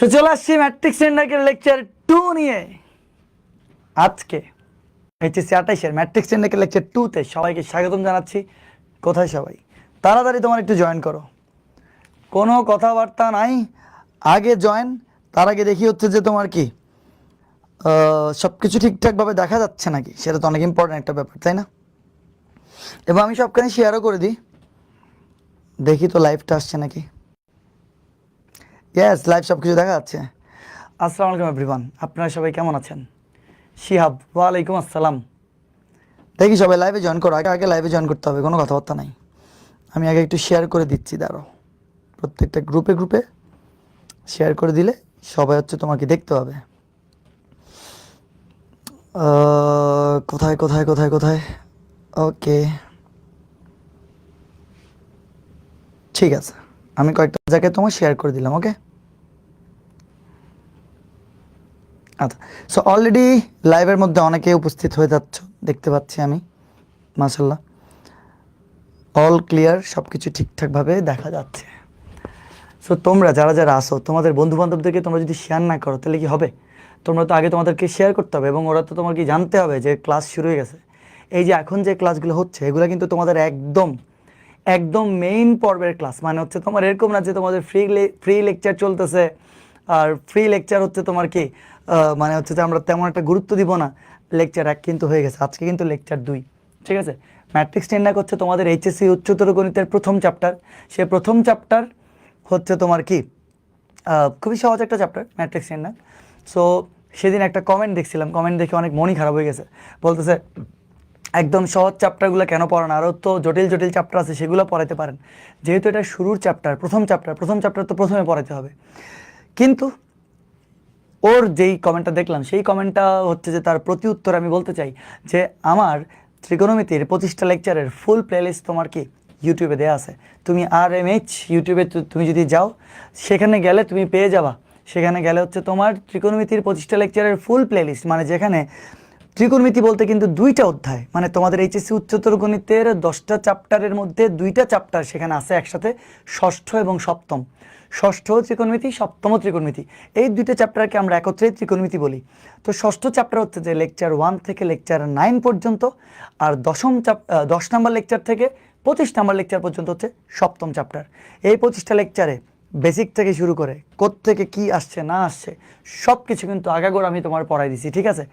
So চলে আসছি matrix টেন্ডাকের lecture 2 নিয়ে। আজকে এইচএসসি 28-এর ম্যাট্রিক্স টেন্ডাকের লেকচার 2-তে সবাইকে স্বাগতম জানাচ্ছি। কোথায় সবাই? তাড়াতাড়ি তোমার একটু জয়েন করো, কোনো কথাবার্তা নাই, আগে জয়েন। তার আগে দেখি হচ্ছে যে তোমার কি সব কিছু ঠিকঠাকভাবে দেখা যাচ্ছে নাকি, সেটা তো অনেক ইম্পর্টেন্ট একটা ব্যাপার, তাই না? এবং আমি সবখানে শেয়ারও করে দিই, দেখি তো লাইভটা আসছে নাকি। ইয়েস, লাইভ সব কিছু দেখা যাচ্ছে। আসসালামু আলাইকুম এভরিওয়ান, আপনারা সবাই কেমন আছেন? শিহাব, ওয়ালাইকুম আসসালাম। দেখি সবাই লাইভে জয়েন করো, আগে আগে লাইভে জয়েন করতে হবে, কোনো কথাবার্তা নাই। আমি আগে একটু শেয়ার করে দিচ্ছি, দাঁড়াও। প্রত্যেকটা গ্রুপে গ্রুপে শেয়ার করে দিলে সবাই হচ্ছে তোমাকে দেখতে হবে। কোথায় কোথায় কোথায় কোথায়? ওকে, ঠিক আছে, আমি কয়েকটা জায়গায় তোমার শেয়ার করে দিলাম। ওকে, আচ্ছা। সো অলরেডি লাইভের মধ্যে অনেকে উপস্থিত হয়ে যাচ্ছ, দেখতে পাচ্ছি আমি, মাশাল্লাহ। অল ক্লিয়ার, সব কিছু ঠিকঠাকভাবে দেখা যাচ্ছে। সো তোমরা যারা যারা আসো, তোমাদের বন্ধু বান্ধবদেরকে তোমরা যদি শেয়ার না করো তাহলে কি হবে? তোমরা তো আগে তোমাদেরকে শেয়ার করতে হবে, এবং ওরা তো তোমার কি জানতে হবে যে ক্লাস শুরু হয়ে গেছে। এই যে এখন যে ক্লাসগুলো হচ্ছে, এগুলো কিন্তু তোমাদের একদম একদম মেইন পর্বের ক্লাস। মানে হচ্ছে তোমার এরকম না যে তোমাদের ফ্রি লেকচার চলতেছে, আর ফ্রি লেকচার হচ্ছে তোমার কি মানে হচ্ছে যে আমরা তেমন একটা গুরুত্ব দিব না। লেকচার 1 কিন্তু হয়ে গেছে, আজকে কিন্তু লেকচার 2, ঠিক আছে? ম্যাট্রিক্স টেন্ডাক হচ্ছে তোমাদের এইচএসসি উচ্চতর গণিতের প্রথম চ্যাপ্টার। সে প্রথম চ্যাপ্টার হচ্ছে তোমার কি খুবই সহজ একটা চ্যাপ্টার, ম্যাট্রিক্স টেন্ডাক। সো সেদিন একটা কমেন্ট দেখছিলাম, কমেন্ট দেখে অনেক মনই খারাপ হয়ে গেছে। বলতেছে একদম সহজ চ্যাপ্টারগুলো কেন পড়ান, আরও তো জটিল জটিল চ্যাপ্টার আছে, সেগুলো পড়াতে পারেন। যেহেতু এটা শুরুর চ্যাপ্টার, প্রথম চ্যাপ্টার তো প্রথমে পড়াতে হবে। কিন্তু ওর যেই কমেন্টটা দেখলাম, সেই কমেন্টটা হচ্ছে যে তার প্রতি উত্তর আমি বলতে চাই যে আমার ত্রিকোণমিতির 25টা লেকচারের ফুল প্লেলিস্ট তোমার কি ইউটিউবে দেওয়া আছে। তুমি RMH ইউটিউবে তুমি যদি যাও, সেখানে গেলে তুমি পেয়ে যাবা। সেখানে গেলে হচ্ছে তোমার ত্রিকোণমিতির 25টা লেকচারের ফুল প্লেলিস্ট, মানে যেখানে ত্রিকোণমিতি বলতে কিন্তু 2টা অধ্যায়, মানে তোমাদের এইচএসসি উচ্চতর গণিতের 10টা চ্যাপ্টারের মধ্যে 2টা চ্যাপ্টার সেখানে আছে একসাথে, ষষ্ঠ এবং সপ্তম। ষষ্ঠ ত্রিকোণমিতি, সপ্তম ত্রিকোণমিতি, এই 2টা চ্যাপ্টারকে আমরা একত্রেই ত্রিকোণমিতি বলি। তো ষষ্ঠ চ্যাপ্টার হচ্ছে যে লেকচার 1 থেকে লেকচার 9 পর্যন্ত, আর 10 নম্বর লেকচার থেকে 25 নম্বর লেকচার পর্যন্ত হচ্ছে সপ্তম চ্যাপ্টার। এই 25টা লেকচারে বেসিক থেকে শুরু করে কোত্থেকে কি আসছে না আসছে সব কিছু কিন্তু আগাগোড়া আমি তোমার পড়াই দিছি, ঠিক আছে?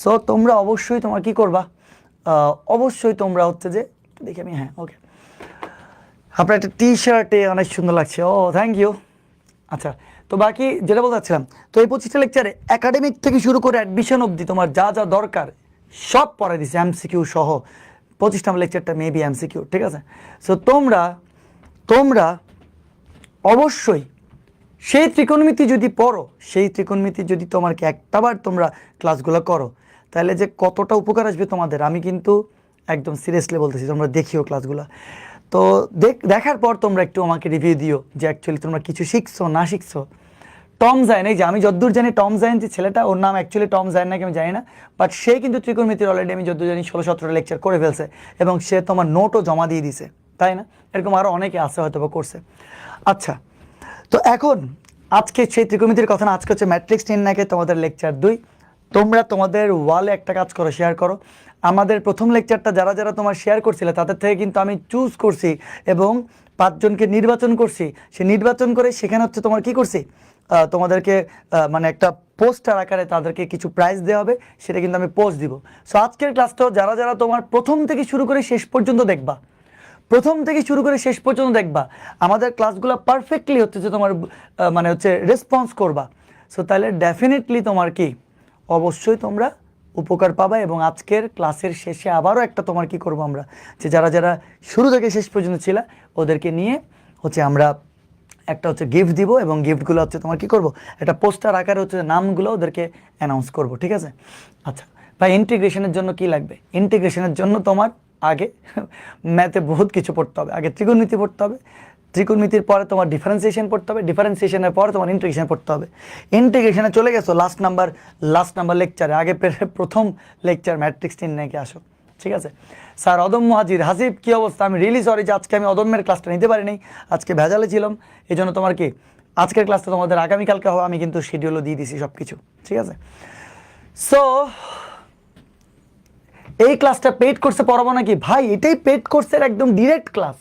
সো তোমরা অবশ্যই তোমার কি করবা, অবশ্যই তোমরা হচ্ছে যে দেখি আমি, হ্যাঁ ওকে, আপনার একটা টি-শার্টে অনেক সুন্দর লাগছে, ও থ্যাংক ইউ। আচ্ছা, তো বাকি যেটা বলতে চাচ্ছিলাম, তো এই 25টা লেকচারে একাডেমিক থেকে শুরু করে অ্যাডমিশন অবধি তোমার যা যা দরকার সব পড়াই দিছি, MCQ সহ। 25 নম্বর লেকচারটা মেবি MCQ, ঠিক আছে? সো তোমরা অবশ্যই সেই ত্রিকোণমিতি যদি পড়ো, সেই ত্রিকোণমিতি যদি তোমাকে একটাবার তোমরা ক্লাসগুলো করো, তাহলে যে কতটা উপকার আসবে তোমাদের, আমি কিন্তু একদম সিরিয়াসলি বলতেছি। তোমরা দেখিও ক্লাসগুলো, তো দেখার পর তোমরা একটু আমাকে রিভিউ দিও যে অ্যাকচুয়ালি তোমরা কিছু শিখছো না শিখছো। টম জায়েন, এই যে আমি যদ্দূর জানি টম জায়েন যে ছেলেটা, ওর নাম অ্যাকচুয়ালি টম জায়েন নাকি আমি জানি না, বাট সে কিন্তু ত্রিকোণমিতির অলরেডি আমি যদ্দূর জানি 16-17টা লেকচার করে ফেলছে, এবং সে তোমার নোটও জমা দিয়ে দিছে, তাই না? এরকম আরও অনেকে আছে হয়তো বা করছে। আচ্ছা, তো এখন আজকে সেই ত্রিকোণমিতির কথা না, আজকে হচ্ছে ম্যাট্রিক্স টেন্ডাকে তোমাদের লেকচার 2। তোমরা তোমাদের ওয়ালে একটা কাজ করো, শেয়ার করো। আমাদের প্রথম লেকচারটা যারা যারা তোমার শেয়ার করছিলে তাদের থেকে কিন্তু আমি চুজ করছি এবং 5 জনকে নির্বাচন করছি। সে নির্বাচন করে সেখানে হচ্ছে তোমার কি করছি, তোমাদেরকে মানে একটা পোস্টার আকারে তাদেরকে কিছু প্রাইজ দেওয়া হবে, সেটা কিন্তু আমি পোস্ট দিব। সো আজকের ক্লাসটাও যারা যারা তোমার প্রথম থেকে শুরু করে শেষ পর্যন্ত দেখবা, প্রথম থেকে শুরু করে শেষ পর্যন্ত দেখবা, আমাদের ক্লাসগুলো পারফেক্টলি হচ্ছে যে তোমার মানে হচ্ছে রেসপন্স করবা। সো তাহলে ডেফিনেটলি তোমার কি অবশ্যই তোমরা উপকার পাবা। এবং আজকের ক্লাসের শেষে আবারও একটা তোমার কি করব আমরা, যে যারা যারা শুরু থেকে শেষ পর্যন্ত ছিল ওদেরকে নিয়ে হচ্ছে আমরা একটা হচ্ছে গিফট দিব, এবং গিফটগুলো হচ্ছে তোমার কি করব, একটা পোস্টার আকারে হচ্ছে নামগুলো ওদেরকে অ্যানাউন্স করব, ঠিক আছে? আচ্ছা ভাই, ইন্টিগ্রেশনের জন্য কি লাগবে? ইন্টিগ্রেশনের জন্য তোমার আগে ম্যাথে বহুত কিছু পড়তে হবে। আগে ত্রিকোণমিতি পড়তে হবে, ত্রিকোণমিতির পরে তোমার ডিফারেন্সিয়েশন পড়তে হবে, ডিফারেন্সিয়েশনের পরে তোমার ইন্টিগ্রেশন পড়তে হবে। ইন্টিগ্রেশনে চলে গেছো লাস্ট নাম্বার লেকচারে, আগে প্রথম লেকচার ম্যাট্রিক্স টেন্ডাকে আসো, ঠিক আছে? স্যার অদম্য হাসিব, কী অবস্থা? আমি রিয়েলি সরি যে আজকে আমি অদম্যের ক্লাসটা নিতে পারিনি, আজকে ভেজালে ছিলাম, এই জন্য তোমার কি আজকের ক্লাসটা তোমাদের আগামীকালকে হবে, আমি কিন্তু শিডিউলও দিয়ে দিছি সব কিছু, ঠিক আছে? সো এই ক্লাসটা পেইড কোর্সে পড়াবো নাকি ভাই? এটাই পেইড কোর্সের একদম ডিরেক্ট ক্লাস,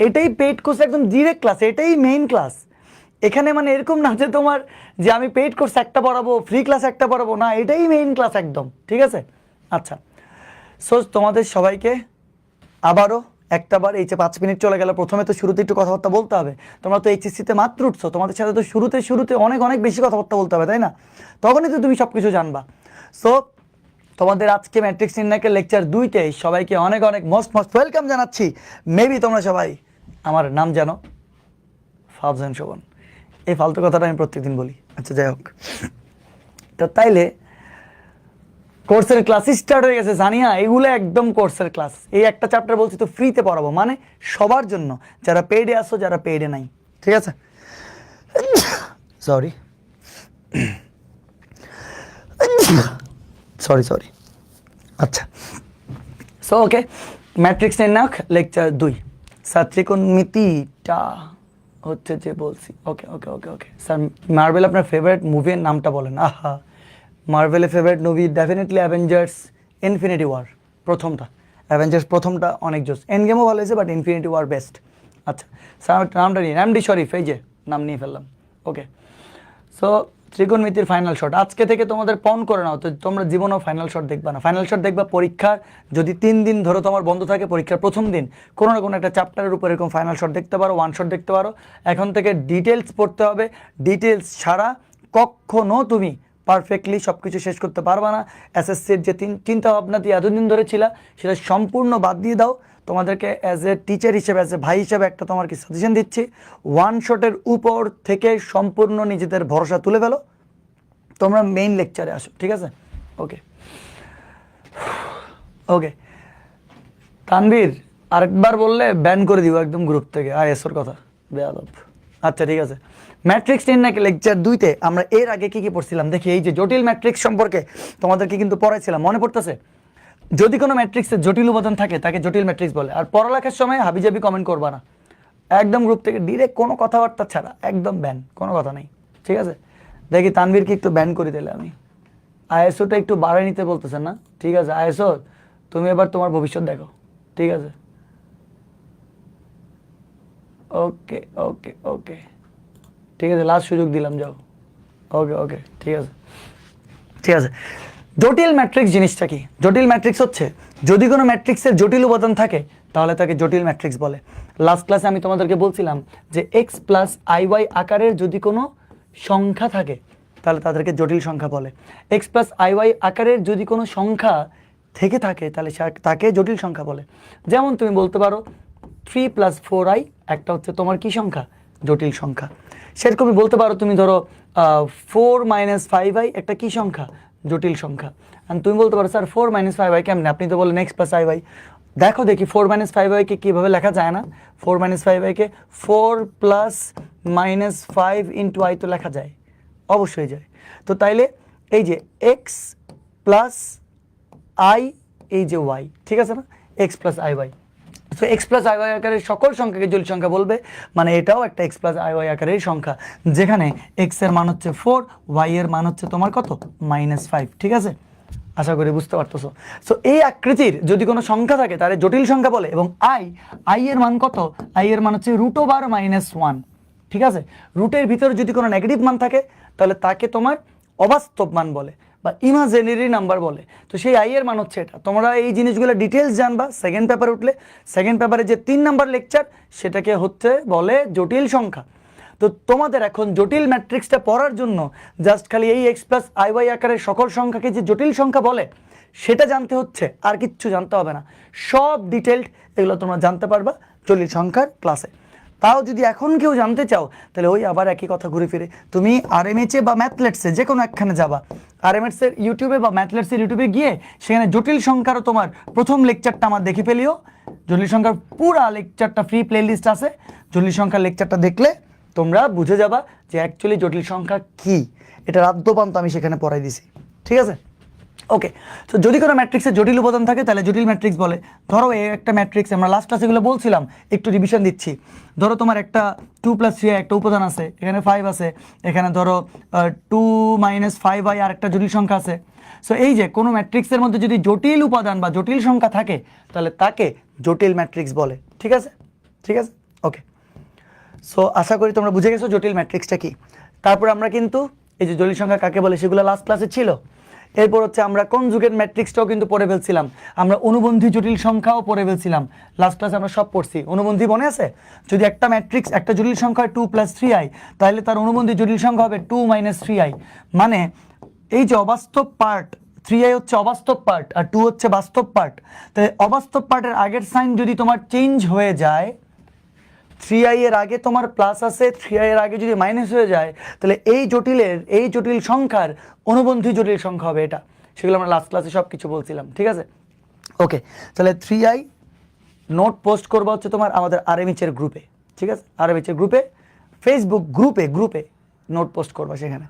এটাই পেইড কোর্সের একদম ডিরেক্ট ক্লাস, এটাই মেইন ক্লাস। এখানে মানে এরকম না যে তোমার যে আমি পেইড কোর্স একটা পড়াবো, ফ্রি ক্লাস একটা পড়াবো, না, এটাই মেইন ক্লাস একদম, ঠিক আছে? আচ্ছা, সো তোমাদের সবাইকে আবারও একটাবার, এই যে 5 মিনিট চলে গেল, প্রথমে তো শুরুতে একটু কথাবার্তা বলতে হবে। তোমরা তো এইচএসসিতে মাত্র উঠছো, তোমাদের সাথে তো শুরুতে অনেক অনেক বেশি কথাবার্তা বলতে হবে, তাই না? তখনই তো তুমি সব কিছু জানবা। সো তোমাদের আজকে ম্যাট্রিক্স নির্ণায়কের লেকচার 2তে সবাইকে অনেক অনেক মোস্ট ওয়েলকাম জানাচ্ছি। মেবি তোমরা সবাই আমার নাম জানো, ফাফজান শোভন। এই ফালতু কথাটা আমি প্রত্যেকদিন বলি, আচ্ছা যাই হোক। তো তাইলে কোর্সের ক্লাসই স্টার্ট হয়ে গেছে, জানিয়া এগুলো একদম কোর্সের ক্লাস। এই একটা চ্যাপ্টার বলছি তো ফ্রিতে পড়াবো, মানে সবার জন্য, যারা পেইডে আসো, যারা পেইডে নাই, ঠিক আছে? Sorry sorry. আচ্ছা, সো ওকে, ম্যাট্রিক্স নির্ণায়ক লেকচার 2, স্যার ত্রিকোণমিতিটা হচ্ছে যে বলছি। Okay okay okay okay sir, Marvel আপনার ফেভারিট মুভির নামটা বলেন। আহা, মার্ভেলের favourite movie definitely Avengers Infinity War, প্রথমটা। অ্যাভেঞ্জার্স প্রথমটা অনেক জোস, এন্ড গেমও ভালো হয়েছে, বাট ইনফিনিটি ওয়ার বেস্ট। আচ্ছা স্যার, আমার নামটা নিয়ে এমডি শরীফ, এই যে নাম নিয়ে ফেললাম। ওকে, সো ত্রিকোণমিতির ফাইনাল শট আজকে থেকে তোমাদের পন করে নাও, তো তোমরা জীবনেও ফাইনাল শট দেখবা না। ফাইনাল শট দেখবা পরীক্ষার যদি 3 দিন ধরে তোমার বন্ধ থাকে, পরীক্ষার প্রথম দিন কোনো না কোনো একটা চ্যাপ্টারের উপর এরকম ফাইনাল শট দেখতে পারো, ওয়ান শট দেখতে পারো। এখন থেকে ডিটেলস পড়তে হবে, ডিটেলস ছাড়া কখনো তুমি পারফেক্টলি সব কিছু শেষ করতে পারবা না। এসএসসির যে চিন্তা ভাবনা দিয়ে এতদিন ধরে ছিল, সেটা সম্পূর্ণ বাদ দিয়ে দাও। তোমাদেরকে অ্যাজ এ টিচার হিসেবে, অ্যাজ এ ভাই হিসেবে একটা তোমার কি সাজেশন দিচ্ছি, ওয়ান শটের উপর থেকে সম্পূর্ণ নিজেদের ভরসা তুলে ফেলো, তোমরা মেইন লেকচারে আসো, ঠিক আছে? ওকে ওকে, তানভীর আরেকবার বললে ব্যান করে দিব একদম গ্রুপ থেকে, আইএসওর কথা বেয়াদব। আচ্ছা ঠিক আছে, ম্যাট্রিক্স নির্ণায়ক লেকচার 2তে আমরা এর আগে কি কি পড়ছিলাম দেখি। এই যে জটিল ম্যাট্রিক্স সম্পর্কে তোমাদেরকে কিন্তু পড়াইছিলাম, মনে পড়তেছে? যদি কোনো ম্যাট্রিক্সের জটিল উপাদান থাকে তাকে জটিল ম্যাট্রিক্স বলে। আর পড়ালেখার সময় হাবিজাবি কমেন্ট করবা না, একদম গ্রুপ থেকে ডিরেক্ট, কোনো কথাবার্তা ছাড়া একদম ব্যান, কোনো কথা নেই, ঠিক আছে? দেখি তানভীরকে একটু ব্যান করে দিলে আমি। আইএসওটা একটু বাড়াই নিতে বলতেছেন না, ঠিক আছে? আইএসও তুমি এবার তোমার ভবিষ্যৎ দেখো, ঠিক আছে? ওকে ওকে ওকে ঠিক আছে, লাস্ট সুযোগ দিলাম, যাও। ওকে ওকে ঠিক আছে ঠিক আছে। জটিল ম্যাট্রিক্স জিনিসটা কি? জটিল ম্যাট্রিক্স হচ্ছে যদি কোনো ম্যাট্রিক্সের জটিল উপাদান থাকে তাহলে তাকে জটিল ম্যাট্রিক্স বলে। লাস্ট ক্লাসে আমি তোমাদেরকে বলছিলাম যে x প্লাস IY আকারের যদি কোনো সংখ্যা থাকে তাহলে তাদেরকে জটিল সংখ্যা বলে। x প্লাস IY আকারের যদি কোনো সংখ্যা থেকে থাকে তাহলে তাকে জটিল সংখ্যা বলে। যেমন তুমি বলতে পারো 3 প্লাস 4i একটা হচ্ছে তোমার কি সংখ্যা? জটিল সংখ্যা। সেরকমই বলতে পারো তুমি ধরো 4 মাইনাস 5i একটা কি সংখ্যা? জটিল সংখ্যা। আর তুমি বলতে পারো স্যার 4 মাইনাস 5i কেমনে? আপনি তো বললেন x প্লাস iy। দেখো দেখি 4 মাইনাস 5i কে কীভাবে লেখা যায় না? 4 minus 5i K 4 plus minus 5 into i তো লেখা যায়, অবশ্যই যায়। তো তাইলে এই যে x প্লাস i এই যে y, ঠিক আছে না? x প্লাস iy, তো x প্লাস iy আকারের সকল সংখ্যাকে জটিল সংখ্যা বলবে, মানে এটাও একটা x প্লাস iy আকারের সংখ্যা, যেখানে x এর মান হচ্ছে 4, y এর মান হচ্ছে তোমার কত? -5, ঠিক আছে? আশা করি বুঝতে পারতেছো। সো এই আকৃতির যদি কোনো সংখ্যা থাকে তাহলে জটিল সংখ্যা বলে। এবং i এর মান কত? i এর মান হচ্ছে √1, ঠিক আছে? রুটের ভিতরে যদি কোনো নেগেটিভ মান থাকে তাহলে তাকে তোমার অবাস্তব মান বলে বা ইমাজিনারি নাম্বার বলে। তো সেই i এর মান হচ্ছে এটা। তোমরা এই জিনিসগুলো ডিটেলস জানবা সেকেন্ড পেপারে উঠলে। সেকেন্ড পেপারে যে 3 নাম্বার লেকচার সেটাকে হচ্ছে বলে জটিল সংখ্যা। তো তোমাদের এখন জটিল ম্যাট্রিক্সটা পড়ার জন্য জাস্ট খালি এই x প্লাস iy আকারের সকল সংখ্যাকে যে জটিল সংখ্যা বলে সেটা জানতে হচ্ছে, আর কিচ্ছু জানতে হবে না। সব ডিটেলড এগুলো তোমরা জানতে পারবা জটিল সংখ্যার ক্লাসে। তাও যদি এখন কেউ জানতে চাও তাহলে ওই আবার একই কথা ঘুরে ফিরে তুমি RMH বা ম্যাথলেটসে যে কোনো একখানে যাবা। RMH এর ইউটিউবে বা ম্যাথলেটসের ইউটিউবে গিয়ে সেখানে জটিল সংখ্যারও তোমার প্রথম লেকচারটা আমার দেখে ফেলিও। জটিল সংখ্যার পুরা লেকচারটা ফ্রি প্লেলিস্ট আছে। জটিল সংখ্যার লেকচারটা দেখলে তোমরা বুঝে যাবা যে অ্যাকচুয়ালি জটিল সংখ্যা কি। এটা রাদ্যপান্ত আমি সেখানে পড়াই দিছি, ঠিক আছে? ওকে, তো যদি কোনো ম্যাট্রিক্সে জটিল উপাদান থাকে তাহলে জটিল ম্যাট্রিক্স বলে। ধরো এই একটা ম্যাট্রিক্স, আমরা লাস্ট ক্লাসে এগুলো বলছিলাম, একটু রিভিশন দিচ্ছি। ধরো তোমার একটা 2+3 একটা উপাদান আছে, এখানে 5 আছে, এখানে ধরো 2 - 5i আর একটা জটিল সংখ্যা আছে। সো এই যে কোনো ম্যাট্রিক্সের মধ্যে যদি জটিল উপাদান বা জটিল সংখ্যা থাকে তাহলে তাকে জটিল ম্যাট্রিক্স বলে। ঠিক আছে, ঠিক আছে, ওকে। সো আশা করি তোমরা বুঝে গেছো জটিল ম্যাট্রিক্সটা কি। তারপর আমরা কিন্তু এই যে জটিল সংখ্যা কাকে বলে সেগুলো লাস্ট ক্লাসে ছিল। এরপর হচ্ছে আমরা কনজুগেট ম্যাট্রিক্সটাও কিন্তু পড়ে ফেলছিলাম, আমরা অনুবন্ধী জটিল সংখ্যাও পড়ে ফেলছিলাম। লাস্ট ক্লাসে আমরা সব পড়ছি। অনুবন্ধী মনে আছে? যদি একটা ম্যাট্রিক্স একটা জটিল সংখ্যা হয় 2 + 3i, তাহলে তার অনুবন্ধী জটিল সংখ্যা হবে 2 - 3i। মানে এই যে অবাস্তব পার্ট, 3i হচ্ছে অবাস্তব পার্ট আর 2 হচ্ছে বাস্তব পার্ট। তাই অবাস্তব পার্টের আগের সাইন যদি তোমার চেঞ্জ হয়ে যায়, 3i এর আগে তোমার প্লাস আছে, 3i এর আগে যদি মাইনাস হয়ে যায়, তাহলে এই জটিল সংখ্যার অনুবন্ধী জটিল সংখ্যা হবে এটা। সেগুলো আমরা লাস্ট ক্লাসে সব কিছু বলছিলাম। ঠিক আছে, ওকে। তাহলে 3i নোট পোস্ট করবো হচ্ছে তোমার আমাদের RMH এর গ্রুপে। ঠিক আছে, RMH এর গ্রুপে, ফেসবুক গ্রুপে নোট পোস্ট করবা সেখানে।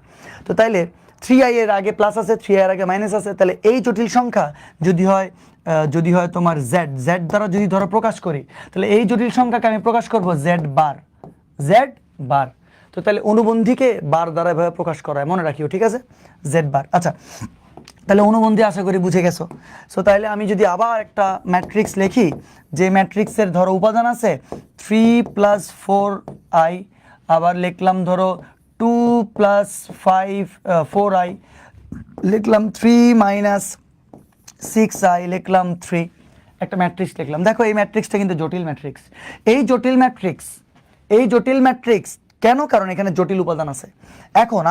তো তাইলে 3i এর আগে প্লাস আছে, 3i এর আগে মাইনাস আছে, তাহলে এই জটিল সংখ্যা যদি হয় তোমার z দ্বারা যদি ধরো প্রকাশ করি, তাহলে এই জটিল সংখ্যাকে আমি প্রকাশ করব z বার। তো তাহলে অনুবন্ধীকে বার দ্বারা এভাবে প্রকাশ করা হয়, মনে রাখিও। ঠিক আছে, z বার। আচ্ছা, তাহলে অনুবন্ধী আশা করি বুঝে গেছো। সো তাহলে আমি যদি আবার একটা ম্যাট্রিক্স লিখি, যে ম্যাট্রিক্সের ধরো উপাদান আছে 3 + 4i, আবার লিখলাম ধরো 2 + 4i, লিখলাম 3 - 6i, লিখলাম 3, একটা ম্যাট্রিক্স লিখলাম। দেখো এই ম্যাট্রিক্সটা কিন্তু জটিল ম্যাট্রিক্স। এই জটিল ম্যাট্রিক্স কেন? কারণ এখানে জটিল উপাদান আছে। এখন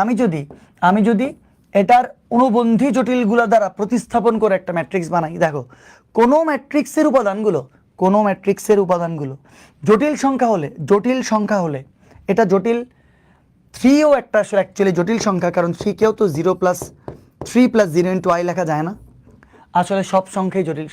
আমি যদি এটার অনুবন্ধী জটিলগুলো দ্বারা প্রতিস্থাপন করে একটা ম্যাট্রিক্স বানাই, দেখো কোনো ম্যাট্রিক্সের উপাদানগুলো জটিল সংখ্যা হলে এটা জটিল 3ও একটা আসলে অ্যাকচুয়ালি জটিল সংখ্যা, কারণ 3কেও তো 3 + 0 * i লেখা যায় না। আসলে সব সংখ্যাই জটিল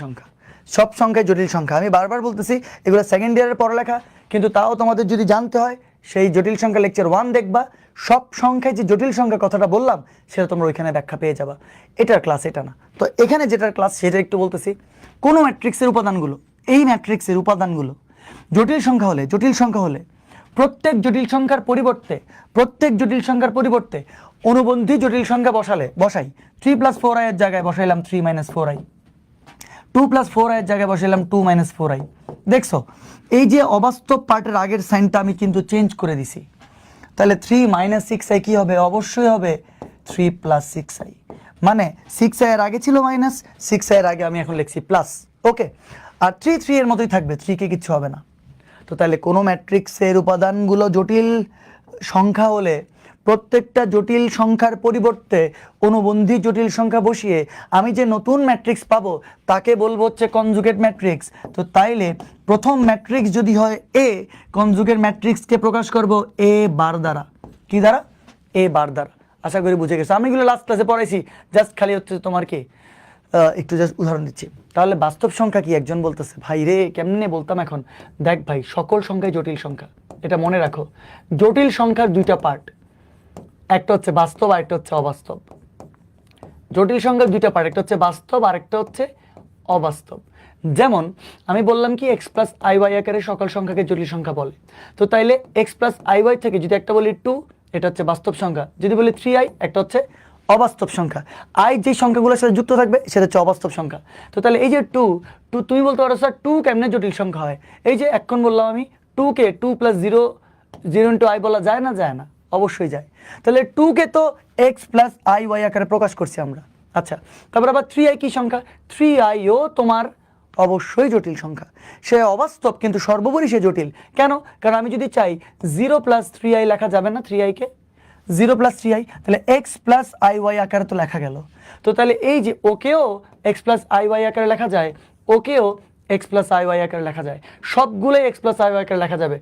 সংখ্যা। আমি বারবার বলতেছি এগুলো সেকেন্ড ইয়ারের পড়ালেখা, কিন্তু তাও তোমাদের যদি জানতে হয় সেই জটিল সংখ্যা লেকচার 1 দেখবা। সব সংখ্যায় যে জটিল সংখ্যা কথাটা বললাম সেটা তোমরা ওইখানে ব্যাখ্যা পেয়ে যাবা। এটার ক্লাস এটা না। তো এখানে যেটার ক্লাস সেটা একটু বলতেছি। কোনো ম্যাট্রিক্সের উপাদানগুলো, এই ম্যাট্রিক্সের উপাদানগুলো জটিল সংখ্যা হলে প্রত্যেক জটিল সংখ্যার পরিবর্তে অনুবন্ধী জটিল সংখ্যা বসাই। 3 + 4i এর জায়গায় বসাইলাম 3 - 4i, 2 + 4i এর জায়গায় বসাইলাম 2 - 4i। দেখছো এই যে অবাস্তব পার্টের আগের সাইনটা আমি কিন্তু চেঞ্জ করে দিছি। তাহলে 3 - 6i কি হবে? অবশ্যই হবে 3 + 6i। মানে 6i এর আগে ছিল মাইনাস, 6i এর আগে আমি এখন লিখছি প্লাস। ওকে, আর 3 এর মতোই থাকবে, 3কে কিচ্ছু হবে না। তো তাহলে কোনো ম্যাট্রিক্সের উপাদানগুলো জটিল সংখ্যা হলে প্রত্যেকটা জটিল সংখ্যার পরিবর্তে অনুবন্ধী জটিল সংখ্যা বসিয়ে আমি যে নতুন ম্যাট্রিক্স পাবো তাকে বলবো হচ্ছে কনজুগেট ম্যাট্রিক্স। তো তাইলে প্রথম ম্যাট্রিক্স যদি হয় এ, কনজুগেট ম্যাট্রিক্সকে প্রকাশ করব a বার দ্বারা। কি দ্বারা? a বার দ্বারা। আশা করি বুঝে গেছো। আমি এগুলো লাস্ট ক্লাসে পড়াইছি, জাস্ট খালি হচ্ছে তোমার কি একটু জাস্ট উদাহরণ দিচ্ছি। তাহলে বাস্তব সংখ্যা কি? একজন বলতেছে ভাই রে কেমনে বলতাম এখন। দেখ ভাই, সকল সংখ্যাই জটিল সংখ্যা, এটা মনে রাখো। জটিল সংখ্যার দুইটা পার্ট, একটা হচ্ছে বাস্তব আর একটা হচ্ছে অবাস্তব। জটিল সংখ্যার দুইটা পার্ট, একটা হচ্ছে বাস্তব আর একটা হচ্ছে অবাস্তব। যেমন আমি বললাম কি x + iy আকারে সকল সংখ্যাকে জটিল সংখ্যা বলে। তো তাইলে x + iy থেকে যদি একটা বলি 2, এটা হচ্ছে বাস্তব সংখ্যা। যদি বলি 3i, একটা হচ্ছে অবাস্তব সংখ্যা। i যে সংখ্যাগুলোর সাথে যুক্ত থাকবে সেটা হচ্ছে অবাস্তব সংখ্যা। তো তাহলে এই যে 2 তুমি বলতে পারো স্যার 2 কেমনে জটিল সংখ্যা হয়? এই যে এখন বললাম আমি 2কে 2 + 0 * i বলা যায় না? অবশ্যই যায়। তাহলে 2কে তো x + iy আকারে প্রকাশ করছি আমরা। আচ্ছা, তারপর আবার 3i কি সংখ্যা? 3iও তোমার অবশ্যই জটিল সংখ্যা। সে অবাস্তব কিন্তু সর্বোপরি সে জটিল। কেন? কারণ আমি যদি চাই 0 + 3i লেখা যাবে না, 3i-কে 0 + 3i, তাহলে x + iy আকারে তো লেখা গেল। তো তাহলে এই যে ওকেও x + iy আকারে লেখা যায়, ওকেও x + iy আকারে লেখা যায়, সবগুলোই x + iy আকারে লেখা যাবে।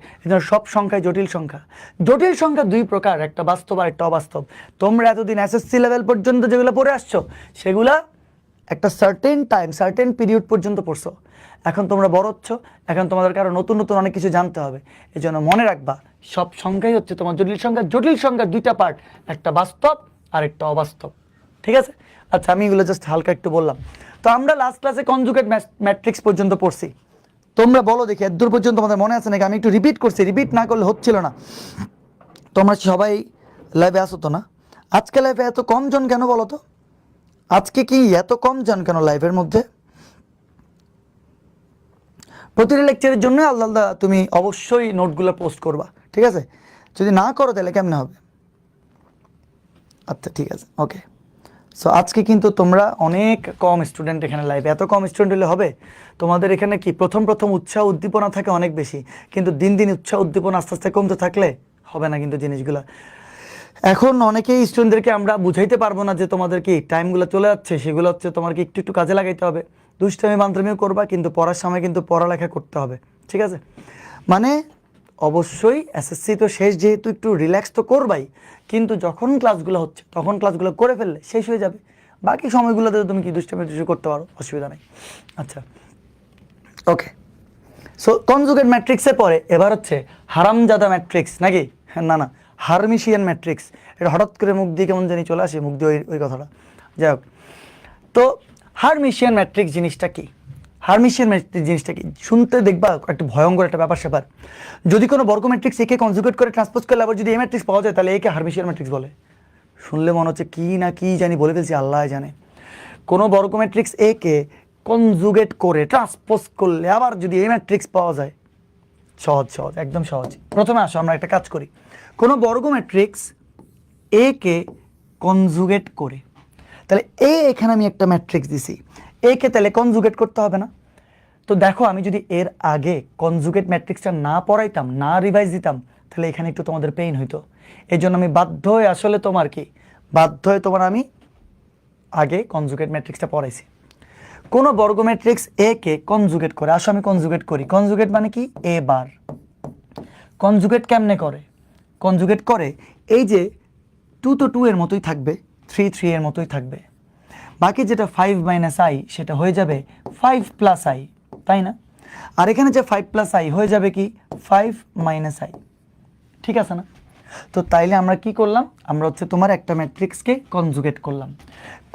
সব সংখ্যায় জটিল সংখ্যা। জটিল সংখ্যা দুই প্রকার, একটা বাস্তব আর একটা অবাস্তব। তোমরা এতদিন SSC লেভেল পর্যন্ত যেগুলো পড়ে আসছো সেগুলা একটা সার্টেন পিরিয়ড পর্যন্ত পড়ছো। এখন তোমরা বড় হচ্ছ, এখন তোমাদেরকে আরো নতুন অনেক কিছু জানতে হবে। এই জন্য মনে রাখবা সব সংখ্যাই হচ্ছে তোমার জটিল সংখ্যা। জটিল সংখ্যার দুইটা পার্ট, একটা বাস্তব আর একটা অবাস্তব। ঠিক আছে? আচ্ছা, আমি এগুলো জাস্ট হালকা একটু বললাম। তো আমরা লাস্ট ক্লাসে কনজুগেট ম্যাট্রিক্স পর্যন্ত পড়ছি। তোমরা বলো দেখি এত দূর পর্যন্ত তোমাদের মনে আছে নাকি? আমি একটু রিপিট করছি, রিপিট না করলে হচ্ছিল না। তোমরা সবাই লাইভে আসো তো না? আজকে লাইভে এত কম জন কেন বলো তো? আজকে কি এত কম জন কেন লাইভের মধ্যে? প্রতিটি লেকচারের জন্য আলাদা আলাদা তুমি অবশ্যই নোটগুলো পোস্ট করবা, ঠিক আছে? যদি না করো তাহলে কেমনে হবে? আচ্ছা ঠিক আছে, ওকে। সো আজকে কিন্তু তোমরা অনেক কম স্টুডেন্ট এখানে লাইভে। এত কম স্টুডেন্ট হলে হবে? তোমাদের এখানে কি প্রথম প্রথম উৎসাহ উদ্দীপনা থাকে অনেক বেশি, কিন্তু দিন দিন উৎসাহ উদ্দীপনা আস্তে আস্তে কমতে থাকলে হবে না কিন্তু জিনিসগুলো। এখন অনেকেই স্টুডেন্টদেরকে আমরা বুঝাইতে পারবো না যে তোমাদের কি টাইমগুলো চলে যাচ্ছে, সেগুলো হচ্ছে তোমার কি একটু একটু কাজে লাগাইতে হবে। দুষ্টামি বান্ধবীও করবা, কিন্তু পড়ার সময় কিন্তু পড়ালেখা করতে হবে, ঠিক আছে? মানে অবশ্যই এসএসসি তো শেষ, যেহেতু একটু রিল্যাক্স তো করবাই, কিন্তু যখন ক্লাসগুলো হচ্ছে তখন ক্লাসগুলো করে ফেললে শেষ হয়ে যাবে। বাকি সময়গুলোতে তুমি কি দুষ্টামি করতে পারো, অসুবিধা নেই। আচ্ছা, ওকে। সো কনজুগেট ম্যাট্রিক্সের পরে এবার হচ্ছে হারামজাদা ম্যাট্রিক্স, নাকি? হ্যাঁ, না না, হারমিশিয়ান ম্যাট্রিক্স। এটা হঠাৎ করে মুখ দিয়ে কেমন জানি চলে আসে, মুখ দিয়ে ওই কথাটা। যাই হোক, তো হারমিশিয়ান ম্যাট্রিক্স জিনিসটা কি? হারমিশিয়ান ম্যাট্রিক্স জিনিসটা কি শুনতে দেখবা একটা ভয়ঙ্কর একটা ব্যাপার স্যাপার। যদি কোনো বর্গ ম্যাট্রিক্স একে কনজুগেট করে ট্রান্সপোজ করলে আবার যদি এই ম্যাট্রিক্স পাওয়া যায়, তাহলে একে হারমিশিয়ান ম্যাট্রিক্স বলে। শুনলে মনে হচ্ছে কি না কি জানি বলে ফেলছি, আল্লাহ জানে। কোনো বর্গ ম্যাট্রিক্স একে কনজুগেট করে ট্রান্সপোজ করলে আবার যদি এই ম্যাট্রিক্স পাওয়া যায়, সহজ সহজ, একদম সহজ। প্রথমে আসো আমরা একটা কাজ করি। কোনো বর্গ ম্যাট্রিক্স এ কে কনজুগেট করে, তাহলে এখানে আমি একটা ম্যাট্রিক্স দিছি, এ কে তাহলে কনজুগেট করতে হবে না? তো দেখো, আমি যদি এর আগে কনজুগেট ম্যাট্রিক্সটা না পড়াইতাম, না রিভাইজ দিতাম, তাহলে এখানে একটু তোমাদের পেইন হইতো। এই জন্য আমি বাধ্য হয়ে আসলে তোমার আমি আগে কনজুগেট ম্যাট্রিক্সটা পড়াইছি। কোনো বর্গ ম্যাট্রিক্স এ কে কনজুগেট করে, আসো আমি কনজুগেট করি। কনজুগেট মানে কি? এ বার। কনজুগেট কেমনে করে? কনজুগেট করে এই যে 2 তো 2 এর মতোই থাকবে, 3 3 এর মতোই থাকবে, বাকি যেটা 5 মাইনাস আই সেটা হয়ে যাবে 5 প্লাস আই, তাই না? আর এখানে যে 5 প্লাস আই হয়ে যাবে কি 5 মাইনাস আই, ঠিক আছে না? তো তাইলে আমরা কি করলাম? আমরা হচ্ছে তোমার একটা ম্যাট্রিক্সকে কনজুগেট করলাম।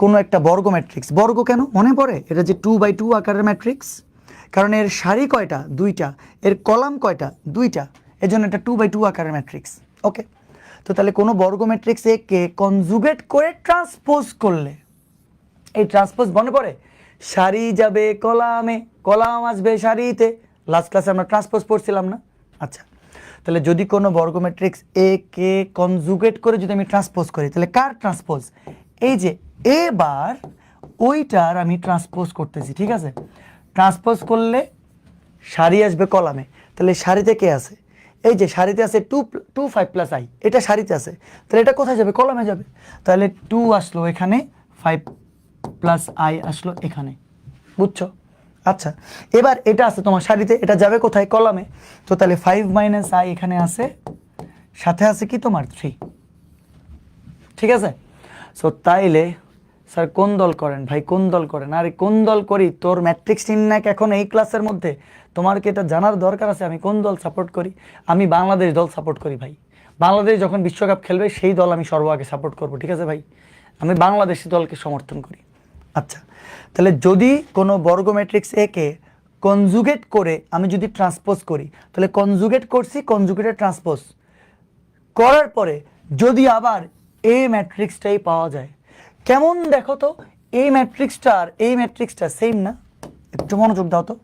কোনো একটা বর্গ ম্যাট্রিক্স, বর্গ কেন মনে পড়ে? এটা যে 2/2 আকারের ম্যাট্রিক্স, কারণ এর সারি কয়টা? 2টা, এর কলাম কয়টা? 2টা, এর জন্য এটা 2/2 আকারের ম্যাট্রিক্স। ওকে, তো তাহলে কোনো বর্গ ম্যাট্রিক্স একে কনজুগেট করে ট্রান্সপোজ করলে, এই ট্রান্সপোজ মনে পড়ে? সারি যাবে কলামে, কলাম আসবে সারিতে। লাস্ট ক্লাসে আমরা ট্রান্সপোজ পড়ছিলাম না? আচ্ছা, তাহলে যদি কোনো বর্গ ম্যাট্রিক্স এ কে কনজুগেট করে যদি আমি ট্রান্সপোজ করি, তাহলে কার ট্রান্সপোজ? এই যে এবার ওইটার আমি ট্রান্সপোজ করতেছি, ঠিক আছে? ট্রান্সপোজ করলে সারি আসবে কলামে, তাহলে সারিতে কে আছে? এই যে সারিতে আছে 2 5 প্লাস আই, এটা সারিতে আছে, তাহলে এটা কোথায় যাবে? কলামে যাবে। তাহলে 2 আসলো এখানে, 5 প্লাস আই আসলো এখানে, বুঝছো? আচ্ছা, এবার এটা আছে তোমার সারিতে, এটা যাবে কোথায়? কলামে। তো তাহলে 5 মাইনাস আই এখানে আছে, সাথে আছে কি তোমার 3, ঠিক আছে? সো তাইলে স্যার কোন দল করেন ভাই, কোন দল করেন? আরে কোন দল করি? তোর ম্যাট্রিক্স নির্ণায়ক এখন এই ক্লাসের মধ্যে, তোমার কি এটা জানার দরকার আছে আমি কোন দল সাপোর্ট করি? আমি বাংলাদেশ দল সাপোর্ট করি ভাই। বাংলাদেশ যখন বিশ্বকাপ খেলবে সেই দল আমি সর্বাগে সাপোর্ট করব, ঠিক আছে ভাই? আমি বাংলাদেশি দলকে সমর্থন করি। আচ্ছা, তাহলে যদি কোনো বর্গ ম্যাট্রিক্স একে কনজুগেট করে আমি যদি ট্রান্সপোজ করি, তাহলে কনজুগেট করছি, কনজুগেটের ট্রান্সপোজ করার পরে যদি আবার এই ম্যাট্রিক্সটাই পাওয়া যায়, কেমন দেখো তো? এই ম্যাট্রিক্সটা সেম না? একটু মনোযোগ দাও তো।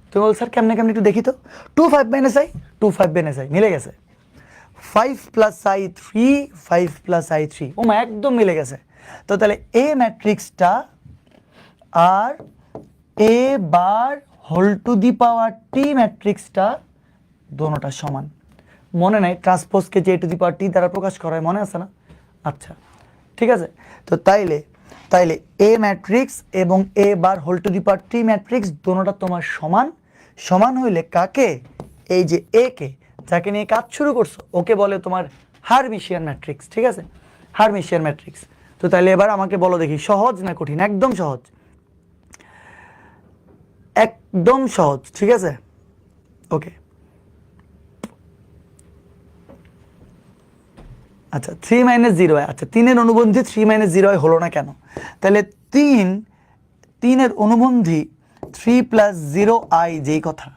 তুমি বল স্যার কেমনে কেমনে, একটু দেখি তো। 2 5 মাইনাস আই, 2 5 মাইনাস আই মিলে গেছে। 5 প্লাস আই 3, 5 প্লাস আই 3, ও মা একদম মিলে গেছে। তো তাহলে এ ম্যাট্রিক্সটা আর এ bar whole to the power টি ম্যাট্রিক্সটা দোনোটা সমান। মনে নাই ট্রান্সপোজকে যে টু দি পাওয়ার টি দ্বারা প্রকাশ করা হয়, মনে আছে না? আচ্ছা, ঠিক আছে। তো তাইলে এ ম্যাট্রিক্স এবং A bar whole to the power T matrix দোনোটা তোমার সমান। সমান হইলে কাকে? এই যে এ কে, যাকে নিয়ে কাজ শুরু করছো, ওকে বলে তোমার হারমিশিয়ান ম্যাট্রিক্স, ঠিক আছে? Hermitian matrix. তো তাহলে এবার আমাকে বলো দেখি, সহজ না কঠিন? একদম সহজ, একদম সহজ, ঠিক আছে? ওকে, আচ্ছা 3 মাইনাস 0i, আচ্ছা 3-এর অনুবন্ধী 3 মাইনাস 0i হলো না কেন? তাহলে 3-এর অনুবন্ধী 3 প্লাস 0i, যেই কথা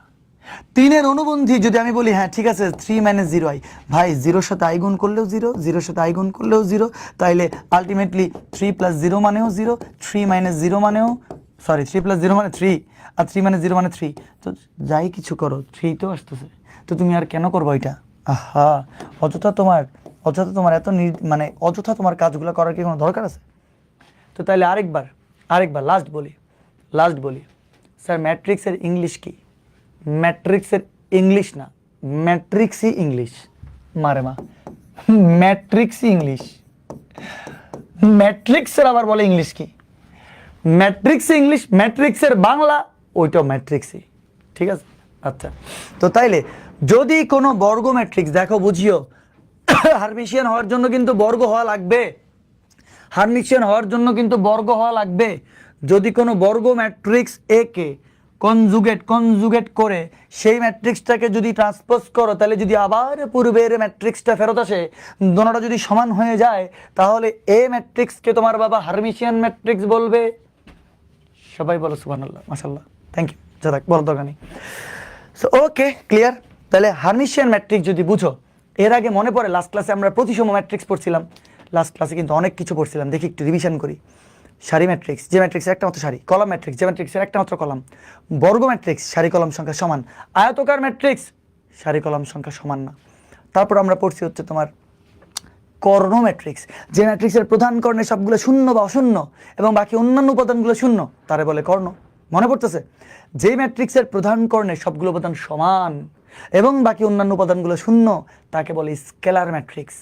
3-এর অনুবন্ধী যদি আমি বলি হ্যাঁ ঠিক আছে 3 মাইনাস 0i, ভাই 0-র সাথে i গুণ করলেও 0, 0-র সাথে i গুণ করলেও 0, তাইলে আলটিমেটলি 3 প্লাস 0 মানেও 0, 3 মাইনাস 0 মানেও, সরি 3 প্লাস 0 মানে 3, আর 3 মাইনাস 0 মানে 3, তো যাই কিছু করো 3 তো আসতেছে, তো তুমি আর কেন করবো এটা? আহা, অযথা তোমার এত মানে অযথা তোমার কাজগুলো করার কি কোনো দরকার আছে? তো তাইলে আরেকবার লাস্ট বলি স্যার ম্যাট্রিক্সের ইংলিশ কি? ম্যাট্রিক্সের ইংলিশ না, ম্যাট্রিক্সই ইংলিশ, মারে মা, ম্যাট্রিক্সই ইংলিশ। ম্যাট্রিক্সের আবার বলে ইংলিশ কি? ম্যাট্রিক্স ইংলিশ, ম্যাট্রিক্সের বাংলা ওইটাও ম্যাট্রিক্সই, ঠিক আছে? আচ্ছা, তো তাইলে যদি কোনো বর্গ ম্যাট্রিক্স, দেখো বুঝিও হার্মিশিয়ান হওয়ার জন্য কিন্তু বর্গ হওয়া লাগবে, হার্মিশিয়ান হওয়ার জন্য কিন্তু বর্গ হওয়া লাগবে। যদি কোনো বর্গ ম্যাট্রিক্স এ কে কনজুগেট করে সেই ম্যাট্রিক্সটাকে যদি ট্রান্সপোজ করো, তাহলে যদি আবার পূর্বের ম্যাট্রিক্সটা ফেরত আসে, দোনোটা যদি সমান হয়ে যায়, তাহলে এ ম্যাট্রিক্সকে তোমার বাবা হার্মিশিয়ান ম্যাট্রিক্স বলবে। সবাই বলো সুবহানাল্লাহ, মাশাআল্লাহ, থ্যাংক ইউ, যাক বলার দরকার নেই। So okay, clear? তাহলে হার্মিশিয়ান ম্যাট্রিক্স যদি বুঝো, এর আগে মনে পড়ে লাস্ট ক্লাসে আমরা প্রতিসম ম্যাট্রিক্স পড়ছিলাম, লাস্ট ক্লাসে কিন্তু অনেক কিছু পড়ছিলাম, দেখি একটু রিভিশন করি। সারি ম্যাট্রিক্স, যে ম্যাট্রিক্সের একটা মাত্র সারি, কলাম ম্যাট্রিক্স, যে ম্যাট্রিক্সের একটা মাত্র কলাম, বর্গ ম্যাট্রিক্স সারি কলাম সংখ্যা সমান, আয়তকার ম্যাট্রিক্স সারি কলাম সংখ্যা সমান না। তারপর আমরা পড়ছি হচ্ছে তোমার কর্ণ ম্যাট্রিক্স, যে ম্যাট্রিক্সের প্রধান কর্ণের সবগুলো শূন্য বা অশূন্য এবং বাকি অন্যান্য উপাদানগুলো শূন্য, তারে বলে কর্ণ। মনে পড়তেছে? যে ম্যাট্রিক্সের প্রধান কর্ণের সবগুলো উপাদান সমান এবং বাকি অন্যান্য উপাদানগুলো শূন্য, তাকে বলে স্কেলার ম্যাট্রিক্স।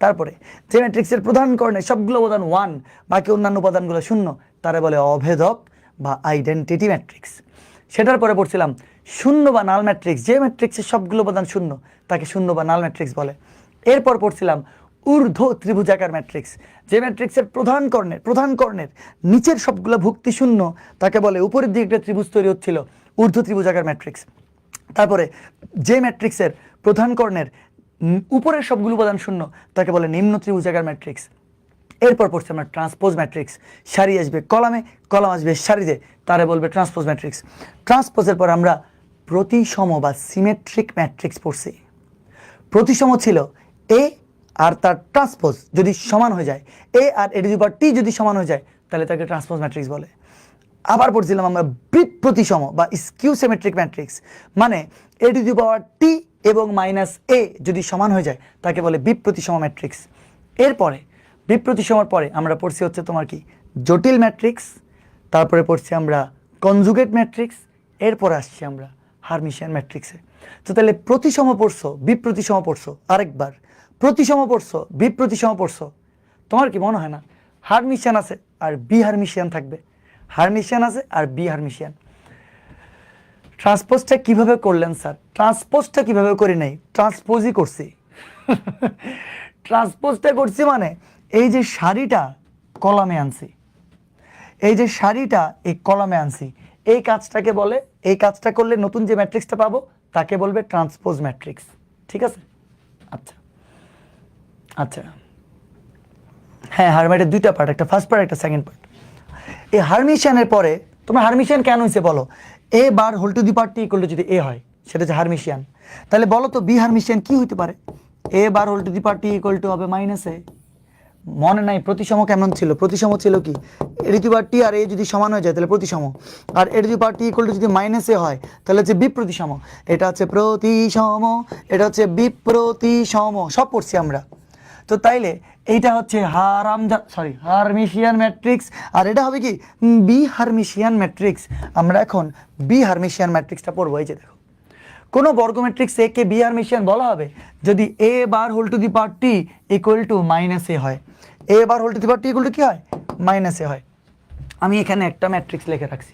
তারপরে যে ম্যাট্রিক্সের প্রধান কর্ণের সবগুলো উপাদান 1, বাকি অন্যান্য উপাদানগুলো শূন্য, তারে বলে অভেদক বা আইডেন্টিটি ম্যাট্রিক্স। সেটার পরে পড়ছিলাম শূন্য বা নাল ম্যাট্রিক্স, যে ম্যাট্রিক্সের সবগুলো উপাদান শূন্য, তাকে শূন্য বা নাল ম্যাট্রিক্স বলে। এরপর পড়ছিলাম ঊর্ধ্ব ত্রিভুজাকার ম্যাট্রিক্স, যে ম্যাট্রিক্সের প্রধান কর্ণের নিচের সবগুলো ভুক্তি শূন্য, তাকে বলে উপরের দিকে একটা ত্রিভুজ তৈরি হচ্ছিল, ঊর্ধ্ব ত্রিভুজাকার ম্যাট্রিক্স। তারপরে যে ম্যাট্রিক্সের প্রধান কর্ণের উপরের সবগুলো উপাদান শূন্য, তাকে বলে নিম্ন ত্রিভুজাকার ম্যাট্রিক্স। এরপর পড়ছি আমরা ট্রান্সপোজ ম্যাট্রিক্স, সারি আসবে কলামে, কলাম আসবে সারিতে, তারে বলবে ট্রান্সপোজ ম্যাট্রিক্স। ট্রান্সপোজের পর আমরা প্রতিসম বা সিমেট্রিক ম্যাট্রিক্স পড়ছি। প্রতিসম ছিল এ আর তার ট্রান্সপোজ যদি সমান হয়ে যায়, এ আর এ টু দি পাওয়ার টি যদি সমান হয়ে যায়, তাহলে তাকে ট্রান্সপোজ ম্যাট্রিক্স বলে। আবার পড়ছিলাম আমরা প্রতিসম বা স্কিউ সিমেট্রিক ম্যাট্রিক্স, মানে এ টু দি পাওয়ার টি এবং মাইনাস এ যদি সমান হয়ে যায়, তাকে বলে বিপ্রতিসম ম্যাট্রিক্স। এরপরে বিপ্রতিসমর পরে আমরা পড়ছি হচ্ছে তোমার কি জটিল ম্যাট্রিক্স, তারপরে পড়ছি আমরা কনজুগেট ম্যাট্রিক্স, এরপর আসছি আমরা হার্মিশিয়ান ম্যাট্রিক্সে। তো তাহলে প্রতিসম পড়ছো, বিপ্রতিসম পড়ছো, আরেকবার প্রতিসম পড়ছো, বিপ্রতিসম পড়ছো, তোমার কি মনে হয় না হার্মিশিয়ান আছে আর বি হার্মিশিয়ান থাকবে? হার্মিশিয়ান আছে আর বি হার্মিশিয়ান। ট্রান্সপোজটা কিভাবে করলেন স্যার? ট্রান্সপোজটা কিভাবে করি নাই, ট্রান্সপোজই করছি। ট্রান্সপোজটা করছি মানে এই যে সারিটা কলামে আনছি, এই যে সারিটা এই কলামে আনছি, এই কাজটাকে বলে, এই কাজটা করলে নতুন যে ম্যাট্রিক্সটা পাবো তাকে বলবে ট্রান্সপোজ ম্যাট্রিক্স, ঠিক আছে? আচ্ছা আচ্ছা, হ্যাঁ, হারমিশিয়ানের দুইটা পার্ট, একটা ফার্স্ট পার্ট, একটা সেকেন্ড পার্ট। এই হার্মিশিয়ানের পরে তোমার হার্মিশিয়ান কেন হয়েছে বলো? A bar whole to the power T equal to যদি এ হয়, সেটা হচ্ছে হার্মিশিয়ান। তাহলে বলো তো বি হার্মিশিয়ান কি হইতে পারে? A bar whole to the power T equal to হবে মাইনাস এ। মনে নাই প্রতিসম কেমন ছিল? প্রতিসম ছিল কি এ টু দি পাওয়ার টি আর এ যদি সমান হয়ে যায় তাহলে প্রতিসম, আর A to the power T equal to যদি মাইনাস এ হয় তাহলে হচ্ছে বিপ্রতিসম। এটা হচ্ছে প্রতিসম, এটা হচ্ছে বিপ্রতিসম, সব পড়ছি আমরা। তো তাইলে এইটা হচ্ছে হার্মিশিয়ান ম্যাট্রিক্স, আর এটা হবে কি বি হার্মিশিয়ান ম্যাট্রিক্স। আমরা এখন বি হার্মিশিয়ান ম্যাট্রিক্সটা পড়বো। এই যে দেখো, কোনো বর্গ ম্যাট্রিক্স এ কে বি হার্মিশিয়ান বলা হবে যদি A bar whole to the power T equal to minus A হয়। A bar whole to the power T equal to কি হয়? মাইনাস এ হয়। আমি এখানে একটা ম্যাট্রিক্স লিখে রাখছি,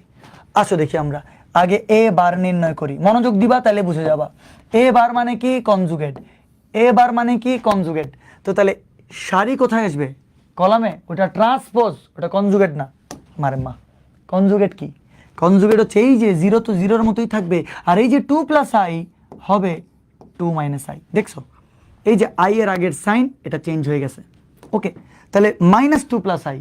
আসো দেখি আমরা আগে এ বার নির্ণয় করি, মনোযোগ দিবা তাহলে বুঝে যাবা। এ বার মানে কি? কনজুগেট। এ বার মানে কি? কনজুগেট। তো তাহলে সারি কোথায় আসবে? কলামে। ওটা ট্রান্সপোজ, ওটা কনজুগেট না। মারে মা, কনজুগেট কি? কনজুগেট হচ্ছে এই যে 0 তো 0-এর মতোই থাকবে, আর এই যে 2 + i হবে 2 - i। দেখছো এই যে আই এর আগের সাইন এটা চেঞ্জ হয়ে গেছে। ওকে, তাহলে -2 + i,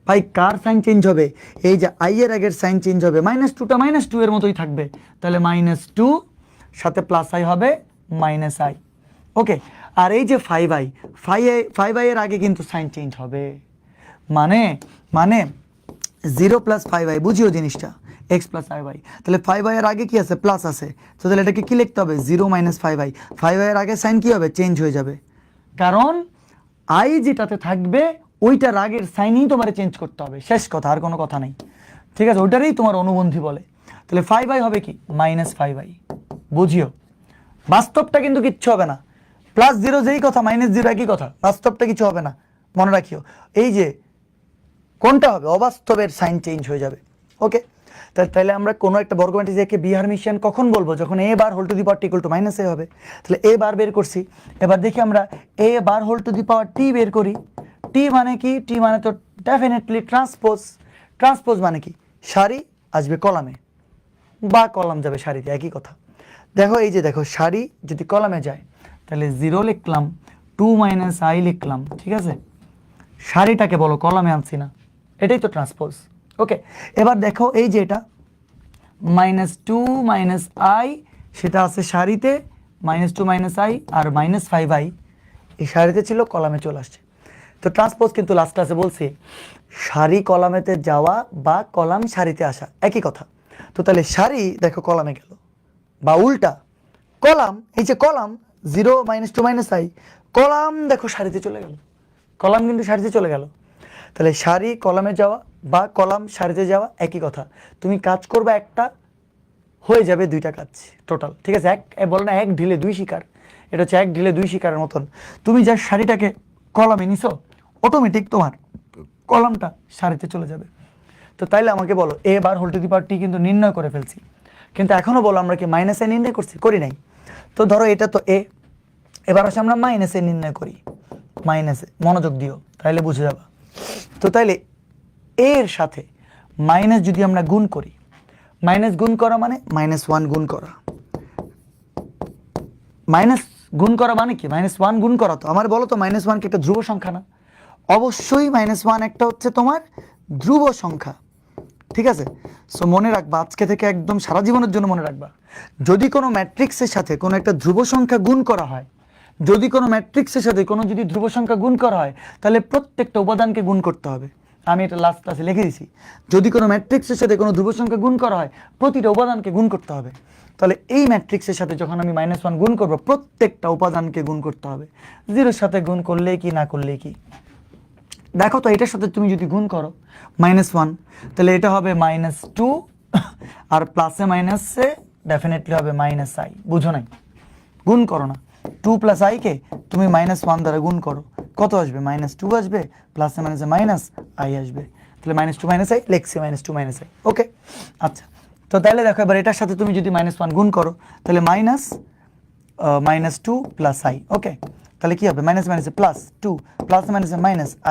ভাই কার সাইন চেঞ্জ হবে? এই যে আই এর আগের সাইন চেঞ্জ হবে, -2টা -2 এর মতোই থাকবে, তাহলে -2 সাথে +i হবে -i। ওকে, আর এই যে 5i, 5i এর আগে কিন্তু সাইন চেঞ্জ হবে, মানে মানে 0 + 5i, বুঝিও জিনিসটা, x + iy, তাহলে 5i এর আগে কি আছে? প্লাস আছে, তো তাহলে এটাকে কি লিখতে হবে? 0 - 5i, 5i এর আগে সাইন কি হবে? চেঞ্জ হয়ে যাবে, কারণ i যেটাতে থাকবে ওইটার আগের সাইনই তোমার চেঞ্জ করতে হবে, শেষ কথা, আর কোনো কথা নাই, ঠিক আছে? ওইটারই তোমার অনুবন্ধী বলে। তাহলে 5i হবে কি? -5i, বুঝিও বাস্তবটা কিন্তু কিচ্ছু হবে না, +0 যেই কথা, -0 একই কথা, বাস্তবটা কিছু হবে না, মনে রাখিও। এই যে কোনটা হবে? অবাস্তবের সাইন চেঞ্জ হয়ে যাবে। ওকে, তাহলে আমরা কোনো একটা বর্গ ম্যাট্রিক্সকে বি হারমিশিয়ান কখন বলবো? যখন a bar whole to the power T equal to -a হবে। তাহলে a বার বের করছি, এবার দেখি আমরা a bar whole to the power T বের করি। টি মানে কি? টি মানে তো ডেফিনেটলি ট্রান্সপোজ। ট্রান্সপোজ মানে কি? সারি আসবে কলামে বা কলাম যাবে সারিতে, একই কথা। দেখো এই যে দেখো, সারি যদি কলামে যায় তাহলে 0 লিখলাম, 2 - i লিখলাম, ঠিক আছে? সারিটাকে বলো, কলামে আনছি না, এটাই তো ট্রান্সপোজ। ওকে, এবার দেখো এই যে এটা -2 - i, সেটা আছে সারিতে, -2 - i আর -5i এই সারিতে ছিল, কলামে চলে আসছে। তো ট্রান্সপোজ কিন্তু লাস্ট ক্লাসে বলছি সারি কলামেতে যাওয়া বা কলাম সারিতে আসা, একই কথা। তো তাহলে সারি দেখো কলামে গেল, বা উল্টা কলাম, এই যে কলাম 0 - 2 - i, কলাম দেখো সারিতে চলে গেল, কলাম কিন্তু সারিতে চলে গেল। তাহলে সারি কলামে যাওয়া বা কলাম সারিতে যাওয়া একই কথা। তুমি কাজ করবে একটা, হয়ে যাবে দুইটা কাজ টোটাল, ঠিক আছে? বলে না, এক ঢিলে দুই শিকার, এটা হচ্ছে এক ঢিলে দুই শিকারের মতন। তুমি যা সারিটাকে কলামে নিছো, অটোমেটিক তোমার কলামটা সারিতে চলে যাবে। তো তাইলে আমাকে বলো, a bar whole to the power T কিন্তু নির্ণয় করে ফেলছি, কিন্তু এখনো বলো আমরা কি -a নির্ণয় করছি? করি নাই। তো ধরো এটা তো a, এবার আসে আমরা -a নির্ণয় করি, -a, মনোযোগ দিও তাইলে বুঝে যাবা। তো তাইলে এর সাথে মাইনাস যদি আমরা গুণ করি, মাইনাস গুণ করা মানে -1 গুণ করা, মাইনাস গুণ করা মানে কি? -1 গুণ করা, তো আমার বলো তো -1 কি একটা ধ্রুব সংখ্যা না? অবশ্যই -1 একটা হচ্ছে তোমার ধ্রুব সংখ্যা, ঠিক আছে? সো মনে রাখবা, আজকে থেকে একদম সারা জীবনের জন্য মনে রাখবা, যদি কোনো ম্যাট্রিক্সের সাথে কোনো একটা ধ্রুব সংখ্যা গুণ করা হয়, যদি কোনো ম্যাট্রিক্সের সাথে কোনো যদি ধ্রুব সংখ্যা গুণ করা হয়, তাহলে প্রত্যেকটা উপাদানকে গুণ করতে হবে। আমি এটা লাস্ট ক্লাসে লিখে দিছি, যদি কোনো ম্যাট্রিক্সের সাথে কোনো ধ্রুব সংখ্যা গুণ করা হয়, প্রতিটা উপাদানকে গুণ করতে হবে। তাহলে এই ম্যাট্রিক্সের সাথে যখন আমি -1 গুণ করব, প্রত্যেকটা উপাদানকে গুণ করতে হবে। 0-এর সাথে গুণ করলেই কি, না করলেই কি? দেখো তো, এটার সাথে তুমি যদি গুণ করো -1, তাহলে এটা হবে -2, আর প্লাসে মাইনাসে ডেফিনেটলি হবে -i, বুঝো নাই? গুণ করো না, 2 + i কে তুমি -1 দ্বারা গুণ করো, কত আসবে? -2 আসবে, প্লাসে মাইনাসে -i আসবে, তাহলে -2 - i লিখছি, -2 - i। ওকে, আচ্ছা, তো তাহলে দেখো এবার এটার সাথে তুমি যদি -1 গুণ করো, তাহলে -2 + i। ওকে, তাহলে কি হবে? মাইনাস মাইনাসে প্লাস, 2 প্লাস মাইনাসে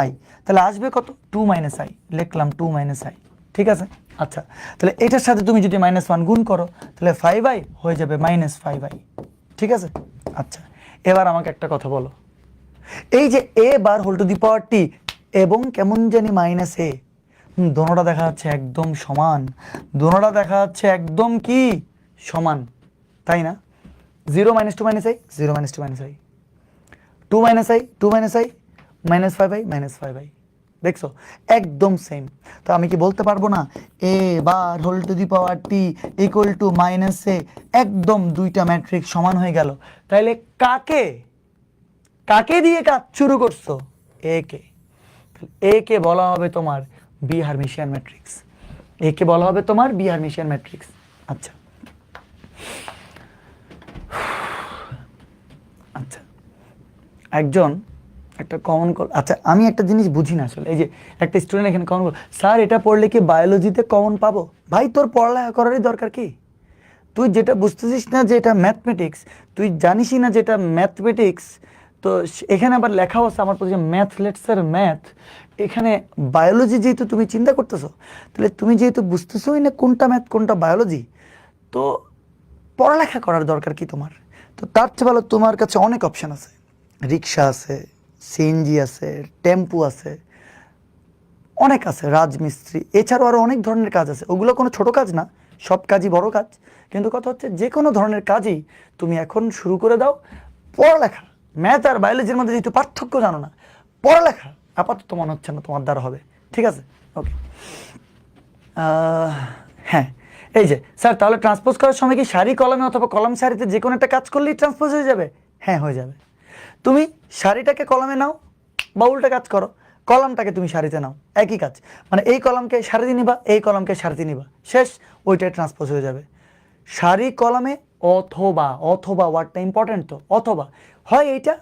-i, তাহলে আসবে কত? 2 - i, লিখলাম 2 - i, ঠিক আছে? আচ্ছা, তাহলে এটার সাথে তুমি যদি -1 গুণ করো, তাহলে 5i হয়ে যাবে -5i, ঠিক আছে? আচ্ছা, এবার আমাকে একটা কথা বলো, এই যে a bar whole to the power T এবং কেমন জানি -a, দোনোটা দেখা যাচ্ছে একদম সমান, দোনোটা দেখা যাচ্ছে একদম কি সমান, তাই না? 0 - 2 - i, 0 - 2 - i, 2 - i, 2 - i, -5i, -5i, দেখছো একদম সেম। তো আমি কি বলতে পারবো না a bar whole to the power T equal to -a, একদম দুইটা ম্যাট্রিক্স সমান হয়ে গেল? তাহলে কাকে কাকে দিয়ে কাজ শুরু করছো? a K. a কে বলা হবে তোমার বি হারমিশিয়ান ম্যাট্রিক্স, a কে বলা হবে তোমার বি হারমিশিয়ান ম্যাট্রিক্স। আচ্ছা আচ্ছা, একজন একটা কমন কল, আচ্ছা আমি একটা জিনিস বুঝি না আসলে, এই যে একটা স্টুডেন্ট এখানে কমন কল, স্যার এটা পড়লে কি বায়োলজিতে কমন পাবো? ভাই তোর পড়ালেখা করারই দরকার কি? তুই যেটা বুঝতেছিস না যে এটা ম্যাথমেটিক্স, তুই জানিসই না যে এটা ম্যাথমেটিক্স, তো এখানে আবার লেখাও আছে আমার প্রতি ম্যাথ, লেটস স্যার ম্যাথ, এখানে বায়োলজি যেহেতু তুমি চিন্তা করতেছো, তাহলে তুমি যেহেতু বুঝতেছোই না কোনটা ম্যাথ কোনটা বায়োলজি, তো পড়ালেখা করার দরকার কি তোমার? তো তার চেয়ে ভালো তোমার কাছে অনেক অপশান আছে, রিক্সা আছে, সিএনজি আছে, টেম্পু আছে, অনেক আছে, রাজমিস্ত্রি, এছাড়াও আরও অনেক ধরনের কাজ আছে। ওগুলো কোনো ছোট কাজ না, সব কাজই বড় কাজ। কিন্তু কথা হচ্ছে যে কোনো ধরনের কাজই তুমি এখন শুরু করে দাও। পড়ালেখা, ম্যাথ আর বায়োলজির মধ্যে যেহেতু পার্থক্য জানো না, পড়ালেখা আপাতত মনে হচ্ছে না তোমার দ্বারা হবে। ঠিক আছে, ওকে। হ্যাঁ, এই যে স্যার, তাহলে ট্রান্সপোজ করার সময় কি সারি কলামে অথবা কলাম সারিতে যে কোনো একটা কাজ করলেই ট্রান্সপোজ হয়ে যাবে? হ্যাঁ, হয়ে যাবে। তুমি সারিটাকে কলামে নাও বা উল্টা কাজ করো, কলামটাকে তুমি সারিতে নাও, একই কাজ। মানে এই কলামকে সারিতে নিবা, এই কলামকে সারিতে নিবা, শেষ, ওইটাই ট্রান্সপোজ হয়ে যাবে। সারি কলামে অথবা, অথবা ওয়ার্ডটা ইম্পর্টেন্ট তো, অথবা হয় এইটা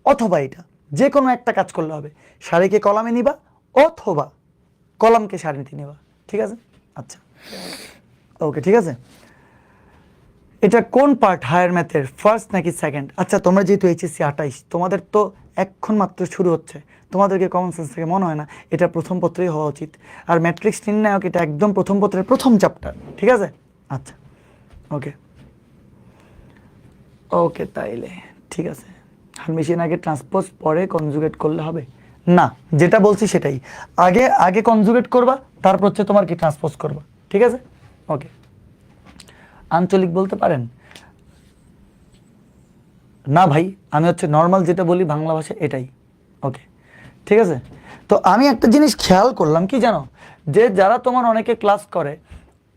অথবা এইটা, যে কোনো একটা কাজ করলে হবে। সারিকে কলামে নিবা অথবা কলামকে সারিতে নিবা। ঠিক আছে, আচ্ছা, ওকে, ঠিক আছে। এটা কোন পার্ট হায়ার ম্যাথের, ফার্স্ট নাকি সেকেন্ড? আচ্ছা, তোমরা যেহেতু এইচএসসি 28, তোমাদের তো এখন মাত্র শুরু হচ্ছে, তোমাদেরকে কমন সেন্স থেকে মনে হয় না এটা প্রথম পত্রেই হওয়া উচিত। আর ম্যাট্রিক্স নির্ণায়ক এটা একদম প্রথম পত্রের প্রথম চ্যাপ্টার। ঠিক আছে, আচ্ছা, ওকে ওকে, তাইলে ঠিক আছে। হারমিশিয়ান আগে ট্রান্সপোজ পরে কনজুগেট করলে হবে না, যেটা বলছি সেটাই, আগে আগে কনজুগেট করবা, তারপর হচ্ছে তোমার কি ট্রান্সপোজ করবা। ঠিক আছে, ওকে। আঞ্চলিক বলতে পারেন না ভাই, আমি হচ্ছে নর্মাল যেটা বলি বাংলা ভাষা এটাই। ওকে, ঠিক আছে। তো আমি একটা জিনিস খেয়াল করলাম কি জানো, যে যারা তোমার অনেকে ক্লাস করে,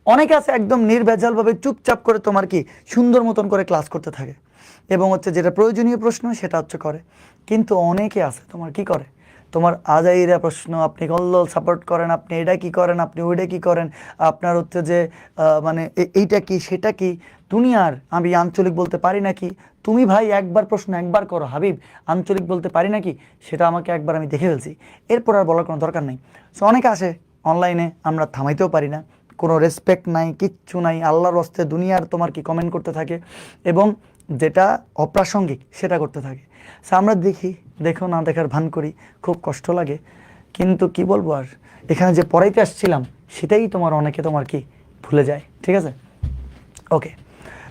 অনেকে আছে একদম নির্ভেজালভাবে চুপচাপ করে তোমার কি সুন্দর মতন করে ক্লাস করতে থাকে, এবং হচ্ছে যেটা প্রয়োজনীয় প্রশ্ন সেটা হচ্ছে করে। কিন্তু অনেকে আছে তোমার কি করে, তোমার আজাইরা প্রশ্ন, আপনি গল্লল সাপোর্ট করেন, আপনি এটা কি করেন, আপনি ওইটা কি করেন, আপনার হচ্ছে যে মানে এইটা কি সেটা কি, দুনিয়ার আমি আঞ্চলিক বলতে পারি নাকি? তুমি ভাই একবার প্রশ্ন একবার করো হাবিব, আঞ্চলিক বলতে পারি নাকি সেটা আমাকে একবার আমি দেখে ফেলছি, এরপর আর বলার কোনো দরকার নেই। সো অনেকে আসে অনলাইনে, আমরা থামাইতেও পারি না, কোনো রেসপেক্ট নাই, কিচ্ছু নাই, আল্লাহর হস্তে দুনিয়ার তোমার কি কমেন্ট করতে থাকে, এবং যেটা অপ্রাসঙ্গিক সেটা করতে থাকে। সো আমরা দেখি, দেখো না দেখার ভান করি, খুব কষ্ট লাগে। কিন্তু কি বলবো আর, এখানে যে পড়াইতে আসছিলাম সেটাই তোমার অনেকে তোমার কি ভুলে যায়। ঠিক আছে, ওকে।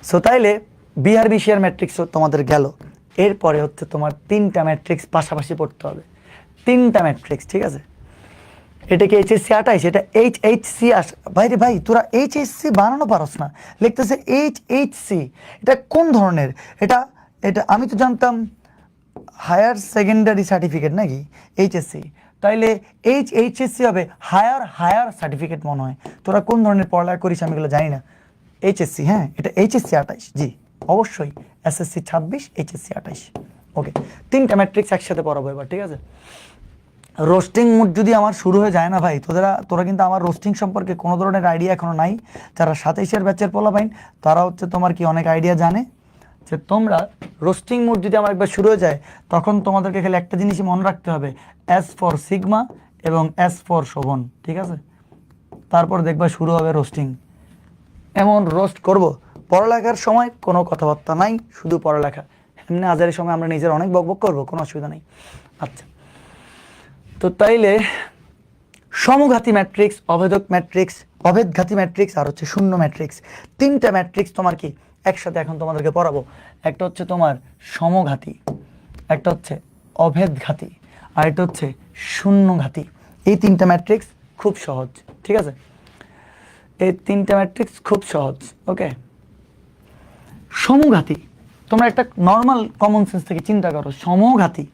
সো তাইলে বিহার বিশিয়ার ম্যাট্রিক্সও তোমাদের গেল। এরপরে হচ্ছে তোমার 3টা ম্যাট্রিক্স পাশাপাশি পড়তে হবে, 3টা ম্যাট্রিক্স। ঠিক আছে, এটা কি এইচএসসি 28, এটা এইচএসসি ভাই রে ভাই, তোরা এইচএসসি বানানো পারস না, লিখতেছে এইচএসসি, এটা কোন ধরনের? এটা এটা আমি তো জানতাম হায়ার সেকেন্ডারি সার্টিফিকেট নাকি এইচএসসি, তাইলে এইচএসসি হবে হায়ার হায়ার সার্টিফিকেট মনে হয়। তোরা কোন ধরনের পড়ালেখা করিস আমি এগুলো জানি না। এইচএসসি, হ্যাঁ, এটা এইচএসসি 28, জি অবশ্যই, এসএসসি 26, এইচএসসি 28। ওকে, 3টা ম্যাট্রিক্স একসাথে পড়াবো এবার। ঠিক আছে, রোস্টিং মুড যদি আমার শুরু হয়ে যায় না ভাই, তোরা কিন্তু আমার রোস্টিং সম্পর্কে কোনো ধরনের আইডিয়া এখনো নাই। যারা 27-এর ব্যাচের পোলাপাইন তারা হচ্ছে তোমার কি অনেক আইডিয়া জানে, যে তোমরা রোস্টিং মুড যদি আমার একবার শুরু হয়ে যায়, তখন তোমাদেরকে খালি একটা জিনিসই মনে রাখতে হবে, এস ফর সিগমা এবং এস ফর শোভন। ঠিক আছে, তারপর দেখবা শুরু হবে রোস্টিং। এমন রোস্ট করব, পড়ালেখার সময় কোনো কথাবার্তা নাই, শুধু পড়ালেখা। এমনি আজারের সময় আমরা নিজের অনেক বকবক করবো, কোনো অসুবিধা নেই। আচ্ছা, তো তাইলে সমঘাতী ম্যাট্রিক্স, অভেদক ম্যাট্রিক্স, অভেদঘাতী ম্যাট্রিক্স আর হচ্ছে শূন্য ম্যাট্রিক্স, 3টা ম্যাট্রিক্স তোমার কি একসাথে এখন তোমাদেরকে পড়াবো। একটা হচ্ছে তোমার সমঘাতী, একটা হচ্ছে অভেদঘাতী, আর এটা হচ্ছে শূন্যঘাতী। এই 3টা ম্যাট্রিক্স খুব সহজ। ঠিক আছে, এই 3টা ম্যাট্রিক্স খুব সহজ। ওকে, সমঘাতী, তোমরা একটা নর্মাল কমন সেন্স থেকে চিন্তা করো, সমঘাতী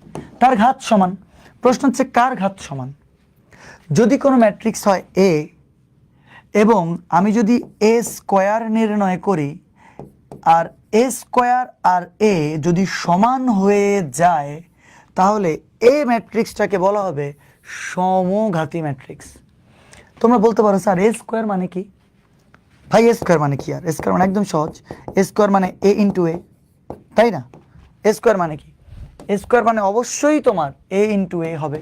তার ঘাত সমান। প্রশ্ন হচ্ছে কার ঘাত সমান? যদি কোনো ম্যাট্রিক্স হয় এ, এবং আমি যদি এ স্কোয়ার নির্ণয় করি, আর এ স্কোয়ার আর এ যদি সমান হয়ে যায়, তাহলে এ ম্যাট্রিক্সটাকে বলা হবে সমঘাতী ম্যাট্রিক্স। তোমরা বলতে পারো স্যার এ স্কোয়ার মানে কি? ভাই এ স্কোয়ার মানে কি? আর এ স্কোয়ার মানে একদম সহজ, এ স্কোয়ার মানে এ ইন্টু এ, তাই না? এ স্কোয়ার মানে কি? এ স্কোয়ার মানে অবশ্যই তোমার এ ইন্টু এ হবে,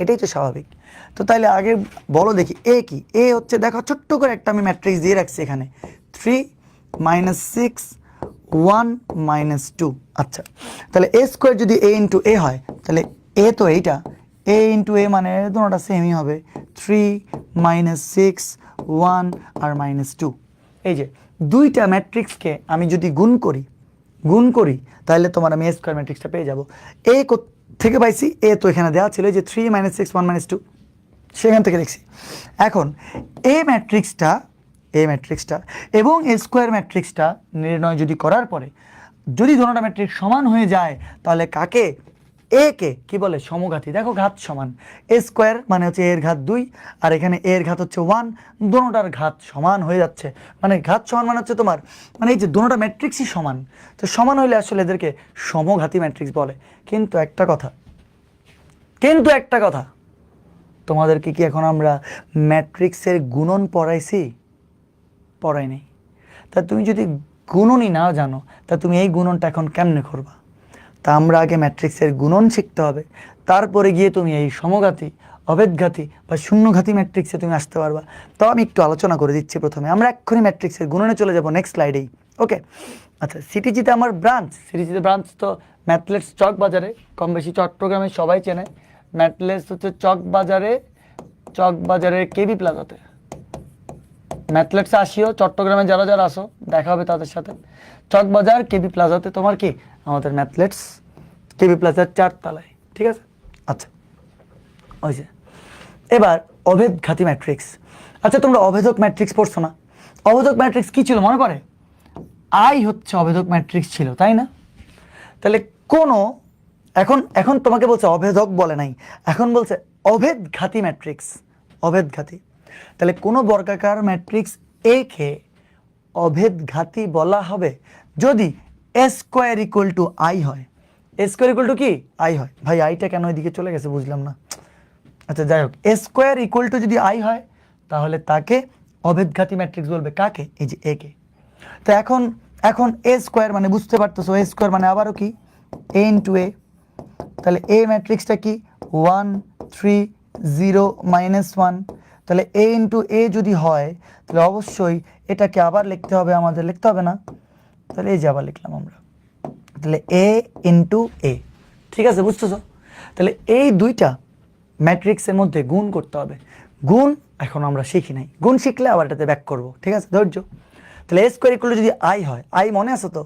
এটাই তো স্বাভাবিক। তো তাইলে আগে বলো দেখি এ কি? এ হচ্ছে, দেখো ছোট্ট করে একটা আমি ম্যাট্রিক্স দিয়ে রাখছি এখানে, 3 - 6 1 - 2। আচ্ছা, তাহলে এ স্কোয়ার যদি এ ইন্টু এ হয়, তাহলে এ তো এইটা, এ ইন্টু এ মানে দুটোটা সেমই হবে, 3 - 6 1 আর -2। এই যে দুইটা ম্যাট্রিক্সকে আমি যদি গুণ করি, গুণ করি তাহলে তোমার আমি এ স্কোয়ার ম্যাট্রিক্সটা পেয়ে যাব। এ থেকে পাইছি, এ তো এখানে দেওয়া ছিল যে 3 - 6 1 - 2, সেখান থেকে লিখছি। এখন এই ম্যাট্রিক্সটা এবং এ স্কোয়ার ম্যাট্রিক্সটা নির্ণয় যদি করার পরে যদি দুটোটা ম্যাট্রিক্স সমান হয়ে যায় তাহলে কাকে, এ কে কি বলে, সমঘাতী। দেখো ঘাত সমান, এ স্কোয়ার মানে হচ্ছে এর ঘাত 2 আর এখানে এর ঘাত হচ্ছে 1, দুটোটার ঘাত সমান হয়ে যাচ্ছে। মানে ঘাত সমান মানে হচ্ছে তোমার মানে এই যে দুটোটা ম্যাট্রিক্সই সমান, তো সমান হইলে আসলে এদেরকে সমঘাতী ম্যাট্রিক্স বলে। কিন্তু একটা কথা তোমাদেরকে কি এখন আমরা ম্যাট্রিক্সের গুণন পড়াই নাই? তা তুমি যদি গুণনই না জানো তা তুমি এই গুণনটা এখন কেমনে করবা? তা আমরা আগে ম্যাট্রিক্সের গুণন শিখতে হবে, তারপরে গিয়ে তুমি এই সমঘাতী, অভেদঘাতী বা শূন্যঘাতী ম্যাট্রিক্সে তুমি আসতে পারবা। তো আমি একটু আলোচনা করে দিচ্ছি। প্রথমে আমরা এক্ষুনি ম্যাট্রিক্সের গুণনে চলে যাব নেক্সট স্লাইডেই। ওকে, আচ্ছা, সিটিজিতে আমার সিটিজিতে ব্রাঞ্চ তো ম্যাথলেটস চক বাজারে, কম বেশি চট্টগ্রামে সবাই চেনে। ম্যাথলেটস হচ্ছে চক বাজারের কেবি প্লাজাতে। ম্যাথলেটসে আসিও, চট্টগ্রামে যারা যারা আসো দেখা হবে তাদের সাথে। চকবাজার কেবি প্লাজাতে তোমার কি আমাদের ম্যাথলেটস, কেবি প্লাজার 4 তলায়, ঠিক আছে? আচ্ছা, ওই যে এবার অভেদঘাতী ম্যাট্রিক্স। আচ্ছা, তোমরা অভেদক ম্যাট্রিক্স পড়ছো না? অভেদক ম্যাট্রিক্স কি ছিল মনে পড়ে? আই হচ্ছে অভেদক ম্যাট্রিক্স ছিল, তাই না? তাহলে কোনো এখন তোমাকে বলছে অভেদক বলে নাই, এখন বলছে অভেদঘাতী ম্যাট্রিক্স, অভেদঘাতী। তাহলে কোনো বর্গাকার ম্যাট্রিক্স এ কে অভেদঘাতী বলা হবে যদি A square equal to I হয়। এ স্কোয়ার ইকুয়াল টু কি? আই হয়। ভাই আইটা কেন ওইদিকে চলে গেছে বুঝলাম না। আচ্ছা যাই হোক, এ স্কোয়ার ইকুয়াল টু যদি আই হয় তাহলে তাকে অভেদঘাতী ম্যাট্রিক্স বলবে। কাকে? এই যে এ কে। তো এখন এ স্কোয়ার মানে বুঝতে পারতেছো, এ স্কোয়ার মানে আবারও কি এ ইন্টু এ। তাহলে এ ম্যাট্রিক্সটা কি 1 3 0 -1। তাহলে এ ইন্টু এ যদি হয় তাহলে অবশ্যই এটাকে আবার লিখতে হবে, আমাদের লিখতে হবে না? তাহলে এই যে আবার লিখলাম আমরা, তাহলে এ ইন্টু এ। ঠিক আছে, বুঝতেছো? তাহলে এই দুইটা ম্যাট্রিক্সের মধ্যে গুণ করতে হবে। গুণ এখন আমরা শিখি নাই, গুণ শিখলে আবার এটাতে ব্যাক করবো। ঠিক আছে, ধৈর্য। তাহলে এ স্কোয়ার ইকুয়াল যদি আই হয়, আই মনে আছে তো?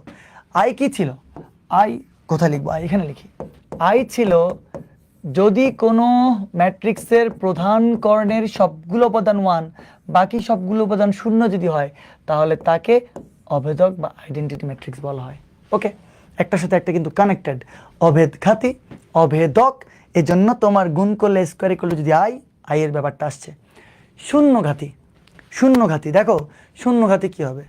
আই কি ছিল? আই কোথায় লিখবো? আই এখানে লিখি। আই ছিল যদি কোনো ম্যাট্রিক্সের প্রধান কর্ণের সবগুলো উপাদান 1, বাকি সবগুলো উপাদান 0 যদি হয় তাহলে তাকে অভেদক বা আইডেন্টিটি ম্যাট্রিক্স বলা হয়। ওকে, একটার সাথে একটা কিন্তু কানেক্টেড। অভেদঘাতী, অভেদক, এজন্য তোমার গুণ করলে স্কোয়ার ইকুয়াল যদি আই এর ব্যাপারটা আসছে। শূন্যঘাতী দেখো, শূন্যঘাতী কি হবে?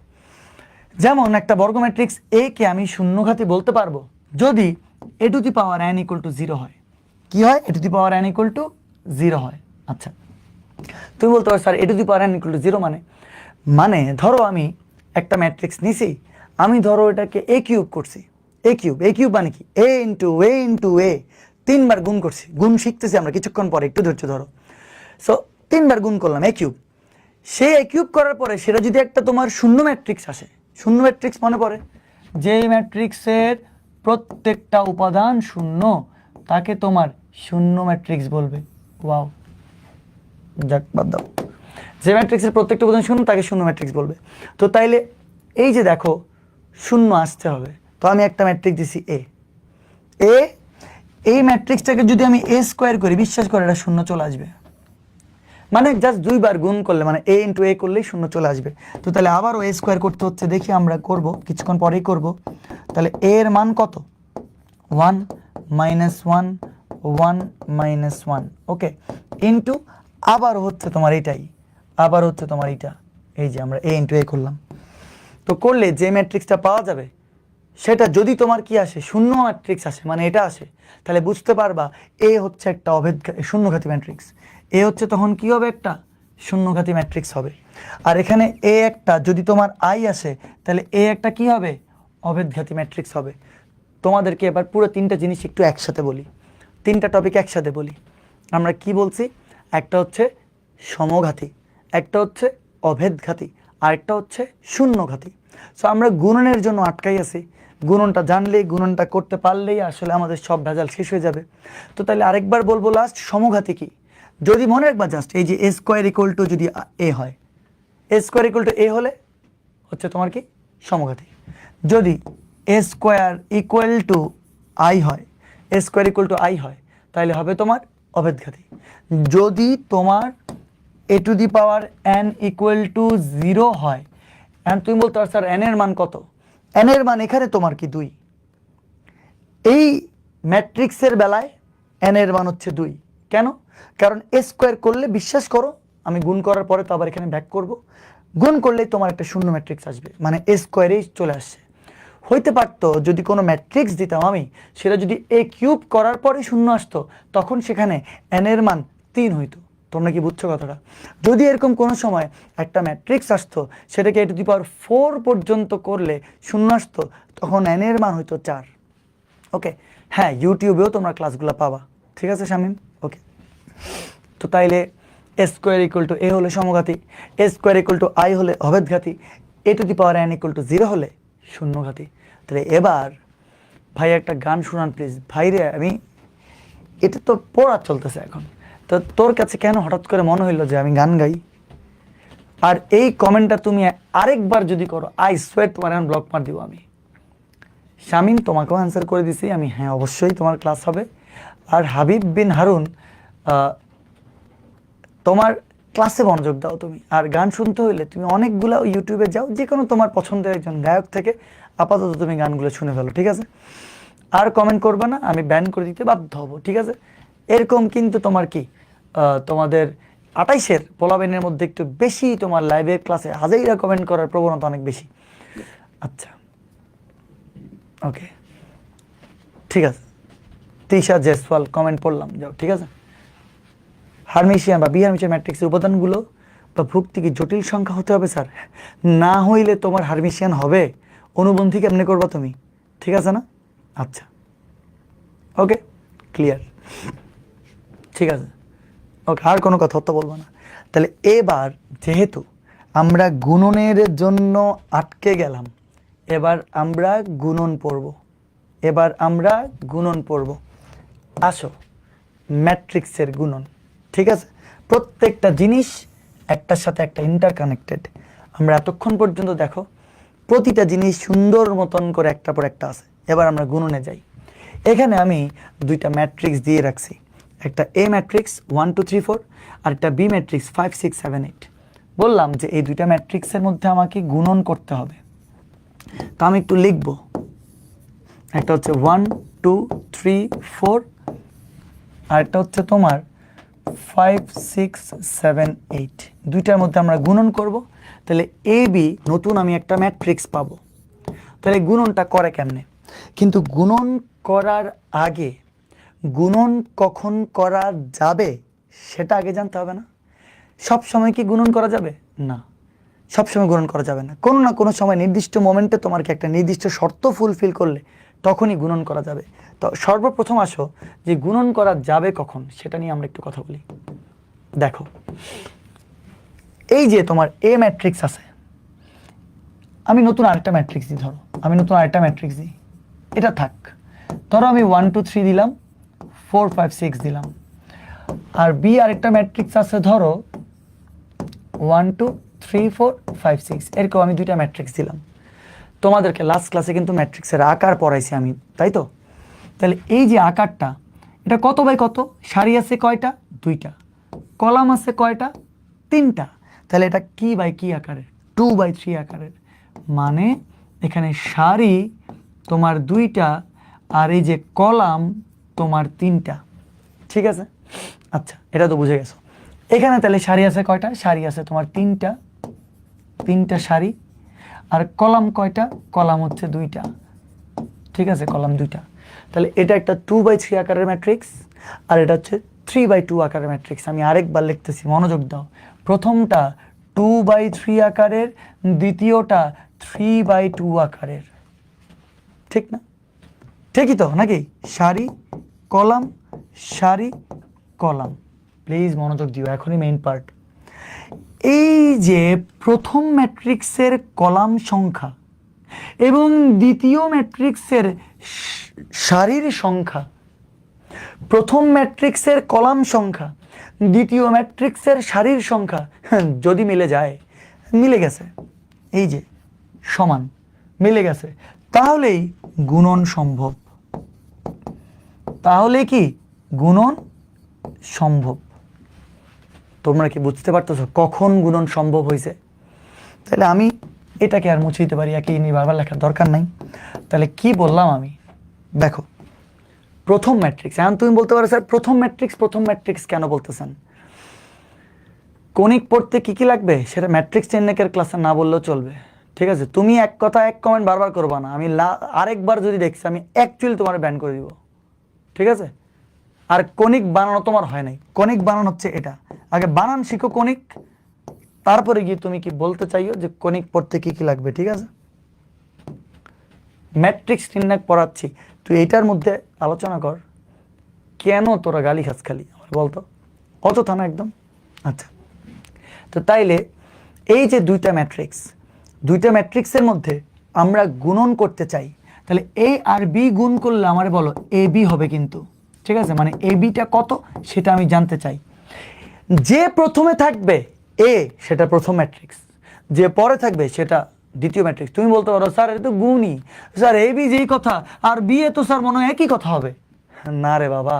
যেমন একটা বর্গ ম্যাট্রিক্স এ কে আমি শূন্যঘাতী বলতে পারবো যদি A to the power n equal to 0 হয়। কি হয়? A to the power n equal to 0 হয়। আচ্ছা, তুমি বলতে পারো sir A to the power n equal to 0 মানে ধরো আমি একটা ম্যাট্রিক্স নিছি, আমি ধরো এটাকে এ কিউব করছি। এ কিউব মানে কি? এ ইন্টু এ 3বার গুণ করছি। গুণ শিখতেছি আমরা কিছুক্ষণ পরে, একটু ধৈর্য ধরো। সো 3বার গুণ করলাম এ কিউব। সে এ কিউব করার পরে সেটা যদি একটা তোমার শূন্য ম্যাট্রিক্স আসে, শূন্য ম্যাট্রিক্স মনে পড়ে? যে ম্যাট্রিক্সের প্রত্যেকটা উপাদান 0 তাকে তোমার শূন্য ম্যাট্রিক্স বলবে। ওয়াও, যাক বাদ দাও। যে ম্যাট্রিক্সের প্রত্যেকটা উপাদান 0 তাকে শূন্য ম্যাট্রিক্স বলবে। তো তাইলে এই যে দেখো 0 আসতে হবে, তো আমি একটা ম্যাট্রিক্স দিছি এ। এই ম্যাট্রিক্সটাকে যদি আমি এ স্কোয়ার করি, বিশ্বাস করে এটা 0 চলে আসবে। মানে জাস্ট 2বার গুণ করলে মানে এ ইন্টু এ করলেই 0 চলে আসবে। তো তাহলে আবারও এ স্কোয়ার করতে হচ্ছে, দেখি আমরা করব, কিছুক্ষণ পরেই করব। তাহলে এ এর মান কত? 1 - 1 ওকে, ইন্টু আবার হচ্ছে তোমার এইটাই, আবার হচ্ছে তোমার এইটা। এই যে আমরা এ ইন্টু এ করলাম, তো করলে যে ম্যাট্রিক্সটা পাওয়া যাবে সেটা যদি তোমার কি আসে, শূন্য ম্যাট্রিক্স আসে, মানে এটা আসে, তাহলে বুঝতে পারবা এ হচ্ছে একটা শূন্যঘাতী ম্যাট্রিক্স। এ হচ্ছে তখন কি হবে? একটা শূন্যঘাতী ম্যাট্রিক্স হবে। আর এখানে এ একটা যদি তোমার আই আসে তাহলে এ একটা কি হবে? অভেদঘাতী ম্যাট্রিক্স হবে। তোমাদেরকে এবার পুরো 3টা জিনিস একটু একসাথে বলি, 3টা টপিক একসাথে বলি। আমরা কি বলছি? একটা হচ্ছে সমঘাতী, একটা হচ্ছে অভেদঘাতী, আরেকটা হচ্ছে শূন্যঘাতী। সো আমরা গুণনের জন্য আটকাই আছি। গুণনটা জানলেই, গুণনটা করতে পারলেই আসলে আমাদের সব ভেজাল শেষ হয়ে যাবে। তো তাহলে আরেকবার বলবো, লাস্ট সমঘাতী কি? যদি মনে রাখবা জাস্ট এই যে এ স্কোয়ার ইকুয়াল টু যদি এ হয়, A square equal to A হলে হচ্ছে তোমার কি? সমঘাতী। যদি A square equal to I হয়, A square equal to I হয়, তাহলে হবে তোমার অভেদঘাতী। যদি তোমার A to the power N equal to 0 হয়, এন্ড তুমি বলতে পারো স্যার এন এর মান কত, এন এর মান এখানে তোমার কি 2, এই ম্যাট্রিক্সের বেলায় এন এর মান হচ্ছে 2। কেন? কারণ এ স্কোয়ার করলে বিশ্বাস করো, আমি গুণ করার পরে তো আবার এখানে ব্যাক করব, গুণ করলেই তোমার একটা শূন্য ম্যাট্রিক্স আসবে, মানে এ স্কোয়ারেই চলে আসছে। হইতে পারতো যদি কোনো ম্যাট্রিক্স দিতাম আমি, সেটা যদি এ কিউব করার পরে শূন্য আসতো, তখন সেখানে এন এর মান 3 হইতো। তোমরা কি বুঝছো কথাটা? যদি এরকম কোনো সময় একটা ম্যাট্রিক্স আসতো, সেটাকে এ টু দি পাওয়ার 4 পর্যন্ত করলে শূন্য আসতো, তখন এন এর মান হইতো 4। ওকে, হ্যাঁ, ইউটিউবেও তোমরা ক্লাসগুলো পাবা, ঠিক আছে শামীম? ওকে, তো তাইলে A square equal to A হলে সমঘাতী, A square equal to I হলে অভেদঘাতী, A to the power N equal to 0 হলে শূন্যঘাতী। তাহলে এবার ভাই একটা গান শোনান প্লিজ। ভাই রে, আমি এটা তো পড়া চলতেছে এখন, তো তোর কাছে কেন হঠাৎ করে মনে হইলো যে আমি গান গাই? আর এই কমেন্টটা তুমি আরেকবার যদি করো, আই সোয়ের তোমার এখন ব্লক মার দিব আমি। শামীম, তোমাকেও অ্যান্সার করে দিছি আমি, হ্যাঁ অবশ্যই তোমার ক্লাস হবে। আর হাবিব বিন হারুন, তোমার ক্লাসে মনোযোগ দাও তুমি। আর গান শুনতে হইলে তুমি অনেকগুলো ইউটিউবে যাও, যে কোনো তোমার পছন্দের একজন গায়ক থেকে আপাতত তুমি গানগুলো শুনে ফেলো, ঠিক আছে? আর কমেন্ট করবে না, আমি ব্যান করে দিতে বাধ্য হব, ঠিক আছে? এরকম কিন্তু তোমার কি তোমাদের 28-এর পোলাবেনের মধ্যে একটু বেশি তোমার লাইভের ক্লাসে হাজাইরা কমেন্ট করার প্রবণতা অনেক বেশি। আচ্ছা, ওকে, ঠিক আছে। তিশা জেসওয়াল কমেন্ট পড়লাম, যাও, ঠিক আছে। হারমিশিয়ান বা বিহারমিশিয়ান ম্যাট্রিক্সের উপাদানগুলো বা ভুক্তি কি জটিল সংখ্যা হতে হবে স্যার? না হইলে তোমার হারমিশিয়ান হবে, অনুবন্ধী কেমনে করবা তুমি, ঠিক আছে না? আচ্ছা, ওকে, ক্লিয়ার, ঠিক আছে, ওকে, আর কোনো কথা তো বলবো না। তাহলে এবার যেহেতু আমরা গুণনের জন্য আটকে গেলাম, এবার আমরা গুণন পড়ব, এবার আমরা গুণন পড়ব। আসো, ম্যাট্রিক্সের গুণন, ঠিক আছে? প্রত্যেকটা জিনিস একটার সাথে একটা ইন্টারকানেক্টেড। আমরা এতক্ষণ পর্যন্ত দেখো প্রতিটা জিনিস সুন্দর মতন করে একটা পর একটা আছে। এবার আমরা গুণনে যাই। এখানে আমি দুইটা ম্যাট্রিক্স দিয়ে রাখছি, একটা এ ম্যাট্রিক্স 1 2 3 4 আর একটা বি ম্যাট্রিক্স 5 6 7 8। বললাম যে এই দুইটা ম্যাট্রিক্সের মধ্যে আমাকে গুণন করতে হবে, তো আমি একটু লিখব। একটা হচ্ছে 1 2 3 4 আর একটা হচ্ছে তোমার 5 6 7 8। দুইটার মধ্যে আমরা গুণন করব, তাহলে এ বি নতুন আমি একটা ম্যাট্রিক্স পাবো। তাহলে গুণনটা করে কেমনে? কিন্তু গুণন করার আগে গুণন কখন করা যাবে সেটা আগে জানতে হবে না? সব সময় কি গুণন করা যাবে? না, সব সময় গুণন করা যাবে না। কোনো না কোনো সময় নির্দিষ্ট মোমেন্টে তোমার কি একটা নির্দিষ্ট শর্ত ফুলফিল করলে তখনই গুণন করা যাবে। তো সর্বপ্রথম আসো যে গুণন করা যাবে কখন সেটা নিয়ে আমরা একটু কথা বলি। দেখো, এই যে তোমার এ ম্যাট্রিক্স আছে, আমি নতুন আরেকটা ম্যাট্রিক্স দিই, ধরো আমি নতুন আরেকটা ম্যাট্রিক্স দিই, এটা থাক। ধরো আমি 1 2 3 দিলাম, 4 5 6 দিলাম। আর বি আরেকটা ম্যাট্রিক্স আছে, ধরো 1 2 3 4 5 6, এরকম আমি দুইটা ম্যাট্রিক্স দিলাম। তোমাদেরকে লাস্ট ক্লাসে কিন্তু ম্যাট্রিক্সের আকার পড়াইছি আমি, তাই তো? তাহলে এই যে আকারটা, এটা কত বাই কত? সারি আছে কয়টা? 2টা। কলাম আছে কয়টা? 3টা। তাহলে এটা কি বাই কি আকারের? 2 বাই 3 আকারের। মানে এখানে সারি তোমার 2টা আর এই যে কলাম তোমার 3টা, ঠিক আছে? আচ্ছা, এটা তো বুঝে গেছো। এখানে তাহলে সারি আছে কয়টা? সারি আছে তোমার 3টা সারি। আর কলাম কয়টা? কলাম হচ্ছে 2টা, ঠিক আছে, কলাম 2টা। তাহলে এটা একটা 2 বাই 3 আকারের ম্যাট্রিক্স, আর এটা হচ্ছে 3 বাই 2 আকারের ম্যাট্রিক্স। আমি আরেকবার লিখতেছি, মনোযোগ দাও। প্রথমটা 2 বাই 3 আকারের, দ্বিতীয়টা 3 বাই 2 আকারের, ঠিক না? ঠিকই তো নাকি? সারি কলাম সারি কলাম। প্লিজ মনোযোগ দিও, এখনই মেইন পার্ট। এই যে প্রথম ম্যাট্রিক্সের কলাম সংখ্যা এবং দ্বিতীয় ম্যাট্রিক্সের সারির সংখ্যা, প্রথম ম্যাট্রিক্সের কলাম সংখ্যা দ্বিতীয় ম্যাট্রিক্সের সারির সংখ্যা যদি মিলে যায়, মিলে গেছে, এই যে সমান, মিলে গেছে, তাহলেই গুণন সম্ভব। তাহলে কি গুণন সম্ভব। তোমরা কি বুঝতে পারতেছো কখন গুণন সম্ভব হয়েছে? তাহলে আমি এটাকে আর মুছে দিতে পারি, একই নিয়ে বারবার লেখার দরকার নাই। তাহলে কি বললাম আমি, দেখো প্রথম ম্যাট্রিক্স। এখন তুমি বলতে পারো স্যার প্রথম ম্যাট্রিক্স কেন বলতেছেন? কণিক পড়তে কি কি লাগবে সেটা ম্যাট্রিক্স চেন্নাইকের ক্লাসে না বললেও চলবে, ঠিক আছে? তুমি এক কথা এক কমেন্ট বারবার করবা না, আমি আরেকবার যদি দেখছি আমি অ্যাকচুয়ালি তোমার ব্যান করে দিব, ঠিক আছে? আর কণিক বানানো তোমার হয় নাই, কণিক বানানো হচ্ছে এটা। আগে বানান শিখো কণিক, তারপরে গিয়ে তুমি কি বলতে চাইও যে কণিক পড়তে কি কি লাগবে, ঠিক আছে? ম্যাট্রিক্স নির্ণয় পড়াচ্ছি, তুই এইটার মধ্যে আলোচনা কর। কেন তোরা গালি খাস খালি আমার বলতো, অযথা না একদম। আচ্ছা, তো তাইলে এই যে দুইটা ম্যাট্রিক্সের মধ্যে আমরা গুণন করতে চাই, তাহলে এ আর বি গুণ করলে আমার বলো এ বি হবে কিন্তু, ঠিক আছে? মানে এ বিটা কত সেটা আমি জানতে চাই। যে প্রথমে থাকবে এ সেটা প্রথম ম্যাট্রিক্স, যে পরে থাকবে সেটা দ্বিতীয় ম্যাট্রিক্স। তুমি বলতে পারো স্যার এটা তো গুণই, স্যার এ বি যেই কথা আর বি এ তো স্যার মনে হয় একই কথা হবে। না রে বাবা,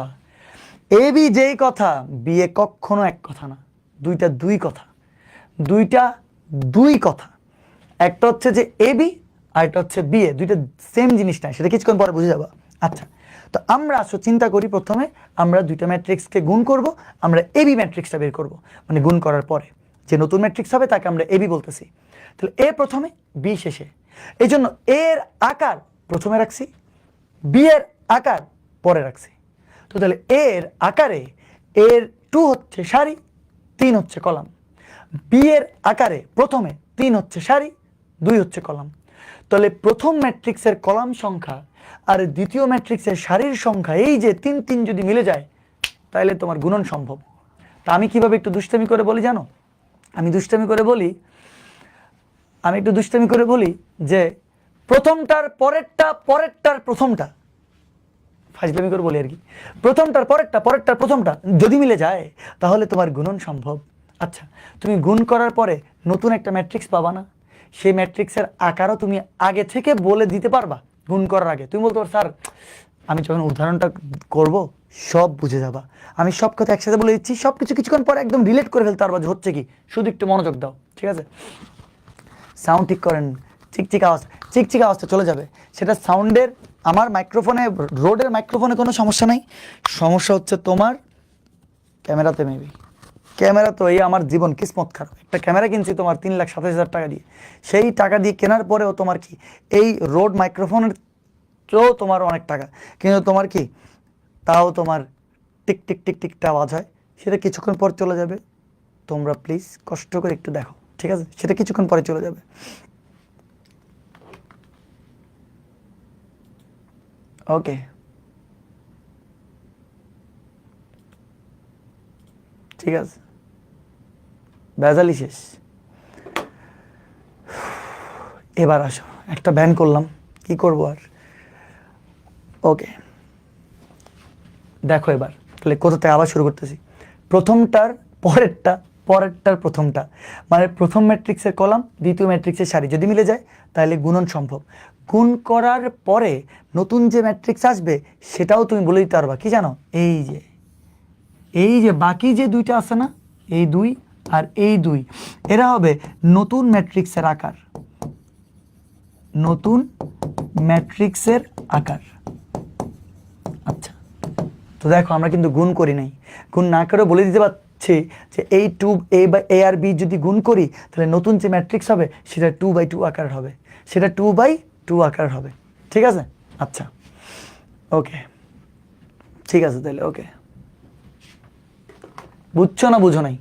এ বি যেই কথা বি এ কখনো এক কথা না, দুইটা দুই কথা। একটা হচ্ছে যে এ বি আর একটা হচ্ছে বি এ, দুইটা সেম জিনিস না, সেটা কিছুক্ষণ পরে বুঝে যাবা। আচ্ছা, তো আমরা আসো চিন্তা করি, প্রথমে আমরা দুইটা ম্যাট্রিক্সকে গুণ করব, আমরা এ বি ম্যাট্রিক্সটা বের করব। মানে গুণ করার পরে যে নতুন ম্যাট্রিক্স হবে তাকে আমরা এ বি বলতেছি। তাহলে এ প্রথমে বি শেষে, এই জন্য এর আকার প্রথমে রাখছি, বি এর আকার পরে রাখছি। তো তাহলে এর আকারে এর 2 হচ্ছে সারি, 3 হচ্ছে কলাম। বি এর আকারে প্রথমে 3 হচ্ছে সারি, 2 হচ্ছে কলাম। তাহলে প্রথম ম্যাট্রিক্সের কলাম সংখ্যা আর দ্বিতীয় ম্যাট্রিক্সের সারির সংখ্যা এই যে 3 3 যদি মিলে যায় তাহলে তোমার গুণন সম্ভব। তা আমি কিভাবে একটু দুষ্টামি করে বলি জানো? আমি একটু দুষ্টামি করে বলি যে প্রথমটার পরেরটার প্রথমটা, ফাজলামি করে বলি আর কি, প্রথমটার পরেরটার প্রথমটা যদি মিলে যায় তাহলে তোমার গুণন সম্ভব। আচ্ছা, তুমি গুণ করার পরে নতুন একটা ম্যাট্রিক্স পাবা না? সেই ম্যাট্রিক্সের আকারও তুমি আগে থেকে বলে দিতে পারবা গুণ করার আগে। তুমি বলতে পারো স্যার আমি যখন উদাহরণটা করব সব বুঝে যাবা, আমি সব কথা একসাথে বলে দিচ্ছি, সব কিছু কিছুক্ষণ পরে একদম রিলেট করে ফেলতে পারবা যে হচ্ছে কি, শুধু একটু মনোযোগ দাও, ঠিক আছে? সাউন্ড ঠিক করেন, চিকচিক আওয়াজটা চলে যাবে। সেটা সাউন্ডের, আমার মাইক্রোফোনে, রোডের মাইক্রোফোনে কোনো সমস্যা নাই, সমস্যা হচ্ছে তোমার ক্যামেরাতে। মেবি ক্যামেরা তো এই আমার জীবন কিসমত খারাপ, একটা ক্যামেরা কিনছি তোমার 3,27,000 টাকা দিয়ে, সেই টাকা দিয়ে কেনার পরেও তোমার কি এই রোড মাইক্রোফোনের তো তোমার অনেক টাকা, কিন্তু তোমার কি তাও তোমার টিক টিক টিক টিকটা আওয়াজ হয়, সেটা কিছুক্ষণ পর চলে যাবে। তোমরা প্লিজ কষ্ট করে একটু দেখো, ঠিক আছে? সেটা কিছুক্ষণ পরে চলে যাবে। ওকে, ঠিক আছে, বেজালি শেষ। এবার আসো, একটা ব্যান করলাম, কি করব আর। ওকে, দেখো এবার তাহলে কোথা থেকে আবার শুরু করতেছি। প্রথমটার পরেরটার প্রথমটা, মানে প্রথম ম্যাট্রিক্সের কলাম দ্বিতীয় ম্যাট্রিক্সের সারি যদি মিলে যায় তাহলে গুণন সম্ভব। গুণ করার পরে নতুন যে ম্যাট্রিক্স আসবে সেটাও তুমি বলে দিতে পারবা। কি জানো? এই যে বাকি যে দুইটা আছে না, এই 2 আর এই 2, এরা হবে নতুন ম্যাট্রিক্সের আকার, নতুন ম্যাট্রিক্সের আকার। আচ্ছা, তো দেখো আমরা কিন্তু গুণ করি নাই, গুণ না করে বলে দিতে পারছি যে এই 2 এ আর বি যদি গুণ করি তাহলে নতুন যে ম্যাট্রিক্স হবে সেটা 2/2 আকার হবে, সেটা 2/2 আকার হবে, ঠিক আছে? আচ্ছা, ওকে, ঠিক আছে তাহলে। ওকে, বুঝছো না বুঝো নাই?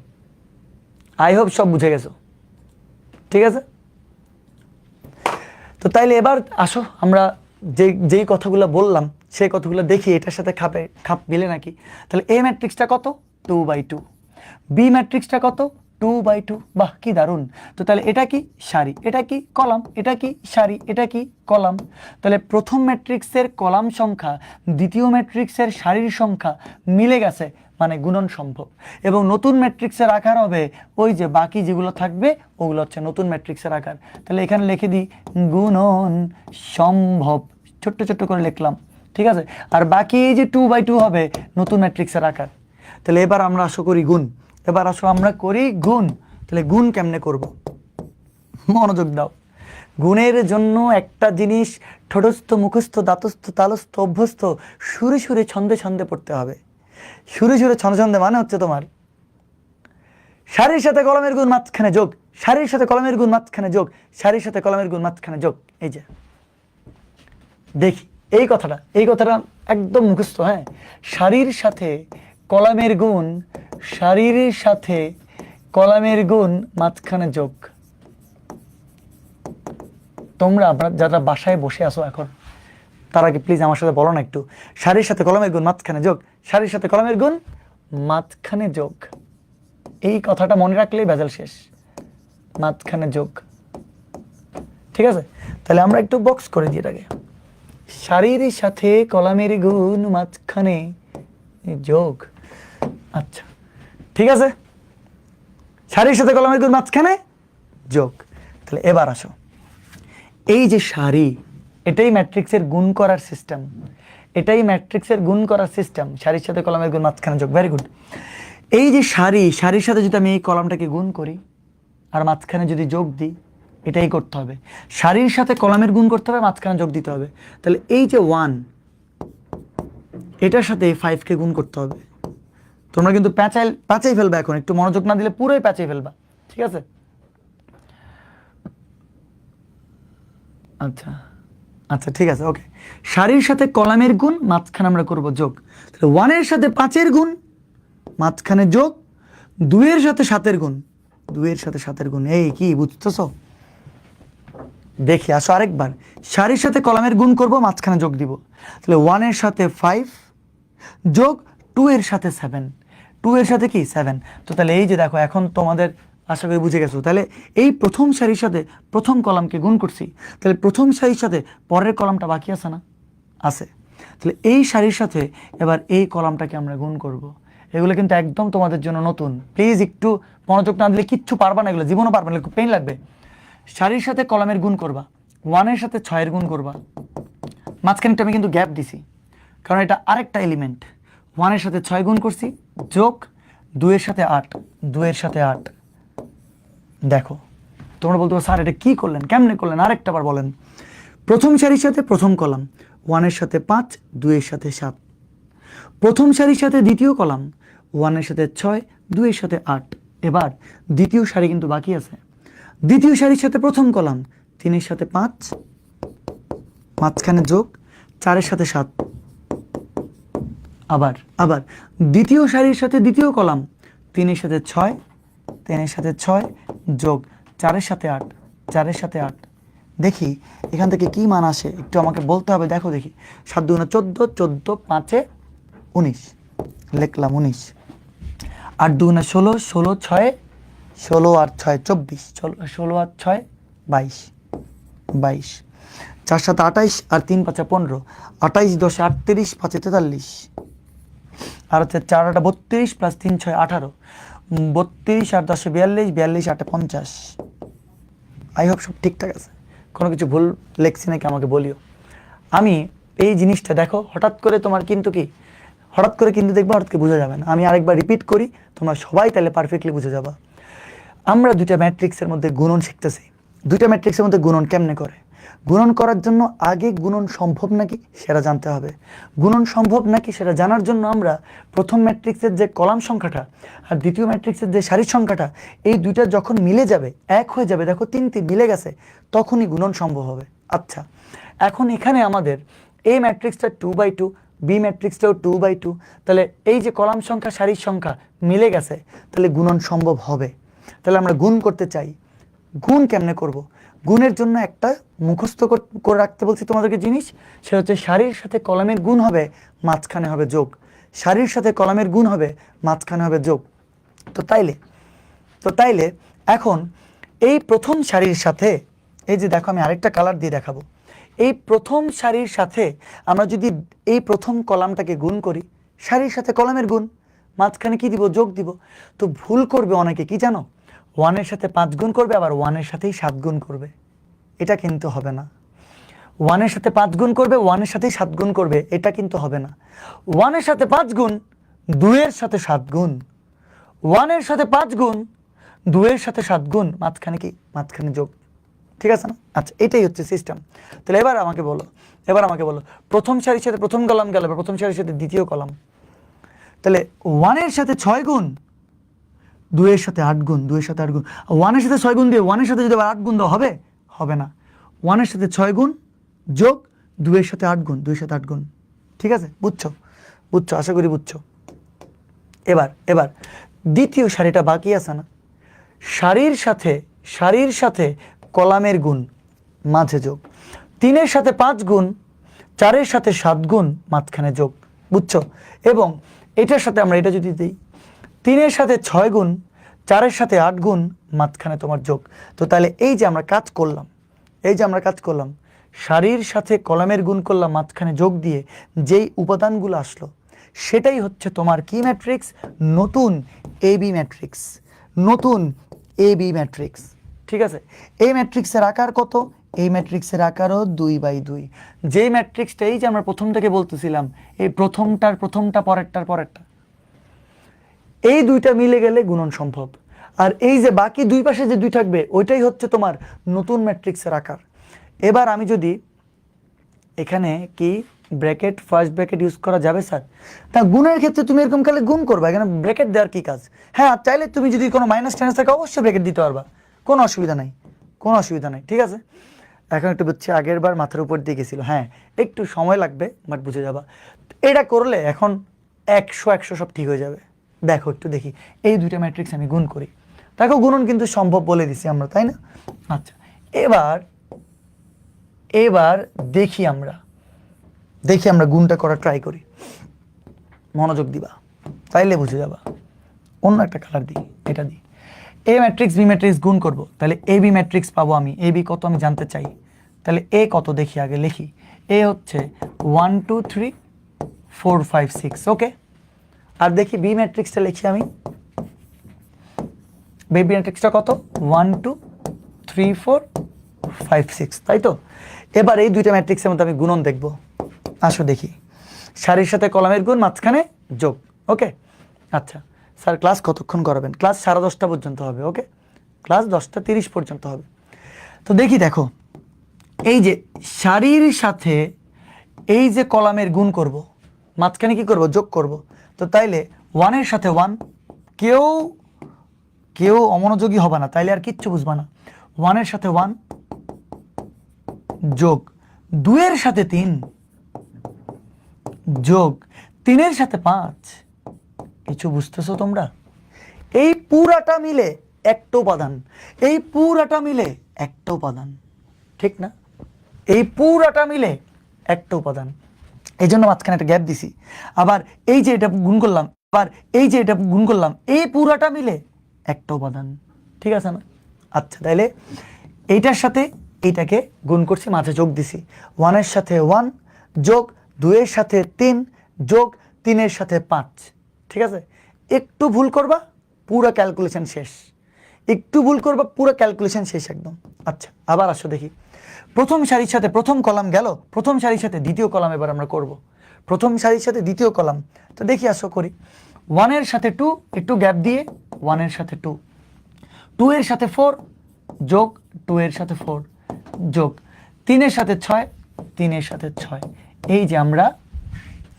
আই হোপ সব বুঝে গেছো, ঠিক আছে? তো তাইলে এবার আসো আমরা যেই কথাগুলো বললাম সেই কথাগুলো দেখি এটার সাথে খাপ মিলে নাকি। তাহলে এ ম্যাট্রিক্সটা কত? 2/2। বি ম্যাট্রিক্সটা কত? 2/2, বাহ কি দারুণ। তো তাহলে এটা কি সারি, এটা কি কলাম, এটা কি সারি, এটা কি কলাম। তাহলে প্রথম ম্যাট্রিক্সের কলাম সংখ্যা দ্বিতীয় ম্যাট্রিক্সের সারির সংখ্যা মিলে গেছে, মানে গুণন সম্ভব। এবং নতুন ম্যাট্রিক্সের আকার হবে ওই যে বাকি যেগুলো থাকবে ওগুলো হচ্ছে নতুন ম্যাট্রিক্সের আকার। তাহলে এখানে লিখে দিই গুণন সম্ভব, ছোট্ট ছোট্ট করে লিখলাম, ঠিক আছে। আর বাকি এই যে 2/2 হবে নতুন ম্যাট্রিক্সের আকার। তাহলে এবার আমরা আসো করি গুণ, এবার আসো আমরা করি গুণ। তাহলে গুণ কেমনে করব, মনোযোগ দাও। গুণের জন্য একটা জিনিস ঠোঁটস্থ মুখস্থ দাঁতস্থ তালস্থ অভ্যস্ত সুরে সুরে ছন্দে ছন্দে পড়তে হবে। সুরে সুরে ছন্দে ছন্দে মানে হচ্ছে তোমার সারির সাথে কলমের গুণ মাঝখানে যোগ, সারির সাথে কলমের গুণ মাঝখানে যোগ, সারির সাথে কলমের গুণ মাঝখানে যোগ। এই যে দেখি এই কথাটা একদম মুখস্থ। হ্যাঁ, সারির সাথে কলামের গুণ, সারির সাথে কলামের গুণ মাঝখানে যোগ। তোমরা যারা বাসায় বসে আসো এখন তারা কি প্লিজ আমার সাথে বলো না একটু, সারির সাথে কলমের গুণ মাঝখানে যোগ, সারির সাথে কলমের গুণ মাঝখানে যোগ। এই কথাটা মনে রাখলেই ভেজাল শেষ, মাঝখানে যোগ। ঠিক আছে, তাহলে আমরা একটু বক্স করে দিই এটাকে। সারির সাথে কলামের গুণ মাঝখানে যোগ। আচ্ছা ঠিক আছে, সারির সাথে কলমের গুণ মাঝখানে যোগ। তাহলে এবার আসো, এই যে সারি, এটাই ম্যাট্রিক্সের গুণ করার সিস্টেম, এটাই ম্যাট্রিক্সের গুণ করার সিস্টেম, সারির সাথে কলমের গুণ মাঝখানে যোগ। Very good. এই যে সারি, সারির সাথে যদি আমি এই কলামটাকে গুণ করি আর মাঝখানে যদি যোগ দিই, এটাই করতে হবে। সারির সাথে কলামের গুণ করতে হবে, মাঝখানে যোগ দিতে হবে। তাহলে এই যে 1, এটার সাথে 5কে গুণ করতে হবে। তোমরা কিন্তু প্যাঁচাই ফেলবা, এখন একটু মনোযোগ না দিলে পুরোই প্যাঁচাই ফেলবা, ঠিক আছে। আচ্ছা আচ্ছা ঠিক আছে, ওকে। সারির সাথে কলামের গুণ মাঝখানে আমরা করব যোগ। তাহলে 1-এর সাথে 5-এর গুণ মাঝখানে যোগ, 2-এর সাথে 7-এর গুণ, 2-এর সাথে 7-এর গুণ। এই কি বুঝতেছো? দেখি আসো আরেকবার, সারির সাথে কলামের গুণ করব, মাঝখানে যোগ দিব। তাহলে 1-এর সাথে 5 যোগ 2-এর সাথে 7, 2-এর সাথে কি 7। তো তাহলে এই যে দেখো, এখন তোমাদের আশা করি বুঝে গেছো। তাহলে এই প্রথম সারির সাথে প্রথম কলামকে গুণ করছি, তাহলে প্রথম সারির সাথে পরের কলামটা বাকি আছে না? আছে। তাহলে এই সারির সাথে এবার এই কলামটাকে আমরা গুণ করব। এগুলো কিন্তু একদম তোমাদের জন্য নতুন, প্লিজ একটু মনোযোগ না দিলে কিচ্ছু পারবা না, এগুলো জীবনও পারবা না, খুব পেইন লাগবে। সারির সাথে কলামের গুণ করবা, 1-এর সাথে 6-এর গুণ করবা, মাঝখানে আমি কিন্তু গ্যাপ দিছি কারণ এটা আরেকটা এলিমেন্ট। 1-এর সাথে 6 গুণ করছি যোগ 2-এর সাথে 8, 2-এর সাথে 8। দেখো তোমরা বলতে পারো স্যার এটা কি করলেন, কেমনে করলেন, আরেকটা বার বলেন। প্রথম সারির সাথে প্রথম কলাম, 1-এর সাথে 5, 2-এর সাথে 7। প্রথম সারির সাথে দ্বিতীয় কলাম, 1-এর সাথে 6, 2-এর সাথে 8। এবার দ্বিতীয় সারি কিন্তু বাকি আছে। দ্বিতীয় সারির সাথে প্রথম কলাম, 3-এর সাথে 5, মাঝখানে যোগ, 4-এর সাথে 7। আবার দ্বিতীয় সারির সাথে দ্বিতীয় কলাম, 3-এর সাথে 6, 3-এর সাথে 6 যোগ 4-এর সাথে 8, 4-এর সাথে 8। দেখি এখান থেকে কি মান আসে একটু আমাকে বলতে হবে। দেখো দেখি, 7 2 14, 14 5 19, লিখলাম 19। 8 2 16, 16 6, 16 আর 6 24, 16 আর 6 22, 22। 4 7 28 আর 3 5 15, 28 10 38, 5 43। আর হচ্ছে 4 8 32 প্লাস 3 6 18, 32 আর 10 42, 42 8 50। আই হোপ সব ঠিকঠাক আছে, কোনো কিছু ভুল লেখছি নাকি আমাকে বলিও। আমি এই জিনিসটা দেখো, হঠাৎ করে তোমার কিন্তু কি, হঠাৎ করে কিন্তু দেখবো, হঠাৎ করে বোঝা যাবে না। আমি আরেকবার রিপিট করি, তোমরা সবাই তাহলে পারফেক্টলি বুঝে যাবা। আমরা দুইটা ম্যাট্রিক্সের মধ্যে গুণন শিখতেছি। দুইটা ম্যাট্রিক্সের মধ্যে গুণন কেমনে করে, গুণন করার জন্য আগে গুণন সম্ভব নাকি সেটা জানতে হবে। গুণন সম্ভব নাকি সেটা জানার জন্য আমরা প্রথম ম্যাট্রিক্সের যে কলাম সংখ্যাটা আর দ্বিতীয় ম্যাট্রিক্সের যে সারির সংখ্যাটা, এই দুইটা যখন মিলে যাবে, এক হয়ে যাবে, দেখো 3টি মিলে গেছে, তখনই গুণন সম্ভব হবে। আচ্ছা, এখন এখানে আমাদের এই ম্যাট্রিক্সটা 2/2, বি ম্যাট্রিক্সটাও 2/2, তাহলে এই যে কলাম সংখ্যা সারির সংখ্যা মিলে গেছে, তাহলে গুণন সম্ভব হবে। তাহলে আমরা গুণ করতে চাই, গুণ কেমনে করব? গুণের জন্য একটা মুখস্থ করে রাখতে বলছি তোমাদেরকে জিনিস, সেটা হচ্ছে সারির সাথে কলামের গুণ হবে, মাঝখানে হবে যোগ। সারির সাথে কলামের গুণ হবে, মাঝখানে হবে যোগ। তো তাইলে তো তাইলে এখন এই প্রথম সারির সাথে এই যে দেখো আমি আরেকটা কালার দিয়ে দেখাবো, এই প্রথম সারির সাথে আমরা যদি এই প্রথম কলামটাকে গুণ করি, সারির সাথে কলামের গুণ, মাঝখানে কি দিব? যোগ দিব। তো ভুল করবে অনেকে, কি জানো? 1-এর সাথে 5 গুণ করবে, আবার 1-এর সাথেই 7 গুণ করবে। এটা কিন্তু হবে না। 1-এর সাথে 5 গুণ করবে, 1-এর সাথেই 7 গুণ করবে, এটা কিন্তু হবে না। 1-এর সাথে 5 গুণ, 2-এর সাথে 7 গুণ, 1-এর সাথে 5 গুণ, 2-এর সাথে 7 গুণ, মাঝখানে কি? মাঝখানে যোগ। ঠিক আছে না? আচ্ছা, এটাই হচ্ছে সিস্টেম। তাহলে এবার আমাকে বলো প্রথম সারির সাথে প্রথম কলাম গেল, প্রথম সারির সাথে দ্বিতীয় কলাম। তাহলে 1-এর সাথে 6 গুণ, 2-এর সাথে 8 গুণ, 2-এর সাথে 8 গুণ, 1-এর সাথে 6 গুণ দিয়ে 1-এর সাথে যদি আবার 8 গুণ দাও হবে? হবে না। 1-এর সাথে 6 গুণ যোগ 2-এর সাথে 8 গুণ, 2-এর সাথে 8 গুণ। ঠিক আছে? বুঝছো? আশা করি বুঝছো। এবার দ্বিতীয় সারিটা বাকি আছে না? সারির সাথে কলামের গুণ, মাঝে যোগ। 3-এর সাথে 5 গুণ, 4-এর সাথে 7 গুণ, মাঝখানে যোগ। বুঝছো? এবং এটার সাথে আমরা এটা যদি দিই, 3-এর সাথে 6 গুণ, 4-এর সাথে 8 গুণ, মাঝখানে তোমার যোগ। তো তাহলে এই যে আমরা কাজ করলাম, সারির সাথে কলামের গুণ করলাম, মাঝখানে যোগ দিয়ে যেই উপাদানগুলো আসলো সেটাই হচ্ছে তোমার কি ম্যাট্রিক্স? নতুন এবি ম্যাট্রিক্স। ঠিক আছে? এই ম্যাট্রিক্সের আকার কত? এই ম্যাট্রিক্সের আকারও 2/2। যেই ম্যাট্রিক্সটা এই যে আমরা প্রথম থেকে বলতেছিলাম, এই প্রথমটা পরেরটা, এই দুইটা মিলে গেলে গুণন সম্ভব। আর এই যে বাকি দুই পাশে যে 2 থাকবে, ওইটাই হচ্ছে তোমার নতুন ম্যাট্রিক্সের আকার। এবার আমি যদি এখানে কি ব্র্যাকেট, ফার্স্ট ব্র্যাকেট ইউজ করা যাবে স্যার? তা গুণের ক্ষেত্রে তুমি এরকম কালে গুণ করবা, এখানে ব্র্যাকেট দেওয়ার কি কাজ? হ্যাঁ, চাইলে তুমি যদি কোনো মাইনাস টাইনাস থাকে অবশ্যই ব্র্যাকেট দিতে পারবা, কোনো অসুবিধা নাই। ঠিক আছে? এখন একটু বুঝছি, আগের বার মাথার উপর দিয়ে গেছিল। হ্যাঁ, একটু সময় লাগবে, বাট বুঝে যাবা। এটা করলে এখন 100 সব ঠিক হয়ে যাবে। দেখো একটু দেখি, এই দুইটা ম্যাট্রিক্স আমি গুণ করি। দেখো গুণন কিন্তু সম্ভব বলে দিছি আমরা, তাই না? আচ্ছা, এবার দেখি আমরা গুণটা করা ট্রাই করি। মনোযোগ দিবা, তাইলে বুঝে যাবা। অন্য একটা কালার দিই, এটা দিই। এ ম্যাট্রিক্স বি ম্যাট্রিক্স গুণ করব, তাহলে এ বি ম্যাট্রিক্স পাবো আমি। এ বি কত আমি জানতে চাই, তাহলে এ কত দেখি, আগে লিখি। এ হচ্ছে 1 2 3 4 5 6। ওকে, আর দেখি বি ম্যাট্রিক্সটা লিখি আমি। বি ম্যাট্রিক্সটা কত? 1 2 3 4 5 6, তাই তো? এবার এই দুইটা ম্যাট্রিক্সের মধ্যে আমি গুণন দেখব। আসো দেখি, সারির সাথে কলামের গুণ, মাঝখানে যোগ। ওকে, আচ্ছা স্যার ক্লাস কতক্ষণ করাবেন? ক্লাস 10:30 পর্যন্ত হবে। ওকে, ক্লাস 10:30 পর্যন্ত হবে। তো দেখো, এই যে সারির সাথে এই যে কলামের গুণ করব, মাঝখানে কি করব? যোগ করব। তো তাইলে 1-এর সাথে 1, কেউ অমনোযোগী হবে না, তাইলে আর কিচ্ছু বুঝবা না। 1-এর সাথে 1 যোগ 2-এর সাথে 3 যোগ 3-এর সাথে 5। কিছু বুঝতেছো তোমরা? এই পুরাটা মিলে একটা উপাদান, ঠিক না? এই পুরাটা মিলে একটা উপাদান, এই জন্য মাঝখানে একটা গ্যাপ দিছি। আবার এই যে এটা গুণ করলাম, এই পুরাটা মিলে একটা উপাদান। ঠিক আছে না? আচ্ছা, তাইলে এইটার সাথে এইটাকে গুণ করছি, মাঝে যোগ দিছি। 1-এর সাথে 1 যোগ 2-এর সাথে 3 যোগ 3-এর সাথে 5। ঠিক আছে? একটু ভুল করবা, পুরো ক্যালকুলেশন শেষ, একদম। আচ্ছা, আবার আসো দেখি। প্রথম সারির সাথে প্রথম কলাম গেল, প্রথম সারির সাথে দ্বিতীয় কলাম এবার আমরা করব। প্রথম সারির সাথে দ্বিতীয় কলাম, তো দেখি আসো করি। 1-এর সাথে 2, একটু গ্যাপ দিয়ে 1-এর সাথে 2, 2-এর সাথে 4 যোগ 2-এর সাথে 4 যোগ 3-এর সাথে 6, 3-এর সাথে 6। এই যে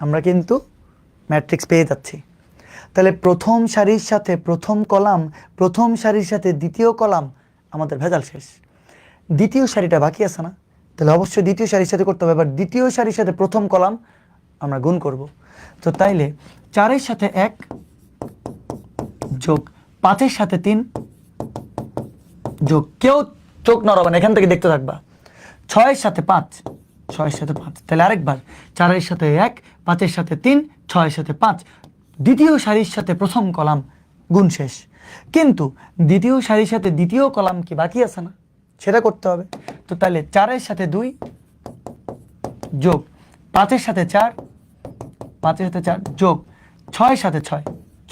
আমরা কিন্তু ম্যাট্রিক্স পেয়ে যাচ্ছি। তাহলে প্রথম সারির সাথে প্রথম কলাম, প্রথম সারির সাথে দ্বিতীয় কলাম, আমাদের ভেজাল শেষ। দ্বিতীয় সারিটা বাকি আছে না? তাহলে অবশ্যই দ্বিতীয় সারির সাথে করতে হবে। এবার দ্বিতীয় সারির সাথে প্রথম কলাম আমরা গুণ করব। তো তাইলে 4-এর সাথে 1 যোগ 5-এর সাথে 3 যোগ, কেউ চোখ নড়াবে না, এখান থেকে দেখতে থাকবা। 6-এর সাথে 5, 6-এর সাথে 5। তাহলে আরেকবার, 4-এর সাথে 1, 5-এর সাথে 3, 6-এর সাথে 5। দ্বিতীয় সারির সাথে প্রথম কলাম গুণ শেষ। কিন্তু দ্বিতীয় সারির সাথে দ্বিতীয় কলাম কি বাকি আছে না, সেটা করতে হবে। তো তাহলে 4-এর সাথে 2 যোগ 5-এর সাথে 4, 5-এর সাথে 4 যোগ 6-এর সাথে 6,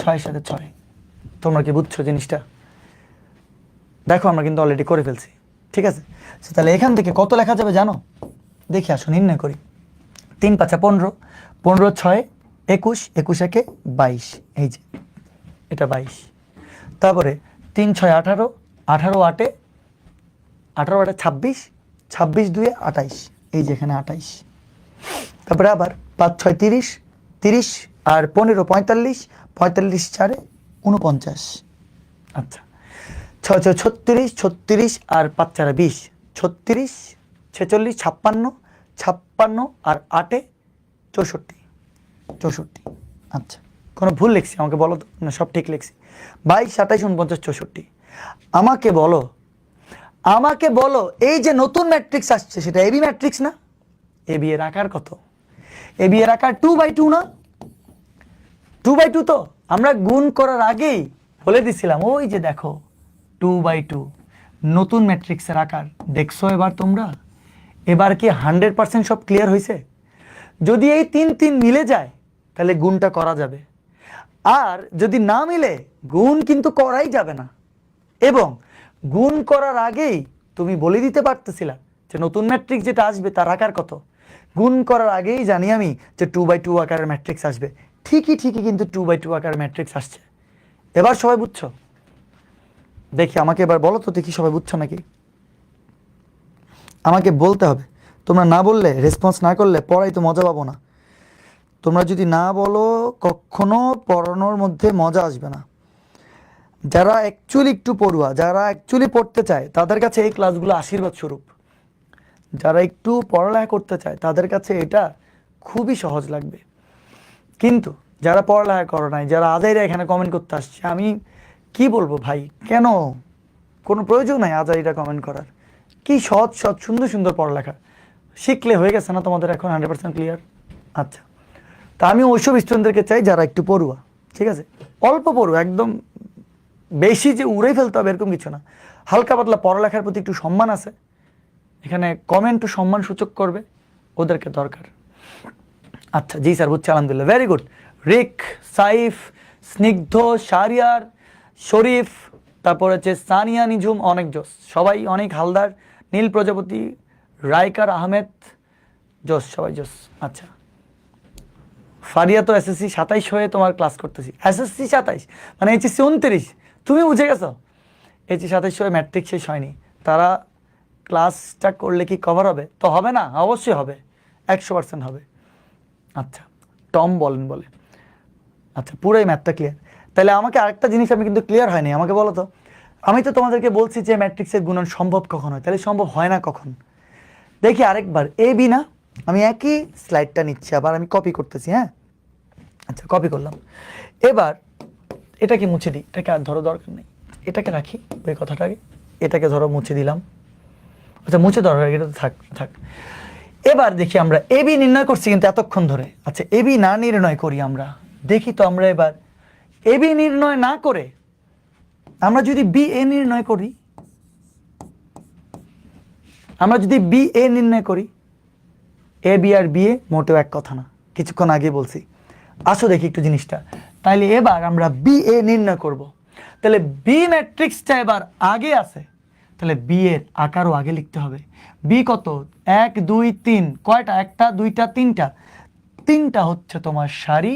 6-এর সাথে 6। তোমরা কি বুঝছো জিনিসটা? দেখো আমরা কিন্তু অলরেডি করে ফেলছি, ঠিক আছে। তাহলে এখান থেকে কত লেখা যাবে জানো? দেখি আসো নির্ণয় করি। 3 5 15, 15 6 21, 21 একে 22, এই যে এটা 22। তারপরে 3 6 18, 18 8 18 8 26, 26 2 28, এই যে এখানে 28। তারপরে আবার 5 6 30, 30 আর 15 45, 45 4 49। আচ্ছা 6 6 36, 36 আর 5 4 20, 36 46 56, 56 আর 8 64, 64। আচ্ছা কোনো ভুল লিখছি আমাকে বলো তো? না সব ঠিক লিখছি। 22 27 49 64। আমাকে বলো এই যে নতুন ম্যাট্রিক্স আসছে সেটা এবি ম্যাট্রিক্স না? এবি এর আকার কত? এবি এর আকার 2/2 না? 2/2 তো আমরা গুণ করার আগেই বলে দিছিলাম, ওই যে দেখো 2/2 নতুন ম্যাট্রিক্সের আকার। দেখছো এবার তোমরা? এবার কি 100% সব ক্লিয়ার হয়েছে? যদি এই 3 3 মিলে যায় তাহলে গুণটা করা যাবে, আর যদি না মিলে গুণ কিন্তু করাই যাবে না। এবং গুণ করার আগেই তুমি বলে দিতে পারতেছিলা যে নতুন ম্যাট্রিক্স যেটা আসবে তার আকার কত। গুণ করার আগেই জানি আমি যে 2/2 আকারের ম্যাট্রিক্স আসবে। ঠিকই কিন্তু 2/2 আকারের ম্যাট্রিক্স আসছে। এবার সবাই বুঝছো? দেখি আমাকে এবার বলো তো দেখি সবাই বুঝছো নাকি? আমাকে বলতে হবে, তোমরা না বললে, রেসপন্স না করলে পড়াই তো মজা পাবো না। তোমরা যদি না বলো কখনো পড়ানোর মধ্যে মজা আসবে না। যারা অ্যাকচুয়ালি একটু পড়ুয়া, যারা অ্যাকচুয়ালি পড়তে চায় তাদের কাছে এই ক্লাসগুলো আশীর্বাদ স্বরূপ। যারা একটু পড়ালেখা করতে চায় তাদের কাছে এটা খুবই সহজ লাগবে। কিন্তু যারা পড়ালেখা করো নাই, যারা আজাইরা এখানে কমেন্ট করতে আসছে, আমি কি বলবো ভাই, কেন? কোনো প্রয়োজন নাই আজাইরা কমেন্ট করার। কি সৎ সুন্দর পড়ালেখা শিখলে হয়ে গেছে না তোমাদের এখন 100% ক্লিয়ার? আচ্ছা, তা আমি ওইসব স্টুডেন্টদেরকে চাই যারা একটু পড়ুয়া, ঠিক আছে, অল্প পড়ুয়া, একদম বেশি যে উড়ে ফেলতে হবে এরকম কিছু না, হালকা পাতলা পড়ালেখার প্রতি একটু সম্মান আছে, এখানে কমেন্টও সম্মান সূচক করবে, ওদেরকে দরকার। আচ্ছা জি স্যার বুঝছি, আলহামদুলিল্লাহ, ভেরি গুড। রিক, সাইফ, স্নিগ্ধ, শাহরিয়ার, শরীফ, তারপর হচ্ছে সানিয়া, নিঝুম, অনেক জোস, সবাই অনেক, হালদার, নীল প্রজাপতি, রাইকার আহমেদ, জোস, সবাই জোস। আচ্ছা ফারিয়া তো এসএসসি 27 হয়ে তোমার ক্লাস করতেছি, এসএসসি 27 মানে এইচএসসি 29, তুমি বুঝে গেছো? এইচএসসি 27 হয়ে ম্যাট্রিক শেষ হয়নি, তারা ক্লাসটা করলে কি কভার হবে? তো হবে না, অবশ্যই হবে, 100% হবে। আচ্ছা টম বলেন বলে, আচ্ছা পুরোই ম্যাথটা ক্লিয়ার। তাহলে আমাকে আরেকটা জিনিস আমি কিন্তু ক্লিয়ার হয়নি, আমাকে বলো তো, আমি তো তোমাদেরকে বলছি যে ম্যাট্রিক্সের গুণন সম্ভব কখন হয়, তাহলে সম্ভব হয় না কখন? দেখি আরেকবার, এ বি না, আমি একই স্লাইডটা নিচ্ছি, আবার আমি কপি করতেছি, হ্যাঁ আচ্ছা কপি করলাম। এবার এটাকে মুছে দিই, এটাকে আর ধরো দরকার নেই, এটাকে রাখি ওই কথাটাকে, এটাকে ধরো মুছে দিলাম, আচ্ছা মুছে ধরো, এটা তো থাক থাক। এবার দেখি আমরা এ বি নির্ণয় করছি কিন্তু এতক্ষণ ধরে, আচ্ছা এ বি না নির্ণয় করি আমরা, দেখি তো আমরা এবার এ বি নির্ণয় না করে আমরা যদি বি এ নির্ণয় করি, আমরা যদি বি এ নির্ণয় করি, A B R B A মোটেও এক কথা না, কিছুক্ষণ আগে বলছি। আসো দেখি একটু জিনিসটা, তাইলে এবার আমরা বি এ নির্ণয় করব। তাহলে বি ম্যাট্রিক্সটা এবার আগে আছে, তাহলে বি এর আকারও আগে লিখতে হবে। বি কত? 1 2 3, কয়টা? একটা, দুইটা, তিনটা, তিনটা হচ্ছে তোমার সারি,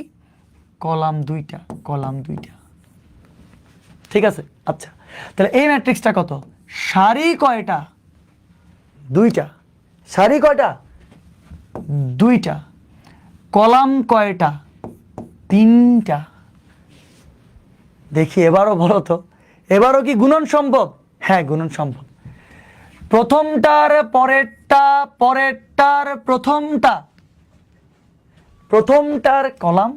কলাম দুইটা, কলাম দুইটা, ঠিক আছে। আচ্ছা তাহলে এই ম্যাট্রিক্সটা কত? সারি কয়টা? দুইটা। সারি কয়টা? দুইটা। কলাম কয়টা? তিনটা। দেখি এবারও বলো তো, এবারও কি গুণন সম্ভব? হ্যাঁ গুণন সম্ভব। প্রথমটার পরেরটা, পরেরটার প্রথমটা, প্রথমটার কলাম,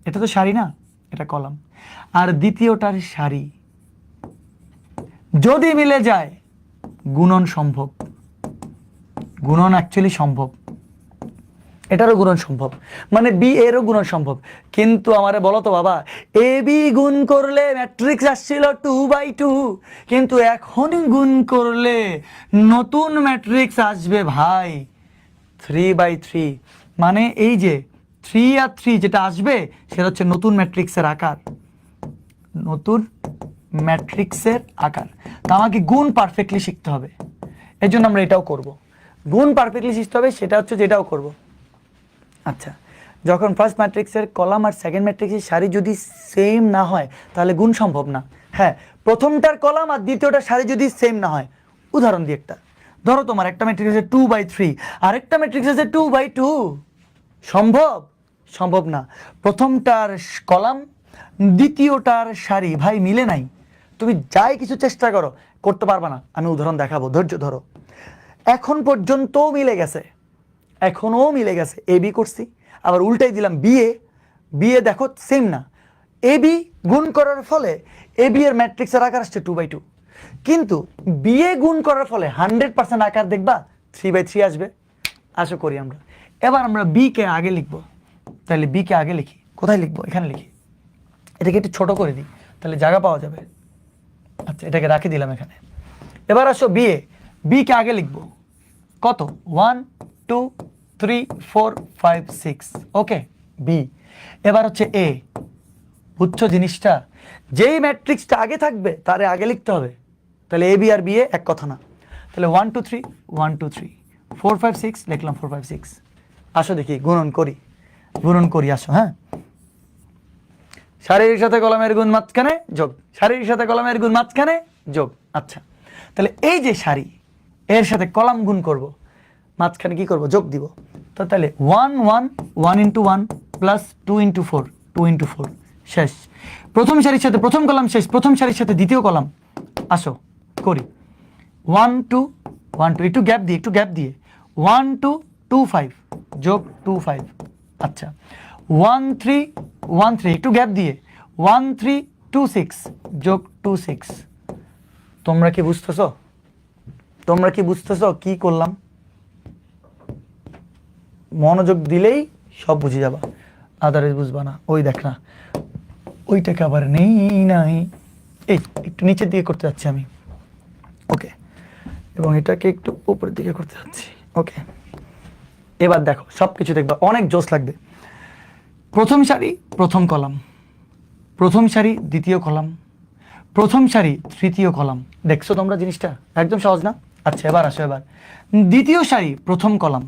এটা তো সারি না, এটা কলাম, আর দ্বিতীয়টার সারি যদি মিলে যায় গুণন সম্ভব। গুণন অ্যাকচুয়ালি সম্ভব। এটারও গুণন সম্ভব, মানে বি এরও গুণন সম্ভব। কিন্তু আমারে বলো তো বাবা, এ বি গুণ করলে ম্যাট্রিক্স আসছিল 2/2, কিন্তু এখনই গুণ করলে নতুন ম্যাট্রিক্স আসবে ভাই 3/3। মানে এই যে 3 আর 3 যেটা আসবে সেটা হচ্ছে নতুন ম্যাট্রিক্সের আকার, নতুন ম্যাট্রিক্সের আকার। তা আমাকে গুণ পারফেক্টলি শিখতে হবে, এর জন্য আমরা এটাও করব। গুণ পারফেক্টলি শিখতে হবে, সেটা হচ্ছে যেটাও করব। আচ্ছা, যখন ফার্স্ট ম্যাট্রিক্সের কলাম আর সেকেন্ড ম্যাট্রিক্সের সারি যদি সেম না হয় তাহলে গুণ সম্ভব না। হ্যাঁ, প্রথমটার কলাম আর দ্বিতীয়টার সারি যদি সেম না হয়, উদাহরণ দিই একটা, ধরো তোমার একটা ম্যাট্রিক্স আছে 2/3, আরেকটা ম্যাট্রিক্স আছে 2/2, সম্ভব? সম্ভব না। প্রথমটার কলাম দ্বিতীয়টার সারি ভাই মিলে নাই, তুমি যাই কিছু চেষ্টা করো করতে পারবা না। আমি উদাহরণ দেখাবো, ধৈর্য ধরো। এখন পর্যন্ত মিলে গেছে, এখনো মিলে গেছে, এ বি করছি, আবার উল্টাই দিলাম বিএ, বিএ দেখো সেম না, এ বি গুণ করার ফলে এ বি এর ম্যাট্রিক্সের আকার আসছে 2/2, কিন্তু বিএ গুণ করার ফলে 100% আকার দেখবা 3/3 আসবে। আশা করি আমরা এবার আমরা বি কে আগে লিখবো, তাহলে বি কে আগে লিখি, কোথায় লিখবো? এখানে লিখি, এটাকে একটু ছোট করে দিই তাহলে জায়গা পাওয়া যাবে। আচ্ছা, এটাকে রাখি দিলাম এখানে। এবার আসো বিএ, বি কে আগে লিখবো, কত? 1 2 3 4 5 6, ওকে বি। এবার হচ্ছে এ, বুঝছো জিনিসটা? যেই ম্যাট্রিক্সটা আগে থাকবে তারে আগে লিখতে হবে, তাহলে A B R B A এক কথা না। তাহলে 1 2 3 1 2 3 4 5 6 লিখলাম 4 5 6। আসো দেখি গুণন করি, গুণন করি আসো। হ্যাঁ, সারির সাথে কলমের গুণ মাঝখানে যোগ, সারির সাথে কলমের গুণ মাঝখানে যোগ। আচ্ছা, তাহলে এই যে সারি এর সাথে কলাম গুণ করব, মাঝখানে কি করব? যোগ দিব। তো তাহলে 1 1 1 ইন্টু 1 প্লাস 2 ইন্টু 4 2 ইন্টু 4 শেষ। প্রথম সারির সাথে প্রথম কলাম শেষ, প্রথম সারির সাথে দ্বিতীয় কলাম। আসো করি, 1 2 1 2, একটু গ্যাপ দিয়ে, একটু গ্যাপ দিয়ে 1 2 2 5 যোগ 2 5। আচ্ছা, 1 3 1 3, একটু গ্যাপ দিয়ে 1 3 2 6 যোগ 2 6। তোমরা কি বুঝতেছো? তোমরা কি বুঝতেছো কি করলাম? মনোযোগ দিলেই সব বুঝে যাবা, আদারওয়াইজ বুঝবা না। ওই দেখ না, ওইটাকে আবার নেই নাই, এই একটু নিচের দিকে করতে যাচ্ছি আমি, ওকে, এবং এটাকে একটু উপরের দিকে করতে যাচ্ছি, ওকে। এবার দেখো সব কিছু দেখবা, অনেক জোশ লাগবে। প্রথম সারি প্রথম কলাম, প্রথম সারি দ্বিতীয় কলাম, প্রথম সারি তৃতীয় কলাম। দেখছো তোমরা জিনিসটা? একদম সহজ না? আচ্ছা, এবার আসো, এবার দ্বিতীয় সারি প্রথম কলাম,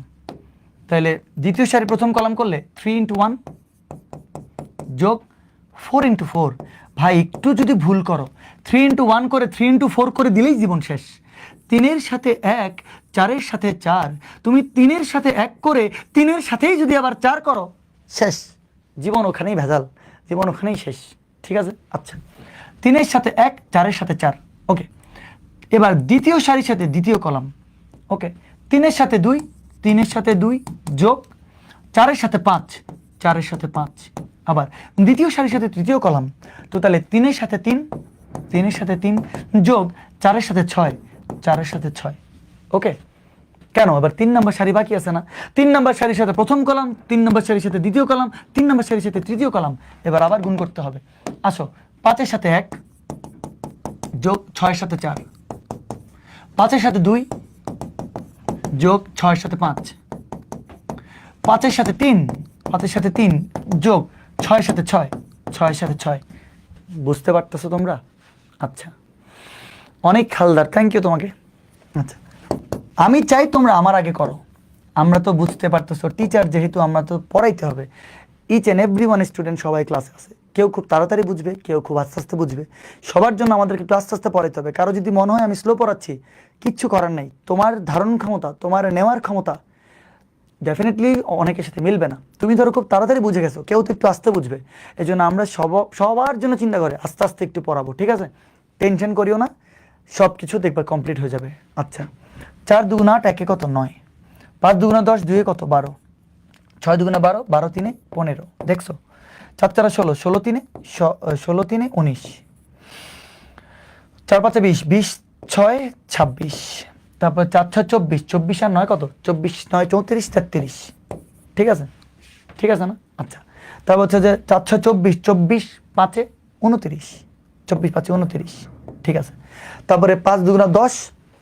তাহলে দ্বিতীয় সারি প্রথম কলাম করলে 3 ইন্টু 1 যোগ 4 ইন্টু 4। ভাই একটু যদি ভুল করো, 3 ইন্টু 1 করে 3 ইন্টু 4 করে দিলেই জীবন শেষ। 3-এর সাথে 1, 4-এর সাথে 4, তুমি 3-এর সাথে 1 করে 3-এর সাথেই যদি আবার 4 করো, শেষ, জীবন ওখানেই ভেজাল, জীবন ওখানেই শেষ। ঠিক আছে? আচ্ছা, 3-এর সাথে 1, 4-এর সাথে 4, ওকে। এবার দ্বিতীয় সারির সাথে দ্বিতীয় কলাম, ওকে, 3-এর সাথে 2, 3-এর সাথে 2 যোগ 4-এর সাথে 5, 4-এর সাথে 5। আবার দ্বিতীয় সারির সাথে তৃতীয় কলাম, তো তাহলে 3-এর সাথে 3, 3-এর সাথে 3 যোগ 4-এর সাথে 6, 4-এর সাথে 6, ওকে। কেন? এবার 3 নম্বর সারি বাকি আছে না? 3 নম্বর সারির সাথে প্রথম কলাম, 3 নম্বর সারির সাথে দ্বিতীয় কলাম, 3 নম্বর সারির সাথে তৃতীয় কলাম। এবার আবার গুণ করতে হবে। আসো, 5-এর সাথে 1 যোগ 6-এর সাথে 4, 5-এর সাথে 2 যোগ 6-এর সাথে 5, 5-এর সাথে 3, 5-এর সাথে 3 যোগ 6-এর সাথে 6, 6-এর সাথে 6। বুঝতে পারতেছো তোমরা? আচ্ছা, অনেক হালদার, থ্যাংক ইউ তোমাকে। আচ্ছা, আমি চাই তোমরা আমার আগে করো, আমরা তো বুঝতে পারতেছো, টিচার যেহেতু আমরা তো পড়াইতে হবে। Each and every one student সবাই ক্লাসে আছে, কেউ খুব তাড়াতাড়ি বুঝবে, কেউ খুব আস্তে আস্তে বুঝবে। সবার জন্য আমাদেরকে একটু আস্তে আস্তে পড়াইতে হবে। কারো যদি মনে হয় আমি স্লো পড়াচ্ছি, কিচ্ছু করার নাই, তোমার ধারণ ক্ষমতা, তোমার নেওয়ার ক্ষমতা ডেফিনেটলি অনেকের সাথে মিলবে না। তুমি ধরো খুব তাড়াতাড়ি বুঝে গেছো, কেউ তো একটু আস্তে বুঝবে। এই জন্য আমরা সবার জন্য চিন্তা করে আস্তে আস্তে একটু পড়াবো, ঠিক আছে? টেনশন করিও না, সব কিছু দেখবা কমপ্লিট হয়ে যাবে। আচ্ছা, 4 দুগুণ 8, 1 কত? 9, 5 দুগুণ 10, 2 কত? 12, 6 দুগুণ 12, 12 3 15, দেখছো? 4 4 16, 16 3 16 3 19, 4 5 20, 20 6 26, তারপর 4 6 24, 24 আর 9 কত? 24 9 34, 33, ঠিক আছে, ঠিক আছে না? আচ্ছা, তারপর হচ্ছে যে 4 6 24, 24 5 29, 24 5 29, ঠিক আছে। তারপরে 5 2 10,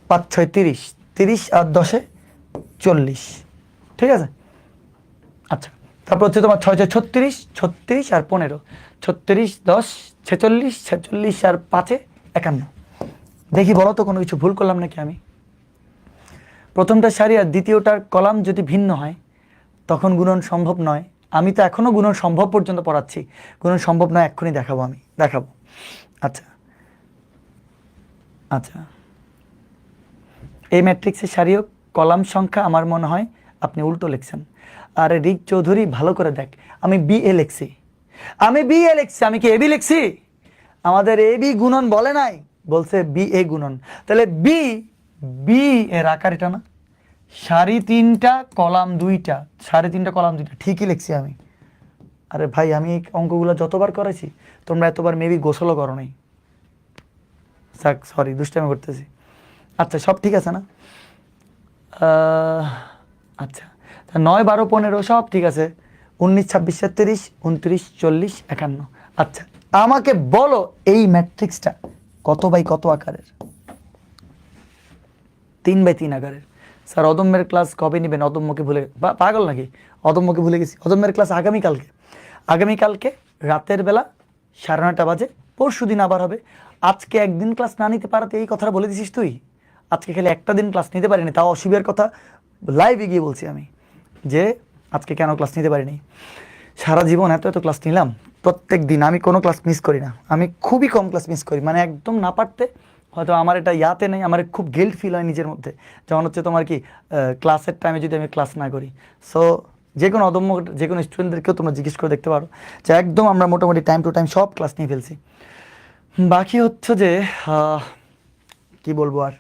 5 6 30, 30 আর 10 40, ঠিক আছে। আচ্ছা, তারপর হচ্ছে তোমার 6 6 36, 36 আর 15, 36 10 46, 46 আর 5 51। দেখি বলো তো কোনো কিছু ভুল করলাম নাকি আমি? প্রথমটা সারি আর দ্বিতীয়টার কলাম যদি ভিন্ন হয় তখন গুণন সম্ভব নয়। আমি তো এখনো গুণন সম্ভব পর্যন্ত পড়াচ্ছি, গুণন সম্ভব নয় এক্ষুনি দেখাবো, আমি দেখাবো। আচ্ছা আচ্ছা, এই ম্যাট্রিক্সের সারি ও কলাম সংখ্যা আমার মনে হয় আপনি উল্টো লিখছেন। আরে রিক চৌধুরী ভালো করে দেখ, আমি বি এ লিখছি, আমি বি এ লিখছি, আমি কি এবি লিখছি? আমাদের এ বি গুণন বলে নাই, বলছে বি এ গুণন। তাহলে বি বি এর আকার এটা না, সারি 3টা কলাম 2টা, সারি 3টা কলাম 2টা, ঠিকই লিখছি আমি। আরে ভাই আমি এই অঙ্কগুলো যতবার করেছি তোমরা এতবার মেবি গোসলও করো নাই। সরি, দুষ্টামি করতেছি। আচ্ছা, সব ঠিক আছে না? আচ্ছা, 9 12 15 সব ঠিক আছে, 19 26 37 29 40 51। আচ্ছা, আমাকে বলো এই ম্যাট্রিক্সটা কত বাই কত আকারের? 3 বাই 3 আকারের। স্যার অদম্যের ক্লাস কবে নেবেন? অদম্যকে ভুলে পাগল নাকি? অদম্যকে ভুলে গেছি? অদম্যের ক্লাস আগামীকালকে, আগামীকালকে রাতের বেলা 9:30 বাজে। পরশু দিন আবার হবে। আজকে একদিন ক্লাস না নিতে পারাতে এই কথাটা বলে দিছিস তুই। আজকে খালি একটা দিন ক্লাস নিতে পারিনি, তাও অসুবিধার কথা লাইভে গিয়ে বলছি আমি যে আজকে কেন ক্লাস নিতে পারিনি। সারা জীবন এত এত ক্লাস নিলাম, প্রত্যেক দিন আমি কোনো ক্লাস মিস করি না, আমি খুবই কম ক্লাস মিস করি, মানে একদম না পারতে। হয়তো আমার এটা ইয়াতে নেই, আমার খুব গিল্ট ফিল হয় নিজের মধ্যে, যেমন হচ্ছে তোমার কি ক্লাসের টাইমে যদি আমি ক্লাস না করি। সো যে কোনো অদম্য যে কোনো স্টুডেন্টদেরকেও তোমরা জিজ্ঞেস করে দেখতে পারো যে একদম আমরা মোটামুটি টাইম টু টাইম সব ক্লাস নিয়ে ফেলছি। বাকি হচ্ছে যে কি বলবো আর,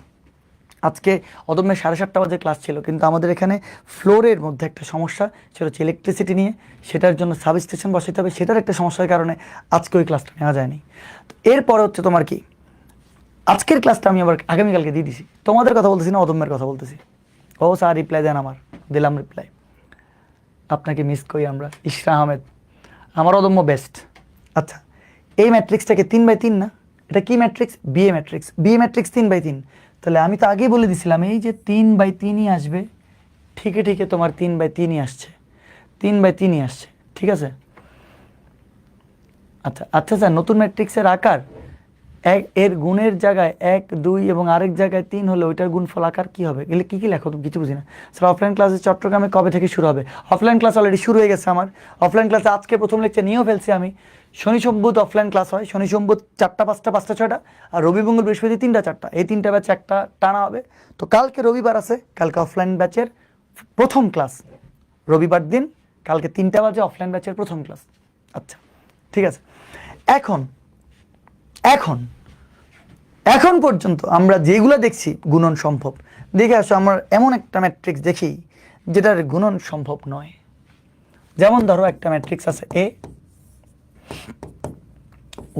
আজকে অদম্যের 7:30 বাজে ক্লাস ছিল, কিন্তু আমাদের এখানে ফ্লোরের মধ্যে একটা সমস্যা সেটা হচ্ছে ইলেকট্রিসিটি নিয়ে, সেটার জন্য সাবস্টেশন বসাতে হবে, সেটার একটা সমস্যার কারণে আজকে ওই ক্লাসটা নেওয়া যায়নি। তো এরপরে হচ্ছে তোমার কি, আজকের ক্লাসটা আমি আবার আগামীকালকে দিয়ে দিছি। তোমাদের কথা বলতেছি না, অদম্যের কথা বলতেছি। ও স্যার রিপ্লাই দেন, আমার দিলাম রিপ্লাই। আপনাকে মিস করি আমরা। ইশরা আহমেদ, আমার অদম্য বেস্ট। আচ্ছা, এই ম্যাট্রিক্সটাকে 3 বাই 3 না, এটা কি matrix? BA matrix. BA matrix 3 by 3। তাহলে আমি তো আগেই বলে দিছিলাম এই যে 3 বাই 3ই আসবে। ঠিকই ঠিকই তোমার 3 বাই 3ই আসছে, 3 বাই 3ই আসছে, ঠিক আছে। আচ্ছা আচ্ছা স্যার, নতুন ম্যাট্রিক্সের আকার এর গুণের জায়গায় 1 2 এবং আরেক জায়গায় 3 হলে ওইটার গুণফল আকার কি হবে? এগুলো কি কি লেখো তুমি? কিছু বুঝি না স্যার। অফলাইন ক্লাসে চট্টগ্রামে কবে থেকে শুরু হবে? অফলাইন ক্লাস অলরেডি শুরু হয়ে গেছে আমার। অফলাইন ক্লাসে আজকে প্রথম লেকচার নিয়েও ফেলছি আমি। শনি সোমবুধ অফলাইন ক্লাস হয়, শনি সোমবুধ 4টা 5টা 5টা 6টা, আর রবি মঙ্গল বৃহস্পতি 3টা 4টা, এই 3টা ব্যাচ একটা টানা হবে। তো কালকে রবিবার আছে, কালকে অফলাইন ব্যাচের প্রথম ক্লাস রবিবার দিন, কালকে 3টা বাজে অফলাইন ব্যাচের প্রথম ক্লাস। আচ্ছা ঠিক আছে। এখন এখন এখন পর্যন্ত আমরা যেগুলো দেখছি গুণন সম্ভব, দেখে আসো আমরা এমন একটা ম্যাট্রিক্স দেখি যেটার গুণন সম্ভব নয়। যেমন ধরো একটা ম্যাট্রিক্স আছে এ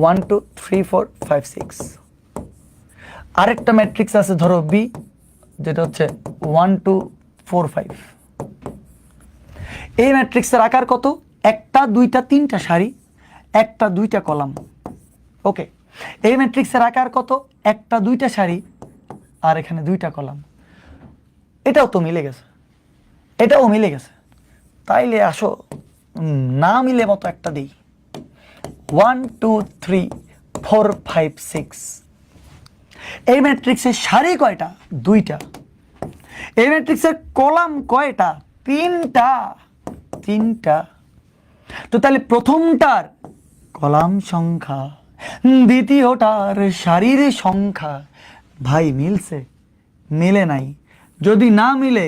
1 2 3 4 5 6, আরেকটা ম্যাট্রিক্স আছে ধরো বি, যেটা হচ্ছে 1 2 4 5। এই ম্যাট্রিক্সের আকার কত? একটা দুইটা তিনটা সারি, একটা দুইটা কলাম। ওকে, এই ম্যাট্রিক্সের আকার কত? একটা দুইটা সারি আর এখানে দুইটা কলাম। এটাও তো মিলে গেছে, এটাও মিলে গেছে। তাইলে আসো না মিলে মতো একটা দিই। 1 2 3 4 5 6। এই ম্যাট্রিক্সের সারি কয়টা? দুইটা। এই ম্যাট্রিক্সের কলাম কয়টা? তিনটা, তিনটা। তো তাহলে প্রথমটার কলাম সংখ্যা, দ্বিতীয়টার সারির সংখ্যা। ভাই মিলছে? মিলে নাই। যদি না মিলে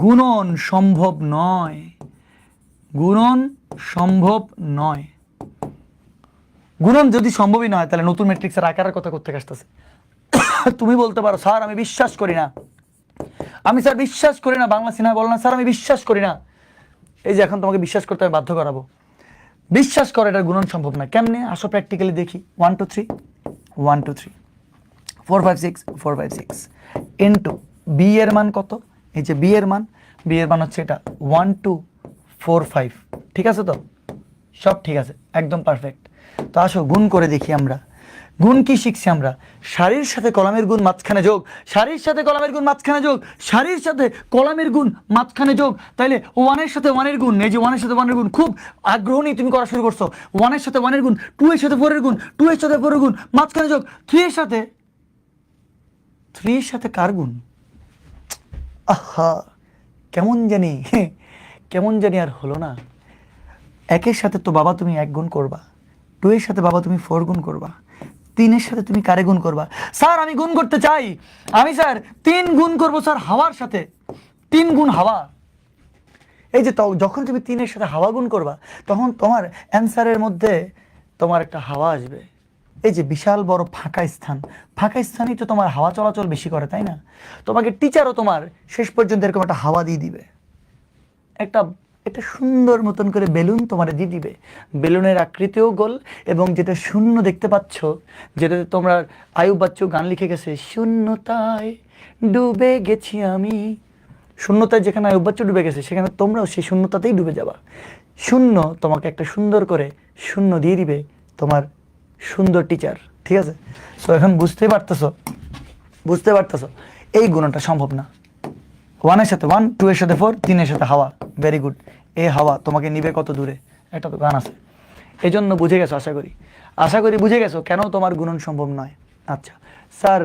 গুণন সম্ভব নয়, গুণন সম্ভব নয়। গুণন যদি সম্ভবই নয় তাহলে নতুন ম্যাট্রিক্সের আকারের কথা করতে আসতেছে। তুমি বলতে পারো স্যার আমি বিশ্বাস করি না, আমি স্যার বিশ্বাস করি না, বাংলা সিনেমা বলো না স্যার আমি বিশ্বাস করি না। এই যে এখন তোমাকে বিশ্বাস করতে আমি বাধ্য করাবো। বিশ্বাস করে এটা গুণন সম্ভব না। কেমনে? আসো প্র্যাকটিক্যালি দেখি। 1 2 3 1 2 3 4 5 6 4 5 6 ইন্টু বি এর মান কত? এই যে বি এর মান, বি এর মান হচ্ছে এটা 1 2 4 5, ঠিক আছে তো? সব ঠিক আছে, একদম পারফেক্ট। তো আসো গুণ করে দেখি আমরা। গুণ কি শিখছি আমরা? সারির সাথে কলামের গুণ মাঝখানে যোগ, সারির সাথে কলামের গুণ মাঝখানে যোগ, সারির সাথে কলামের গুণ মাঝখানে যোগ। তাইলে ওয়ানের সাথে ওয়ানের গুণ, এই যে ওয়ানের সাথে ওয়ানের গুণ, খুব আগ্রহ নিয়ে তুমি করা শুরু করছো। ওয়ানের সাথে ওয়ানের গুণ, 2 এর সাথে 4 এর গুণ, 2 এর সাথে 4 এর গুণ মাঝখানে যোগ, 3 এর সাথে 3 এর সাথে কার গুণ? আহা, কেমন জানি আর হলো না। একের সাথে তো বাবা তুমি 1 গুণ করবা, 2 এর সাথে বাবা তুমি 4 গুণ করবা, 3 এর সাথে তুমি কারে গুণ করবা? স্যার আমি গুণ করতে চাই, আমি স্যার 3 গুণ করবো স্যার হাওয়ার সাথে, 3 গুণ হাওয়া। এই যে যখন তুমি 3 এর সাথে হাওয়া গুণ করবা, তখন তোমার অ্যান্সারের মধ্যে তোমার একটা হাওয়া আসবে। এই যে বিশাল বড় ফাঁকা স্থানই তো তোমার হাওয়া চলাচল বেশি করে, তাই না? তোমাকে টিচারও তোমার শেষ পর্যন্ত এরকম একটা হাওয়া দিয়ে দিবে, একটা সুন্দর মতন করে বেলুন তোমার দিয়ে দিবে। বেলুনের আকৃতিও গোল, এবং যেটা শূন্য দেখতে পাচ্ছ, যেটাতে তোমরা আয়ুব বাচ্চু গান লিখে গেছে, শূন্যতায় ডুবে গেছি আমি। শূন্যতায় যেখানে আয়ুব বাচ্চু ডুবে গেছে, সেখানে তোমরাও সেই শূন্যতাতেই ডুবে যাবা। শূন্য তোমাকে একটা সুন্দর করে শূন্য দিয়ে দিবে তোমার সুন্দর টিচার, ঠিক আছে? তো এখন বুঝতে পারতেছো এই গুণটা সম্ভব না। 1 এর সাথে 1, 2 এর সাথে 4, 3 এর সাথে হাওয়া। Very good. এই হাওয়া তোমাকে নিবে কত দূরে, একটা তো গান আছে। এই জন্য বুঝে গেছো, আশা করি বুঝে গেছো কেন তোমার গুণন সম্ভব নয়। আচ্ছা স্যার,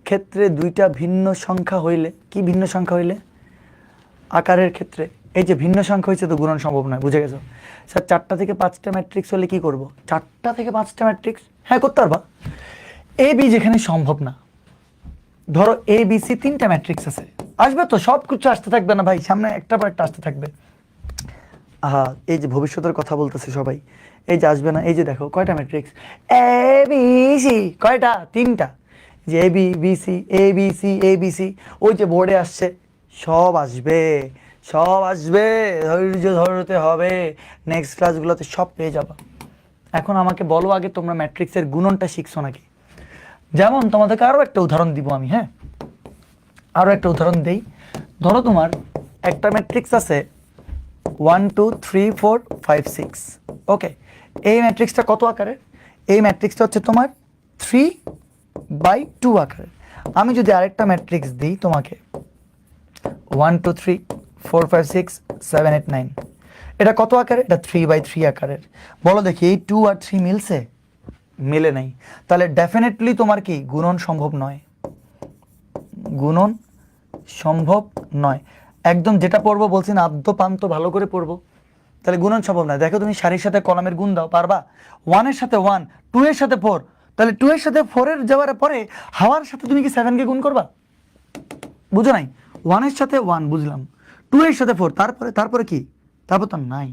ক্ষেত্রে 2টা ভিন্ন সংখ্যা হইলে, কি ভিন্ন সংখ্যা হইলে? আকারের ক্ষেত্রে। এই যে ভিন্ন সংখ্যা হয়েছে তো গুণন সম্ভব নয়, বুঝে গেছো। স্যার 4টা থেকে 5টা ম্যাট্রিক্স হলে কি করব? 4টা থেকে 5টা ম্যাট্রিক্স, হ্যাঁ করতে পারবা। এ বি যেখানে সম্ভব না, ধরো এ বি সি 3টা ম্যাট্রিক্স আছে, আসবে তো, সব কিছু আসতে থাকবে না ভাই, সামনে একটা পর একটা আসতে থাকবে। এই যে ভবিষ্যতের কথা বলতেছে সবাই, এই যে আসবে না, এই যে দেখো কয়টা ম্যাট্রিক্স, এ বি সি, কয়টা? 3টা। যে A B B C, A B C, A B C, ওই যে বোর্ডে আসছে, সব আসবে, ধৈর্য ধরতে হবে, নেক্সট ক্লাসগুলোতে সব পেয়ে যাবা। এখন আমাকে বলো আগে, তোমরা ম্যাট্রিক্সের গুণনটা শিখছো নাকি? যেমন তোমাদেরকে আরও একটা উদাহরণ দিব আমি, হ্যাঁ আরও একটা উদাহরণ দেই। ধরো তোমার একটা ম্যাট্রিক্স আছে 1 2 3 4 5 6, ওকে। এই ম্যাট্রিক্সটা কত আকারের? এই ম্যাট্রিক্সটা হচ্ছে তোমার 3/2 আকারের। আমি যদি আরেকটা ম্যাট্রিক্স দিই তোমাকে 1 2 3 4 5 6 7 8 9, এটা কত আকারের? এটা 3/3 আকারের। বলো দেখি এই 2 আর 3 মিলছে? মিলে নাই। তাহলে ডেফিনেটলি তোমার কি গুণন সম্ভব নয়, গুণন সম্ভব নয়। একদম যেটা পড়বো বলছি না, আদ্য পান্ত ভালো করে পড়বো, তাহলে গুণন সম্ভব নয়। দেখো তুমি সারির সাথে কলামের গুণ দাও, পারবা? 1 এর সাথে 1, 2 এর সাথে 4, তাহলে 2 এর সাথে 4 এর যাওয়ার পরে হাওয়ার সাথে তুমি কি 7 কে গুণ করবা? বুঝো নাই? 1 এর সাথে 1 বুঝলাম, 2 এর সাথে 4, তারপরে কি? তারপর তো নাই,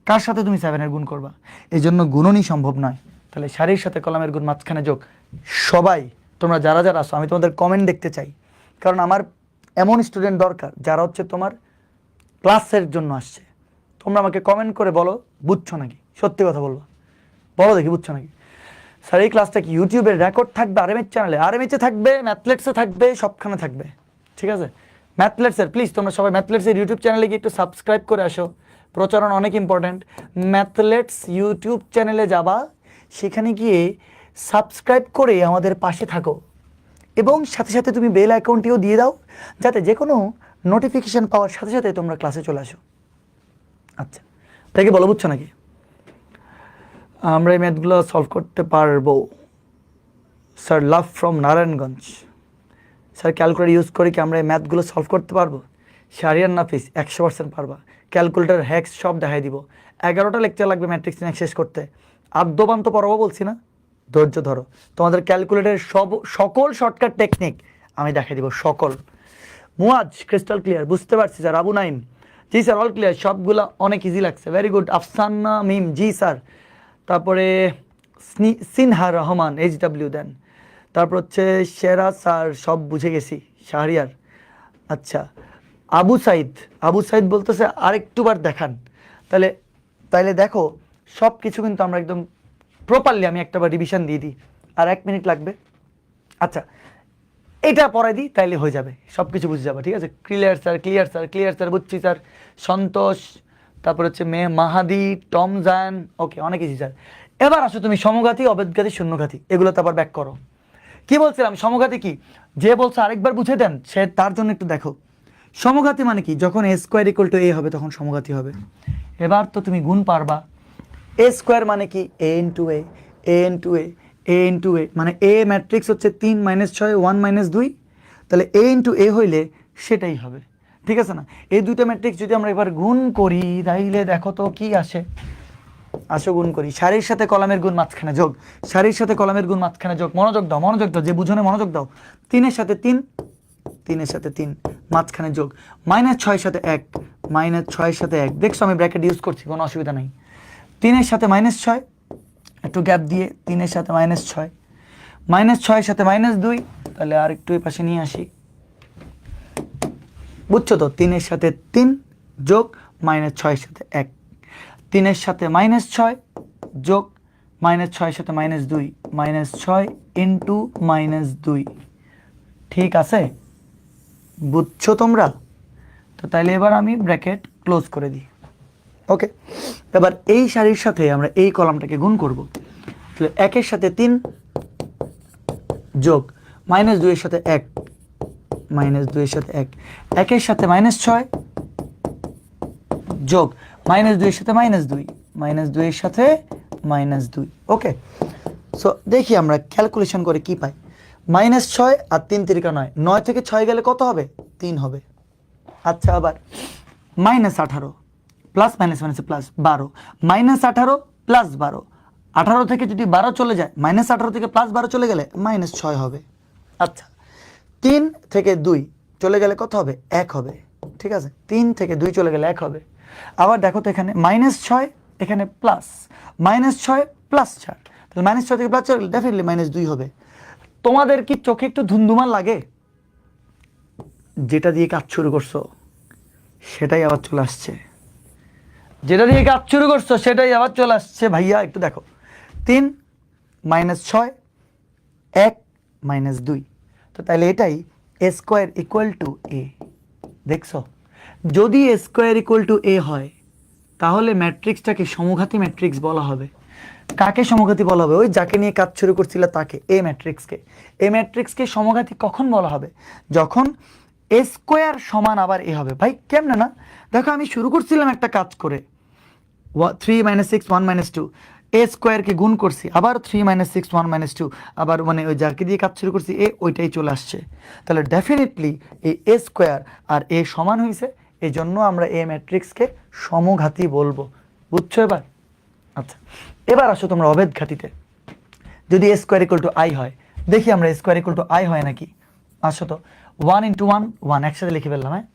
কার সাথে তুমি 7 এর গুণ করবা? এই জন্য গুণনই সম্ভব নয়। তাহলে সারির সাথে কলামের গুণ মাঝখানে যোগ। সবাই তোমরা যারা আসো, আমি তোমাদের কমেন্ট দেখতে চাই, কারণ আমার এমন স্টুডেন্ট দরকার যারা হচ্ছে তোমার ক্লাসের জন্য আসছে। তোমরা আমাকে কমেন্ট করে বলো বুঝছো নাকি, সত্যি কথা বলবো, বলো দেখি বুঝছো নাকি। স্যার এই ক্লাসটা কি ইউটিউবে রেকর্ড থাকবে? আরএমএইচ চ্যানেলে, আরএমএইচে থাকবে, ম্যাথলেটসে থাকবে, সবখানে থাকবে, ঠিক আছে? ম্যাথলেটসের প্লিজ তোমরা সবাই ম্যাথলেটসের ইউটিউব চ্যানেলে গিয়ে একটু সাবস্ক্রাইব করে আসো, প্রচারণ অনেক ইম্পর্ট্যান্ট। ম্যাথলেটস ইউটিউব চ্যানেলে যাবা, সেখানে গিয়ে সাবস্ক্রাইব করে আমাদের পাশে থাকো, এবং সাথে সাথে তুমি বেল আইকনটিও দিয়ে দাও, যাতে যে কোনো নোটিফিকেশান পাওয়ার সাথে সাথে তোমরা ক্লাসে চলে আসো। আচ্ছা, তাই কি বলো, বুঝছো নাকি? আমরা এই ম্যাথগুলো সলভ করতে পারবো sir. Love from Narayanganj. Sir calculator use করে কি আমরা এই ম্যাথগুলো সলভ করতে পারবো? শারিয়ার নাফিস 100% পারবা, ক্যালকুলেটর হ্যাক্স সব দেখাই দিব। 11টা লেকচার লাগবে ম্যাট্রিক্স শেষ করতে, আদ্যপান্ত পড়াবো বলছি না, ধৈর্য ধরো। তোমাদের ক্যালকুলেটরের সকল শর্টকাট টেকনিক আমি দেখাই দিব, সকল। মুয়াজ ক্রিস্টাল ক্লিয়ার, বুঝতে পারছি স্যার। আবু নাইম, জি স্যার অল ক্লিয়ার, সবগুলো অনেক ইজি লাগছে, ভেরি গুড। আফসানা মিম, জি স্যার। তারপরে সিনহা রহমান, HW দেন। তারপর হচ্ছে সেরা স্যার, সব বুঝে গেছি, শাহরিয়ার। আচ্ছা, আবু সাইদ বলতেছে আরেকটুবার দেখান। তাহলে দেখো সব কিছু কিন্তু আমরা একদম প্রপারলি, আমি একটাবার রিভিশন দিয়ে দিই, আর 1 মিনিট লাগবে। আচ্ছা, এটা পড়াই দিই তাইলে হয়ে যাবে, সব কিছু বুঝে যাবে। ঠিক আছে, clear sir, clear sir, clear sir, বুঝছি স্যার। সন্তোষ, তারপর হচ্ছে মাহাদি, টম জান, ওকে, অনেক কিছু স্যার। এবার আসো তুমি সমঘাতী, অবেদঘাতী, শূন্যঘাতী, এগুলো তো আবার ব্যাক করো। কি বলছিলাম, সমঘাতী কি? যে বলছে আরেকবার বুঝে দেন, সে তার জন্য একটু দেখো। সমঘাতী মানে কি? যখন এ স্কোয়ার ইকুয়াল টু এ হবে তখন সমঘাতী হবে। এবার তো তুমি গুণ পারবা। এ স্কোয়ার মানে কি? এ ইন্টু এ, এ ইন্টু এ, এ ইন্টু এ, মানে এ ম্যাট্রিক্স হচ্ছে 3 - 6 1 - 2, তাহলে এ ইন্টু এ হইলে সেটাই হবে। ঠিক আছে না? এই দুইটা ম্যাট্রিক্স যদি আমরা এবার গুণ করি তাইলে দেখো তো কি আসে। আসো গুণ করি। সারির সাথে কলামের গুণ মাঝখানে যোগ, সারির সাথে কলামের গুণ মাঝখানে যোগ। মনোযোগ দাও, মনোযোগ দাও, যে বুঝনে মনোযোগ দাও। 3-এর সাথে 3, 3-এর সাথে 3 মাঝখানে যোগ। -6 সাথে 1, -6 সাথে 1। দেখছো আমি ব্র্যাকেট ইউজ করছি, কোনো অসুবিধা নাই। 3-এর সাথে -6, একটু গ্যাপ দিয়ে 3-এর সাথে -6, -6 সাথে -2, তাহলে আর একটু এই পাশে নিয়ে আসি। বুঝছো তো? 3-এর সাথে 3 যোগ -6 সাথে 1, 3-এর সাথে -6 যোগ -6 সাথে -2, -6 ইন্টু -2। ঠিক আছে, বুঝছো তোমরা? তো তাইলে এবার আমি ব্র্যাকেট ক্লোজ করে দিই। ওকে, এবার এই সারির সাথে আমরা এই কলামটাকে গুণ করব। তাহলে 1-এর সাথে 3 যোগ -2-এর সাথে 1, -2-এর সাথে 1, 1-এর সাথে -6 যোগ -2-এর সাথে -2, -2-এর সাথে -2। ওকে, সো দেখি আমরা ক্যালকুলেশন করে কি পাই। -6 আর 3 × 9, 9 থেকে 6 গেলে কত হবে? 3 হবে। আচ্ছা, আবার -18 প্লাস -12, -18 প্লাস 12, 18 থেকে যদি 12 চলে যায়, -18 থেকে প্লাস 12 চলে গেলে -6 হবে। আচ্ছা, 3 থেকে 2 চলে গেলে কত হবে? 1 হবে। ঠিক আছে, 3 থেকে 2 চলে গেলে 1 হবে। আবার দেখো তো এখানে -6, এখানে প্লাস, -6 প্লাস 4, তাহলে -6 থেকে প্লাস 4 ডেফিনেটলি -2 হবে। তোমাদের কি চোখে একটু ধুমধুমার লাগে? যেটা দিয়ে কাজ শুরু করছো সেটাই আবার চলে আসছে, যেটা দিয়ে কাজ শুরু করছো সেটাই আবার চলে আসছে। ভাইয়া একটু দেখো, 3 -6 1 -2, তো তাহলে এটাই এ স্কোয়ার ইকুয়াল টু এ। দেখছো, যদি এ স্কোয়ার ইকুয়াল টু এ হয় তাহলে ম্যাট্রিক্সটাকে সমঘাতী ম্যাট্রিক্স বলা হবে। কাকে সমঘাতী বলা হবে? ওই যাকে নিয়ে কাজ শুরু করছিল তাকে, এ ম্যাট্রিক্সকে। এ ম্যাট্রিক্সকে সমঘাতী কখন বলা হবে? যখন এ স্কোয়ার সমান আবার এ হবে। ভাই কেমনে না? দেখো আমি শুরু করছিলাম একটা কাজ করে, 3 - 6 1 - 2, এ স্কোয়ারকে গুণ করছি, আবার 3 - 6 1 - 2, আবার মানে ওই যাকে দিয়ে কাজ শুরু করছি এ, ওইটাই চলে আসছে। তাহলে ডেফিনেটলি এই এ স্কোয়ার আর এ সমান হয়েছে, এই জন্য আমরা এ ম্যাট্রিক্সকে সমঘাতী বলবো। বুঝছো এবার? আচ্ছা, এবার আসো তোমরা অবেদঘাতীতে। যদি A square equal to I হয়, দেখি আমরা এ স্কোয়ার ইকুয়াল টু আই হয় নাকি। আসো তো, 1 × 1 1, একসাথে লিখে ফেললাম, হ্যাঁ,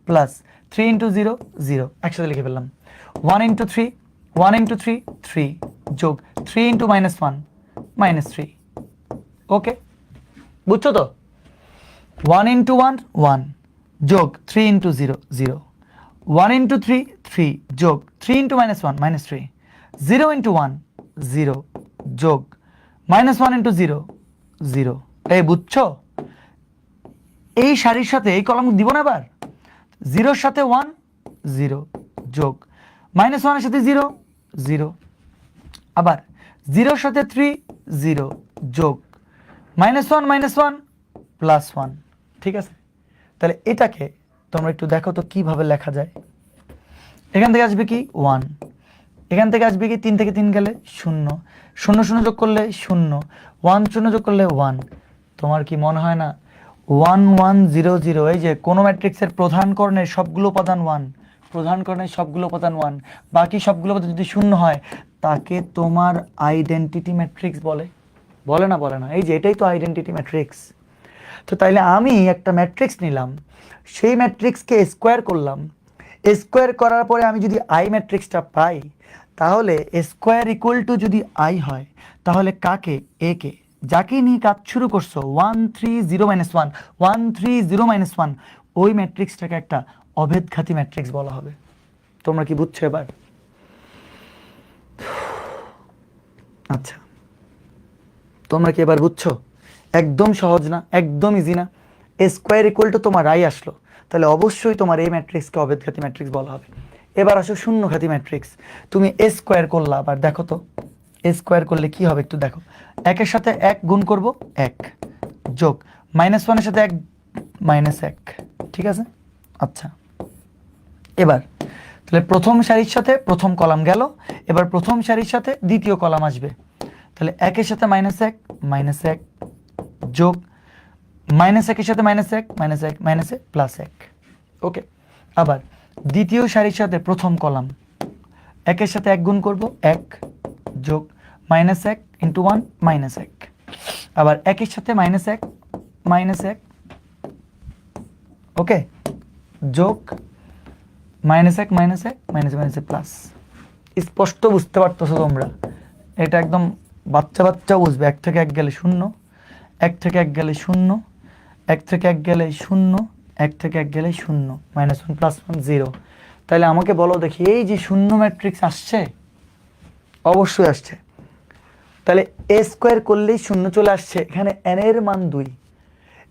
প্লাস 3 × 0 0, একসাথে লিখে ফেললাম, 1 × 3 1 × 3 3, যোগ 3 × -1 -3। ওকে, বুঝছো তো? 1 × 1 1, যোগ 3 × 0 0, 1 × 3 3, যোগ 3 × -1 -3, 0 × 1 0, যোগ -1 × 0 0। এই বুঝছো? এই সারির সাথে এই কলাম দিব না এবার। 0-র সাথে 1 0, যোগ -1-এর সাথে 0 0, আবার 0-র সাথে 3 0, যোগ -1 -1 +1। ঠিক আছে, তাহলে এটাকে তোমরা একটু দেখো তো কিভাবে লেখা যায়। এখান থেকে আসবে কি 1, এখান থেকে আসবে কি 3 থেকে 3 গেলে 0, 0 0 যোগ করলে 0, 1 0 যোগ করলে 1। তোমার কি মনে হয় না 1 1 0 0, এই যে কোনো ম্যাট্রিক্সের প্রধান কর্ণের সবগুলো উপাদান 1, প্রধান কর্ণের সবগুলো উপাদান 1, বাকি সবগুলো উপাদান যদি 0 হয় তাকে তোমার আইডেন্টিটি ম্যাট্রিক্স বলে? বলে না? বলে না? এই যে এটাই তো আইডেন্টিটি ম্যাট্রিক্স। তো তাইলে আমি একটা ম্যাট্রিক্স নিলাম, সেই ম্যাট্রিক্সকে স্কোয়ার করলাম, স্কোয়ার করার পরে আমি যদি আই ম্যাট্রিক্সটা পাই, তাহলে স্কোয়ার ইকুয়াল টু যদি আই হয়, তাহলে কাকে? এ কে, যাকে নিয়ে কাজ শুরু করছো 1 3 0 -1 1 3 0 -1, ওই ম্যাট্রিক্সটাকে একটা অভেদঘাতী ম্যাট্রিক্স বলা হবে। তোমরা কি বুঝছো এবার? আচ্ছা, তোমরা কি এবার বুঝছো? একদম সহজ না, একদম ইজি না। এ স্কোয়ার ইকুয়াল টু তোমার আই আসলো, তাহলে অবশ্যই তোমার এই ম্যাট্রিক্সকে অবেদঘাতী ম্যাট্রিক্স বলা হবে। এবার আসো শূন্যঘাতী ম্যাট্রিক্স। তুমি এ স্কোয়ার করলা, আবার দেখো তো এ স্কোয়ার করলে কি হবে একটু দেখো। একের সাথে এক গুণ করব, এক, যোগ -1 এর সাথে এক, -1, ঠিক আছে। আচ্ছা, এবার তাহলে প্রথম সারির সাথে প্রথম কলাম গেল, এবার প্রথম সারির সাথে দ্বিতীয় কলাম আসবে। তাহলে একের সাথে -1, -1 যোগ -1 এর সাথে -1, -1 +1, ওকে। আবার দ্বিতীয় সারির সাথে প্রথম কলাম, একের সাথে এক গুণ করব, এক, যোগ -1 × 1 -1, আবার একের সাথে -1, -1, ওকে, যোগ -1, -1, প্লাস। স্পষ্ট বুঝতে পারতেছো তোমরা? এটা একদম বাচ্চা বাচ্চা বুঝবে। 1 থেকে 1 গেলে 0, 1 থেকে 1 গেলে 0, 1 থেকে 1 গেলে 0, 1 থেকে 1 গেলে 0, -1 +1 0। তাহলে আমাকে বলো দেখি, এই যে শূন্য ম্যাট্রিক্স আসছে, অবশ্যই আসছে। তাহলে এ স্কোয়ার করলেই শূন্য চলে আসছে, এখানে n এর মান 2।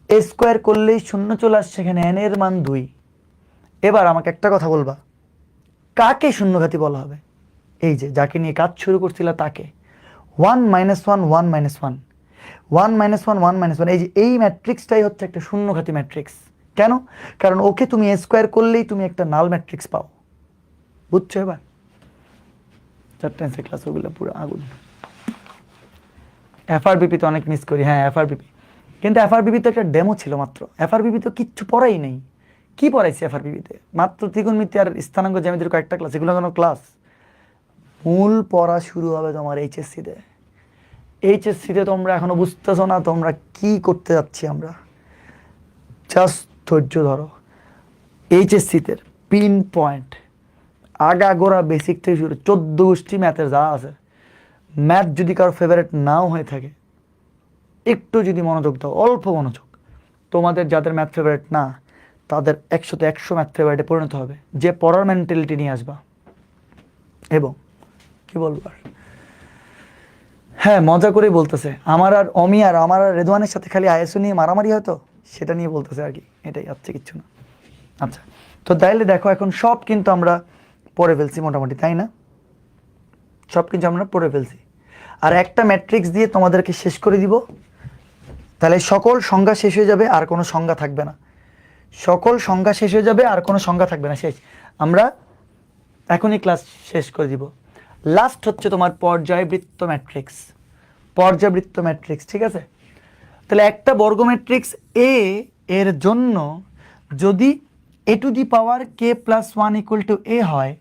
এ স্কোয়ার করলেই শূন্য চলে আসছে, এখানে n এর মান 2। এবার আমাকে একটা কথা বলবা, কাকে শূন্যঘাতী বলা হবে? এই যে যাকে নিয়ে কাজ শুরু করছিল তাকে। 1 - 1 1 - 1, 1 - 1 1 - 1, এই যে এই ম্যাট্রিক্সটাই হচ্ছে একটা শূন্যঘাতী ম্যাট্রিক্স। কেন? কারণ ওকে তুমি এ স্কোয়ার করলেই তুমি একটা নাল ম্যাট্রিক্স পাও। বুঝছো? এবার চারটে ক্লাস ওগুলো পুরো আগুন। এফআরবিপি তো অনেক মিস করি, হ্যাঁ এফআরবিপি, কিন্তু এফআরবিপি তো একটা ডেমো ছিল মাত্র। এফআরবিপি তো কিচ্ছু পড়াই নেই। কি পড়াইছে এফআরবিপিতে? মাত্র ত্রিকোণমিতি আর স্থানাঙ্ক জ্যামিতির কয়েকটা ক্লাস, এগুলো কোনো ক্লাস? মূল পড়া শুরু হবে তোমার এইচএসসিতে। এইচএসসিতে তোমরা এখনো বুঝতেছো না তোমরা কি করতে যাচ্ছি আমরা। জাস্ট ধৈর্য ধরো। এইচএসসিতে পিন পয়েন্ট আগাগোড়া বেসিক থেকে শুরু 14 গোষ্ঠী ম্যাথের যা আছে, ম্যাথ যদি কারো ফেভারিট নাও হয়ে থাকে, একটু যদি মনোযোগ দাও, অল্প মনোযোগ, তোমাদের যাদের ম্যাথ ফেভারিট না তাদের 100-তে 100 ম্যাথ ফেভারিটে পরিণত হবে, যে পড়ার মেন্টালিটি নিয়ে আসবা। এবং কি বলবো আর, হ্যাঁ মজা করেই বলতেছে, আমার আর অমি আর আমার আর রেদওয়ানের সাথে খালি আইএসও নিয়ে মারামারি হয়তো, সেটা নিয়ে বলতেছে আর কি, এটাই হচ্ছে, কিচ্ছু না। আচ্ছা, তো তাইলে দেখো এখন সব কিন্তু আমরা পড়ে ফেলছি মোটামুটি, তাই না? সব কিছু আমরা পড়ে ফেলছি। আর একটা ম্যাট্রিক্স দিয়ে তোমাদেরকে শেষ করে দিব, তাহলে সকল সংজ্ঞা শেষ হয়ে যাবে, আর কোনো সংজ্ঞা থাকবে না। সকল সংজ্ঞা শেষ হয়ে যাবে, আর কোনো সংজ্ঞা থাকবে না, শেষ। আমরা এখনই ক্লাস শেষ করে দিব। লাস্ট হচ্ছে তোমার পর্যায়বৃত্ত ম্যাট্রিক্স। পর্যাবৃত্ত ম্যাট্রিক্স, ঠিক আছে? তাহলে একটা বর্গ ম্যাট্রিক্স এ এর জন্য যদি a⁴ = a হয়,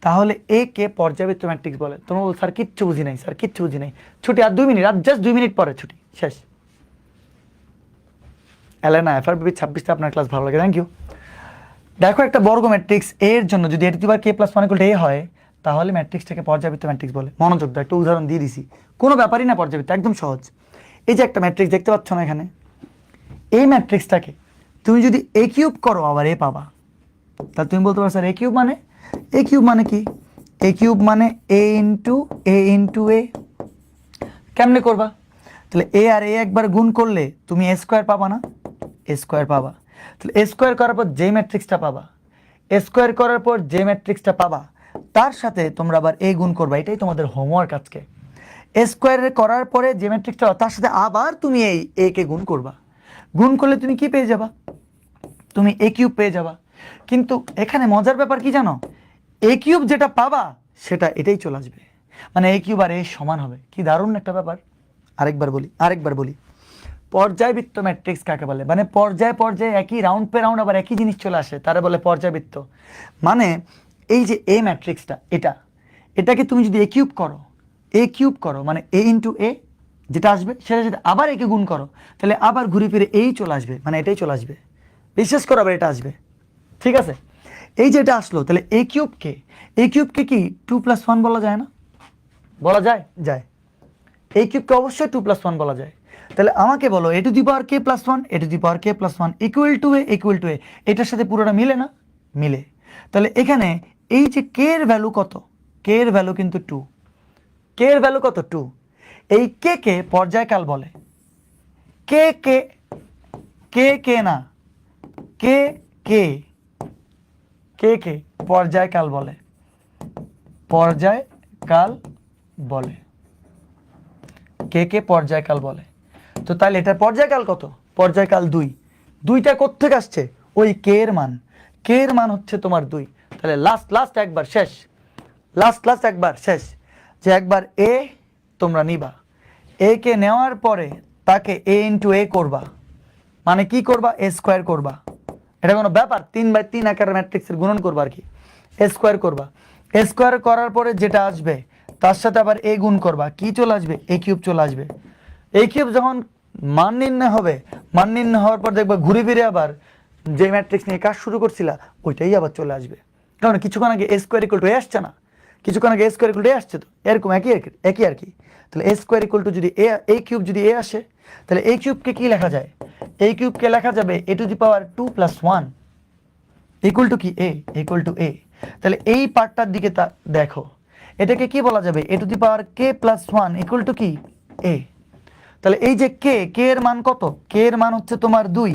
তাহলে এ কে পর্যাবৃত্ত ম্যাট্রিক্স বলে। তোমরা বল স্যার কিচ্ছু বুঝি নাই, স্যার কিচ্ছু বুঝি নাই। ছুটি, আর 2 মিনিট, আর জাস্ট 2 মিনিট পরে ছুটি, শেষ। এলেনা এফআরবিপি 26টা আপনার ক্লাস ভালো লাগে, থ্যাংক ইউ। দেখো একটা বর্গ ম্যাট্রিক্স এর জন্য যদি a⁴ a হয়, তাহলে ম্যাট্রিক্সটাকে পর্যাবৃত্ত ম্যাট্রিক্স বলে। মনোযোগ দাও, একটা উদাহরণ দিয়ে দিছি, কোনো ব্যাপারই না পর্যাবৃত্ত, একদম সহজ। এই যে একটা ম্যাট্রিক্স দেখতে পাচ্ছ না এখানে, এই ম্যাট্রিক্সটাকে তুমি যদি a³ করো, আবার এ পাবা। তাহলে তুমি বলতে পারো স্যার a³ মানে, a³ মানে কি? a³ মানে a × a। কেমনে করবা? তাহলে এ আর এ একবার গুণ করলে তুমি a² পাবা না? a² পাবা। তাহলে a² করার পর যে ম্যাট্রিক্সটা পাবা, a² করার পর যে ম্যাট্রিক্সটা পাবা, তার সাথে তোমরা আবার a গুণ করবা। এটাই তোমাদের হোমওয়ার্ক আজকে। a² করার পরে যে ম্যাট্রিক্সটা, তার সাথে আবার তুমি এই a কে গুণ করবা। গুণ করলে তুমি কি পেয়ে যাবা? তুমি a³ পেয়ে যাবা। কিন্তু এখানে মজার ব্যাপার কি জানো? a³ যেটা পাবা সেটা এটাই চলে আসবে, মানে a³ আর a সমান হবে। কি দারুণ একটা ব্যাপার। আরেকবার বলি, পর্যায়বৃত্ত ম্যাট্রিক্স কাকে বলে? মানে পর্যায়ে পর্যায়ে একই রাউন্ড পে রাউন্ড আবার একই জিনিস চলে আসে, তারা বলে পর্যায়বৃত্ত। মানে এই যে এ ম্যাট্রিক্সটা, এটাকে তুমি যদি a³ করো মানে a × a যেটা আসবে, সেটা যদি আবার একে গুণ করো, তাহলে আবার ঘুরে ফিরে এই চলে আসবে, মানে এটাই চলে আসবে। বিশ্বাস করো, আবার এটা আসবে, ঠিক আছে? এই যে এটা আসলো, তাহলে a³ কে কি 2 + 1 বলা যায় না? বলা যায়? যায়। a³ কে অবশ্যই 2 + 1 বলা যায়। তাহলে আমাকে বলো a⁴ k + 1, a⁴ k + 1 = a, এটার সাথে পুরোটা মিলে না? মিলে। তাহলে এখানে এই যে k এর ভ্যালু কত? k এর ভ্যালু কিন্তু 2। k এর ভ্যালু কত? 2। এই k কে পর্যায়কাল বলে। কে কে কে কে না কে কে কে কে পর্যায়কাল বলে, পর্যায়কাল বলে, কে কে পর্যায়কাল বলে। তো তাহলে এটা পর্যায়কাল কত? পর্যায়কাল 2। 2টা কোত্থেকে আসছে? ওই কে এর মান, কে এর মান হচ্ছে তোমার 2। তাহলে লাস্ট একবার শেষ, লাস্ট একবার শেষ, যে একবার এ তোমরা নিবা, এ কে নেওয়ার পরে তাকে এ ইন্টু এ করবা, মানে কি করবা? এ স্কোয়ার করবা। এটা কোনো ব্যাপার? 3/3 আকারের ম্যাট্রিক্সের গুণন করবা আর কি, এ স্কোয়ার করবা। এ স্কোয়ার করার পরে যেটা আসবে তার সাথে আবার এ গুণ করবা, কি চলে আসবে? এ কিউব চলে আসবে। এ কিউব যখন মান নির্ণয় হবে, মান নির্ণয় হওয়ার পর দেখবা ঘুরে ফিরে আবার যে ম্যাট্রিক্স নিয়ে কাজ শুরু করছিলা ওইটাই আবার চলে আসবে। কারণ কিছুক্ষণ আগে এ স্কোয়ার ইকুয়াল টু এ আসছে না, কিছুক্ষণ আগে এ স্কোয়ার ইকুয়াল টু এ আসছে, তো এরকম একই আর কি। তাহলে এ স্কোয়ার ইকুয়াল টু যদি এ কিউব যদি এ আসে, তাহলে এই কিউবকে কি লেখা যায়? এই কিউবকে লেখা যাবে A to the power 2 + 1 equal to কি? A equal to A. তাহলে এই পার্টটার দিকে দেখো, এটাকে কি বলা যাবে? A to the power K plus 1 equal to কি? এ। তাহলে এই যে কে এর মান কত? কে এর মান হচ্ছে তোমার 2।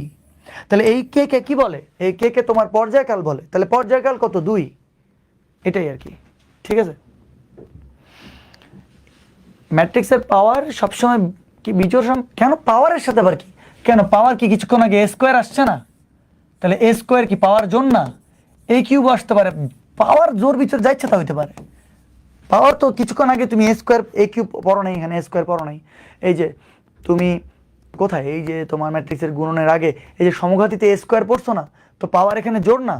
তাহলে এই কে কে কি বলে? এই কে কে তোমার পর্যায়কাল বলে। তাহলে পর্যায়কাল কত? 2। এটাই আর কি, ঠিক আছে। ম্যাট্রিক্সের পাওয়ার সবসময় কি বিজোড় কেন? পাওয়ারের সাথে আবার কি? কেন পাওয়ার কি কিছুক্ষণ আগে এ স্কোয়ার আসছে না? তাহলে এ স্কোয়ার কি পাওয়ার জোর না? এ কিউব আসতে পারে, পাওয়ার জোর বিচোর যা ইচ্ছা তা হইতে পারে। পাওয়ার তো কিছুক্ষণ আগে তুমি এ স্কোয়ার এ কিউব পড়ো নাই, এখানে এ স্কোয়ার পড়ো নাই। এই যে তুমি কোথায়, এই যে তোমার ম্যাট্রিক্সের গুণনের আগে এই যে সমঘাতীতে এ স্কোয়ার পড়ছো না, তো পাওয়ার এখানে জোর না?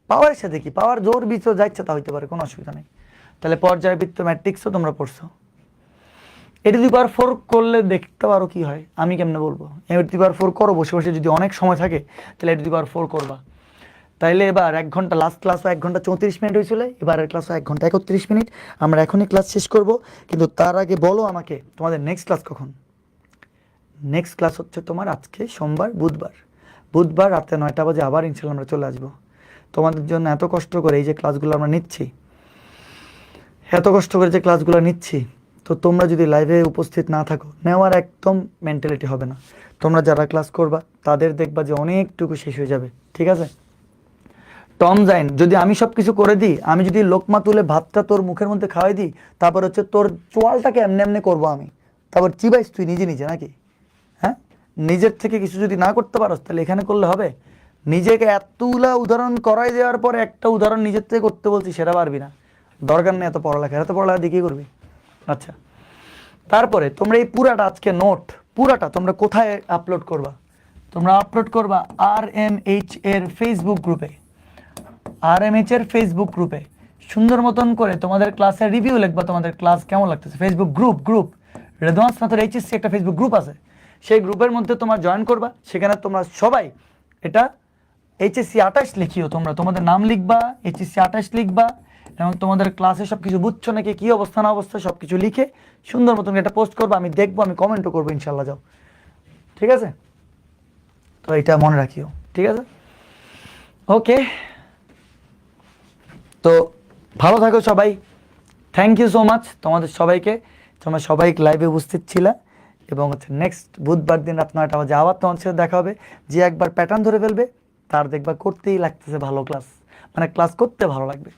পাওয়ারের সাথে কি পাওয়ার জোর বিচোর যা ইচ্ছা তা হইতে পারে, কোনো অসুবিধা নেই। তাহলে পর্যায়বৃত্ত ম্যাট্রিক্সও তোমরা পড়ছো। এ টু দি পাওয়ার 4 করলে দেখতে পারো কি হয়, আমি কেমনে বলবো? এ টু দি পাওয়ার 4 করো বসে বসে, যদি অনেক সময় থাকে তাহলে এ টু দি পাওয়ার 4 করবা। তাইলে এবার 1 ঘন্টা, লাস্ট ক্লাসও 1 ঘন্টা 34 মিনিট হয়েছিল, এবারের ক্লাসও 1 ঘন্টা 31 মিনিট। আমরা এখনই ক্লাস শেষ করব, কিন্তু তার আগে বলো আমাকে তোমাদের নেক্সট ক্লাস কখন? নেক্সট ক্লাস হচ্ছে তোমার আজকে সোমবার, বুধবার রাতে 9টা বাজে আবার ইনশাল্লাহ আমরা চলে আসবো। তোমাদের জন্য এত কষ্ট করে এই যে ক্লাসগুলো আমরা নিচ্ছি, এত কষ্ট করে যে ক্লাসগুলো নিচ্ছি, তো তোমরা যদি লাইভে উপস্থিত না থাকো, নেওয়ার একদম মেন্টালিটি হবে না। তোমরা যারা ক্লাস করবা তাদের দেখবা যে অনেকটুকু শেষ হয়ে যাবে, ঠিক আছে। টম জাইন, যদি আমি সব কিছু করে দিই, আমি যদি লোকমা তুলে ভাতটা তোর মুখের মধ্যে খাওয়াই দিই, তারপর হচ্ছে তোর চোয়ালটাকে এমনি এমনি করবো আমি, তারপর চিবাইস তুই নিজে নিজে নাকি? হ্যাঁ, নিজের থেকে কিছু যদি না করতে পারো তাহলে এখানে করলে হবে? নিজেকে এতগুলা উদাহরণ করাই দেওয়ার পর একটা উদাহরণ নিজের থেকে করতে বলছি, সেটা পারবি না। দরকার নেই এত পড়ালেখা, এত পড়ালেখা দিয়ে কী করবি? আচ্ছা, তারপরে তোমরা এই পুরাটা আজকে নোট পুরাটা তোমরা কোথায় আপলোড করবা? তোমরা আপলোড করবা RMH এর ফেসবুক গ্রুপে। RMH এর ফেসবুক গ্রুপে সুন্দর মতন করে তোমাদের ক্লাসের রিভিউ লিখবা, তোমাদের ক্লাস কেমন লাগতেছে। ফেসবুক গ্রুপ রেদওয়ান স্নাতক HSC একটা ফেসবুক গ্রুপ আছে, সেই গ্রুপের মধ্যে তোমরা জয়েন করবা। সেখানে তোমরা সবাই এটা HSC 28 লিখিও, তোমরা তোমাদের নাম লিখবা, HSC 28 লিখবা, এবং তোমাদের ক্লাসে সব কিছু বুঝছো নাকি, কী অবস্থা না অবস্থা সব কিছু লিখে সুন্দর মতন এটা পোস্ট করবো, আমি দেখবো, আমি কমেন্টও করবো ইনশাল্লাহ। যাও, ঠিক আছে? তো এটা মনে রাখিও, ঠিক আছে? ওকে, তো ভালো থাকো সবাই। থ্যাংক ইউ সো মাচ তোমাদের সবাইকে, তোমরা সবাই লাইভে উপস্থিত ছিলে। এবং হচ্ছে নেক্সট বুধবার দিন রাত 9টা বাজে আবার তোমার সাথে দেখা হবে। যে একবার প্যাটার্ন ধরে ফেলবে তার দেখবা করতেই লাগতেছে ভালো ক্লাস, মানে ক্লাস করতে ভালো লাগবে।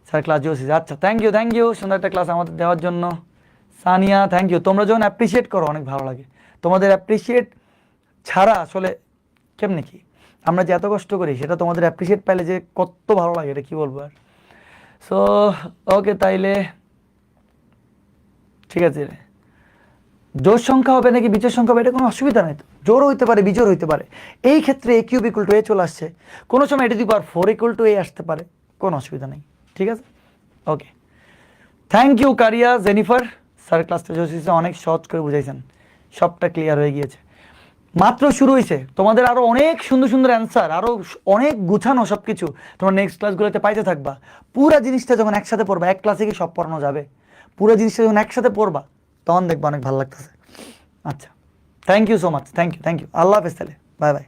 স্যার ক্লাস জোসি, আচ্ছা থ্যাংক ইউ সুন্দর একটা ক্লাস আমাদের দেওয়ার জন্য। সানিয়া থ্যাংক ইউ, তোমরা যখন অ্যাপ্রিসিয়েট করো অনেক ভালো লাগে। তোমাদের অ্যাপ্রিসিয়েট ছাড়া আসলে কেমনে কি, আমরা যে এত কষ্ট করি সেটা তোমাদের অ্যাপ্রিসিয়েট পাইলে যে কত ভালো লাগে, এটা কী বলবো আর। সো ওকে, তাইলে ঠিক আছে। জোর সংখ্যা হবে নাকি বিজোড় সংখ্যা হবে, এটা কোনো অসুবিধা নেই তো, জোর হইতে পারে বিজোড় হইতে পারে। এই ক্ষেত্রে a cube equal to a চলে আসছে, কোনো সময় a to the power 4 equal to a আসতে পারে, কোনো অসুবিধা নেই, ঠিক আছে। ওকে, থ্যাংক ইউ কারিয়া জেনিফার, স্যার ক্লাসটা অনেক সহজ করে বুঝাইছেন, সবটা ক্লিয়ার হয়ে গিয়েছে। মাত্র শুরু হয়েছে, তোমাদের আরও অনেক সুন্দর সুন্দর অ্যান্সার, আরও অনেক গুছানো সব কিছু তোমরা নেক্সট ক্লাসগুলোতে পাইতে থাকবা। পুরো জিনিসটা যখন একসাথে পড়বা, এক ক্লাসে কি সব পড়ানো যাবে? পুরো জিনিসটা যখন একসাথে পড়বা তখন দেখবা অনেক ভালো লাগতেছে। আচ্ছা, thank you so much, thank you, আল্লাহ হাফেজ, তাহলে বাই বাই।